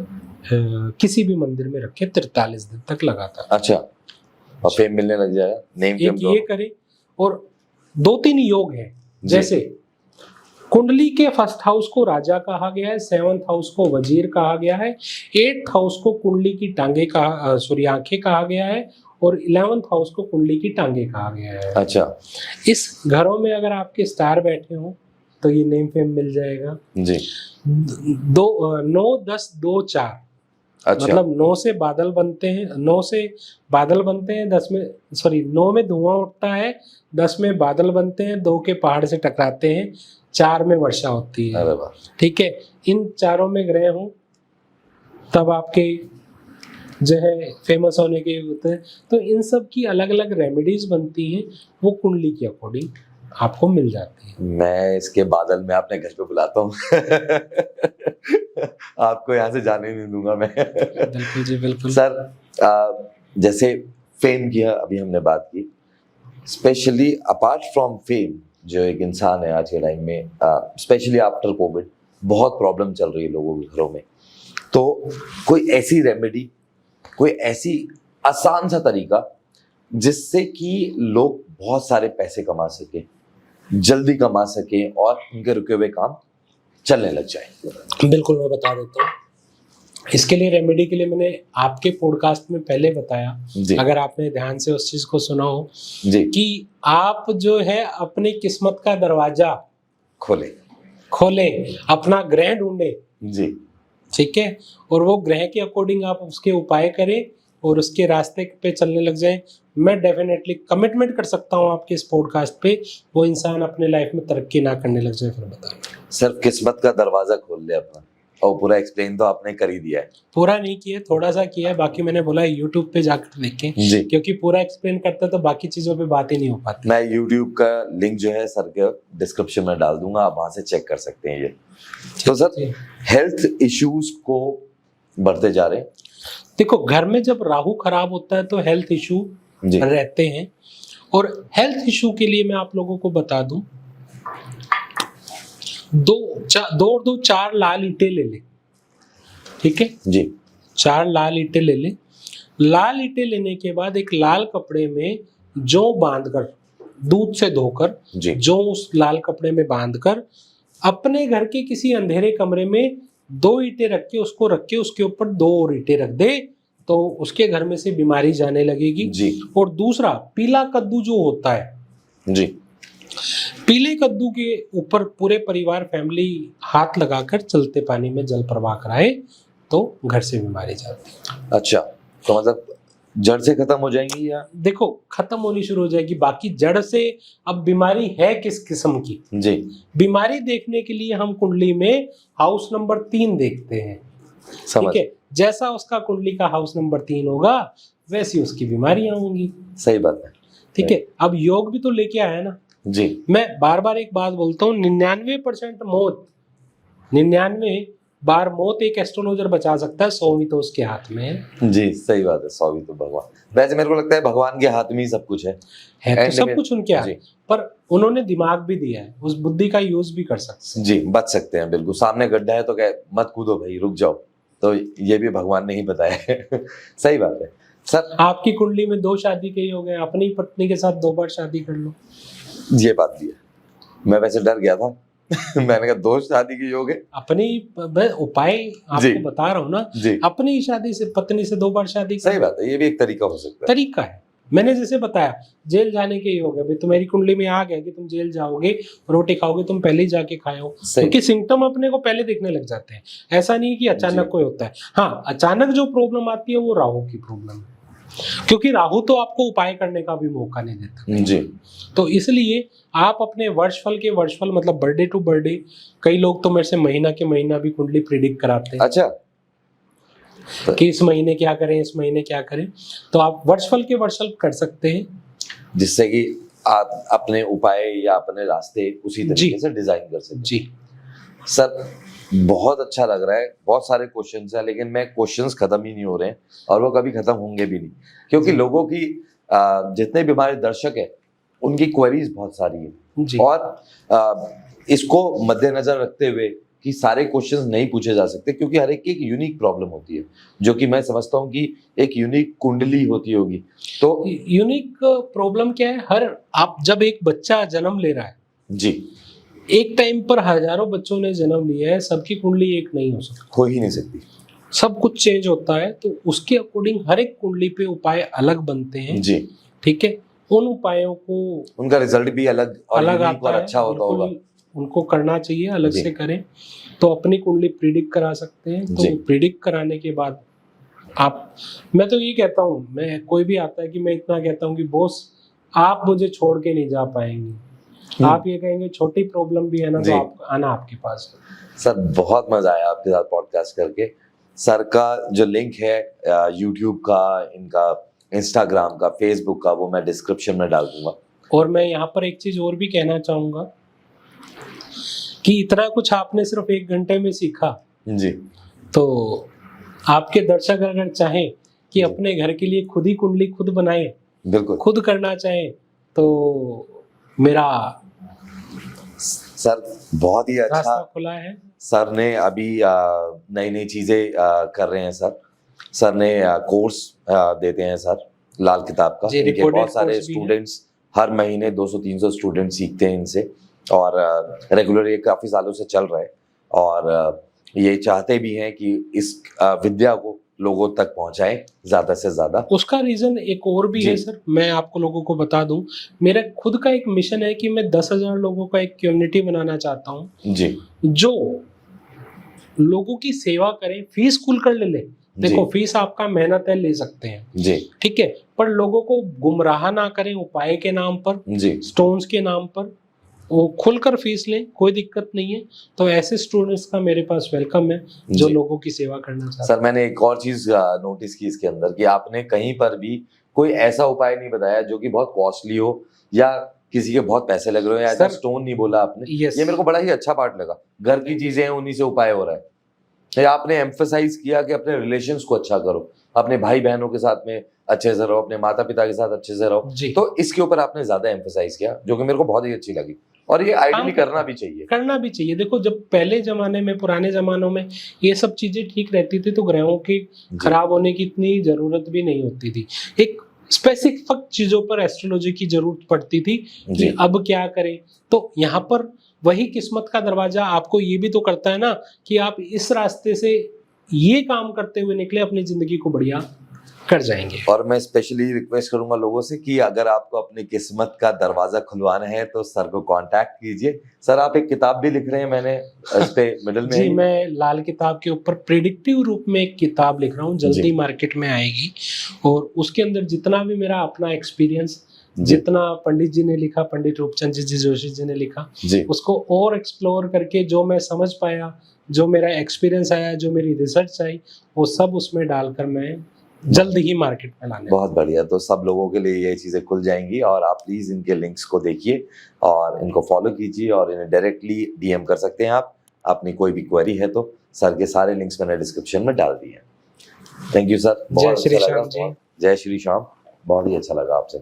किसी भी मंदिर में रखे 43 दिन तक लगातार। अच्छा, और फेम मिलने लग जाएगा, नेम फेम। एक ये करे और 2-3 योग है, जैसे कुंडली के फर्स्ट हाउस को राजा कहा गया है, 7th हाउस को वजीर कहा गया है, 8th हाउस को कुंडली की टांगे कहा आंखें कहा गया है और 11th हाउस को कुंडली की टांगे कहा गया है। अच्छा, इस घरों में अगर आपके स्टार बैठे हो तो ये नेम फेम मिल जाएगा जी। 9, 10, 2, 4 अच्छा, मतलब 9 से बादल बनते हैं, 9 से बादल बनते हैं, 9 में धुआं उठता है, 10 में बादल बनते हैं, 2 के पहाड़ से टकराते हैं, 4 में वर्षा होती है। अरे वाह, ठीक है, इन चारों में ग्रह हो तब आपके जो है फेमस होने के होते हैं। तो इन सब की अलग अलग रेमेडीज बनती हैं, वो कुंडली के अकॉर्डिंग आपको मिल जाती है। मैं इसके बादल में अपने घर पे बुलाता हूँ। आपको यहाँ से जाने नहीं दूंगा मैं। बिल्कुल जी, बिल्कुल सर, जैसे फेम की अभी हमने बात की, स्पेशली अपार्ट फ्रॉम फेम, जो एक इंसान है आज के टाइम में, स्पेशली आफ्टर कोविड, बहुत प्रॉब्लम चल रही है लोगों के घरों में। तो कोई ऐसी रेमेडी, कोई ऐसी आसान सा तरीका जिससे कि लोग बहुत सारे पैसे कमा सके, जल्दी कमा सके और उनके रुके हुए काम चलने लग जाए? बिल्कुल, मैं बता देता हूँ। इसके लिए रेमेडी के लिए मैंने आपके पॉडकास्ट में पहले बताया, अगर आपने ध्यान से उस चीज को सुना हो जी, कि आप जो है अपनी किस्मत का दरवाजा खोले, अपना ग्रह ढूंढे जी, ठीक है, और वो ग्रह के अकॉर्डिंग आप उसके उपाय करें और उसके रास्ते पे चलने लग जाएं। मैं डेफिनेटली कमिटमेंट कर सकता हूँ आपके इस पॉडकास्ट पे, वो इंसान अपने लाइफ में तरक्की ना करने लग जाए। फिर बता, सिर्फ किस्मत का दरवाजा खोल ले अपना, और पूरा एक्सप्लेन तो आपने कर ही दिया है। पूरा नहीं किया, थोड़ा सा किया है, बाकी मैंने बोला यूट्यूब पे जाकर देखें, क्योंकि पूरा एक्सप्लेन करता तो बाकी चीजों पे बात ही नहीं हो पाती। मैं यूट्यूब का लिंक जो है सर के डिस्क्रिप्शन में डाल दूंगा, आप वहां से चेक कर सकते हैं ये। तो सर, हेल्थ इश्यूज को बढ़ते जा रहे हैं। देखो, घर में जब राहु खराब होता है तो हेल्थ इशू रहते हैं, और हेल्थ इशू के लिए मैं आप लोगों को बता दूं, दो चार लाल ईंटें ले ले, ठीक है जी, 4 लाल ईंटें ले ले। लाल ईंटें लेने के बाद एक लाल कपड़े में जौ बांधकर, दूध से धोकर जौ उस लाल कपड़े में बांधकर अपने घर के किसी अंधेरे कमरे में 2 ईंटें रख के उसके ऊपर 2 और ईंटें रख दे, तो उसके घर में से बीमारी जाने लगेगी जी। और दूसरा, पीला कद्दू जो होता है जी, पीले कद्दू के ऊपर पूरे परिवार फैमिली हाथ लगाकर चलते पानी में जल प्रवाह कराए तो घर से बीमारी जाती है। अच्छा, तो मतलब जड़ से खत्म हो जाएंगी? या देखो, खत्म होनी शुरू हो जाएगी, बाकी जड़ से अब बीमारी है किस किस्म की जी, बीमारी देखने के लिए हम कुंडली में हाउस नंबर 3 देखते हैं, ठीक है। जैसा उसका कुंडली का हाउस नंबर 3 होगा वैसी उसकी बीमारियां होंगी। सही बात है, ठीक है। अब योग भी तो लेके आया ना जी। मैं बार बार एक बात बोलता हूँ, 99% मौत, 99 बार मौत एक एस्ट्रोलॉजर बचा सकता है, 100वीं तो उसके हाथ में है जी। सही बात है, 100वीं तो भगवान, वैसे मेरे को लगता है भगवान के हाथ में ही सब कुछ है तो सब कुछ उनके हाथ, पर उन्होंने दिमाग भी दिया है, उस बुद्धि का यूज भी कर सकते हैं जी, बच सकते हैं बिल्कुल। सामने गड्ढा है तो क्या, मत कूदो भाई, रुक जाओ, तो ये भी भगवान ने ही बताया है। सही बात है सर। आपकी कुंडली में 2 शादी के ही हो गए, अपनी पत्नी के साथ 2 बार शादी कर लो, ये बात भी है। मैं वैसे डर गया था। मैंने कहा 2 शादी की हो गए, अपनी उपाय आपको बता रहा हूँ ना जी, अपनी शादी से, पत्नी से 2 बार शादी। सही बात है, ये भी एक तरीका हो सकता है, तरीका है। मैंने जैसे बताया, जेल जाने के ही हो गए, तुम्हारी कुंडली में आ गया कि तुम जेल जाओगे, रोटी खाओगे, तुम पहले ही जाके खाए हो, क्योंकि सिम्टम अपने को पहले दिखने लग जाते हैं। ऐसा नहीं कि अचानक कोई होता है। हाँ, अचानक जो प्रॉब्लम आती है वो राहु की प्रॉब्लम है, क्योंकि राहु तो आपको उपाय करने का भी मौका नहीं देता जी। तो इसलिए आप अपने वर्षफल के वर्षफल, मतलब बर्थडे टू बर्थडे, कई लोग तो मेरे से महीना के महीना भी कुंडली प्रिडिक्ट कराते हैं। अच्छा, कि इस महीने क्या करें, इस महीने क्या करें, तो आप वर्षफल के वर्षफल कर सकते हैं, जिससे कि आप अपने उपाय या अपने रास्ते उसी तरीके से डिजाइन कर सकते जी। सर, बहुत अच्छा लग रहा है, बहुत सारे क्वेश्चंस हैं, लेकिन मैं क्वेश्चंस खत्म ही नहीं हो रहे हैं और वो कभी खत्म होंगे भी नहीं, क्योंकि लोगों की जितने भी हमारे दर्शक हैं उनकी क्वेरीज बहुत सारी है जी। और इसको मद्देनजर रखते हुए कि सारे क्वेश्चंस नहीं पूछे जा सकते, क्योंकि हर एक की एक यूनिक प्रॉब्लम होती है, जो कि मैं समझता हूँ कि एक यूनिक कुंडली होती होगी। तो यूनिक प्रॉब्लम क्या है, आप जब एक बच्चा जन्म ले रहा है जी, एक टाइम पर हजारों बच्चों ने जन्म लिया है, सबकी कुंडली एक नहीं हो सकती, हो ही नहीं सकती, सब कुछ चेंज होता है। तो उसके अकॉर्डिंग हर एक कुंडली पे उपाय अलग बनते हैं जी, ठीक है। उन उपायों को, उनका रिजल्ट भी अलग आता है, अच्छा होता होगा, उनको करना चाहिए, अलग से करें तो अपनी कुंडली प्रिडिक्ट करा सकते हैं। तो प्रिडिक्ट कराने के बाद आप, मैं तो ये कहता हूँ, मैं कोई भी आता है कि मैं इतना कहता हूँ कि बॉस आप मुझे छोड़ के नहीं जा पाएंगे, आप ये कहेंगे छोटी प्रॉब्लम भी है ना, तो आप आना आपके पास। सर, बहुत मजा आया आपके साथ पॉडकास्ट करके, सर का जो लिंक है यूट्यूब का, इनका इंस्टाग्राम का, फेसबुक का, वो मैं डिस्क्रिप्शन में डाल दूंगा। और मैं यहाँ पर एक चीज और भी कहना चाहूंगा कि इतना कुछ आपने सिर्फ 1 घंटे में सीखा जी, तो आपके दर्शक अगर चाहें कि अपने घर के लिए खुद ही कुंडली खुद बनाएं, बिल्कुल खुद करना चाहें, तो मेरा सर बहुत ही अच्छा रास्ता खुला है। सर ने अभी नई नई चीजें कर रहे हैं सर। सर ने कोर्स देते हैं सर लाल किताब का। जी, इनके recorded बहुत सारे course भी है। स्टूडेंट्स हर महीने 200-300 स्टूडेंट सीखते हैं इनसे, और रेगुलर ये काफी सालों से चल रहा है, और ये चाहते भी हैं कि इस विद्या को लोगों तक पहुंचाएं ज्यादा से ज्यादा। उसका रीजन एक और भी है जी। सर, मैं आपको लोगों को बता दूं, मेरा खुद का एक मिशन है कि मैं 10,000 लोगों का एक कम्युनिटी बनाना चाहता हूं जी जो लोगों की सेवा करें। फीस कुल कर ले देखो, फीस आपका मेहनत है, ले सकते हैं, जी ठीक है, पर लोगों को गुमराह ना करें उपाय के नाम पर, जी स्टोन्स के नाम पर। वो खुलकर फीस लें, कोई दिक्कत नहीं है। तो ऐसे स्टूडेंट्स का मेरे पास वेलकम है जो जी। लोगों की सेवा करना चाहते सर मैंने एक और चीज नोटिस की इसके अंदर, कि आपने कहीं पर भी कोई ऐसा उपाय नहीं बताया जो कि बहुत कॉस्टली हो या किसी के बहुत पैसे लग रहे हो, या ऐसा सर, स्टोन नहीं बोला आपने। Yes. ये मेरे को बड़ा ही अच्छा पार्ट लगा। घर की चीजें हैं, उन्हीं से उपाय हो रहा है। या आपने एम्फेसाइज किया कि अपने रिलेशंस को अच्छा करो, अपने भाई बहनों के साथ में अच्छे से रहो, अपने माता पिता के साथ अच्छे से रहो। जी। तो इसके ऊपर आपने ज्यादा एम्फेसाइज किया, जो कि मेरे को बहुत ही अच्छी लगी, और ये आइडियली काम करना भी चाहिए। करना भी चाहिए। देखो, जब पहले जमाने में, पुराने जमानों में ये सब चीजें ठीक रहती थी तो ग्रहों की खराब होने की इतनी जरूरत भी नहीं होती थी। एक स्पेसिफिक चीजों पर एस्ट्रोलॉजी की जरूरत पड़ती थी जी। कि अब क्या करें। तो यहाँ पर वही किस्मत का दरवाजा आपको ये भी तो करता है ना कि आप इस रास्ते से ये काम करते हुए निकले, अपनी जिंदगी को बढ़िया कर जाएंगे। और मैं स्पेशली रिक्वेस्ट करूंगा लोगों से कि अगर आपको अपनी किस्मत का दरवाजा खुलवाना है तो सर को कांटेक्ट कीजिए। सर आप एक किताब भी लिख रहे हैं, मैंने इस पे मिडिल में जी, मैं लाल किताब के ऊपर प्रिडिक्टिव रूप में एक किताब लिख रहा हूँ, जल्दी मार्केट में आएगी। और उसके अंदर जितना भी मेरा अपना एक्सपीरियंस, जितना पंडित जी ने लिखा, पंडित रूपचंद जी जोशी जी ने लिखा, उसको और एक्सप्लोर करके जो मैं समझ पाया, जो मेरा एक्सपीरियंस आया, जो मेरी रिसर्च आई, वो सब उसमें डालकर मैं जल्द ही मार्केट में लाने। बहुत बढ़िया। तो सब लोगों के लिए ये चीजें खुल जाएंगी, और आप प्लीज इनके लिंक्स को देखिए और इनको फॉलो कीजिए, और इन्हें डायरेक्टली डीएम कर सकते हैं आप। अपनी कोई भी क्वेरी है तो सर के सारे लिंक्स मैंने डिस्क्रिप्शन में डाल दिए हैं। थैंक यू सर, जय श्री श्याम जी। जय श्री श्याम। बहुत ही अच्छा लगा आपसे।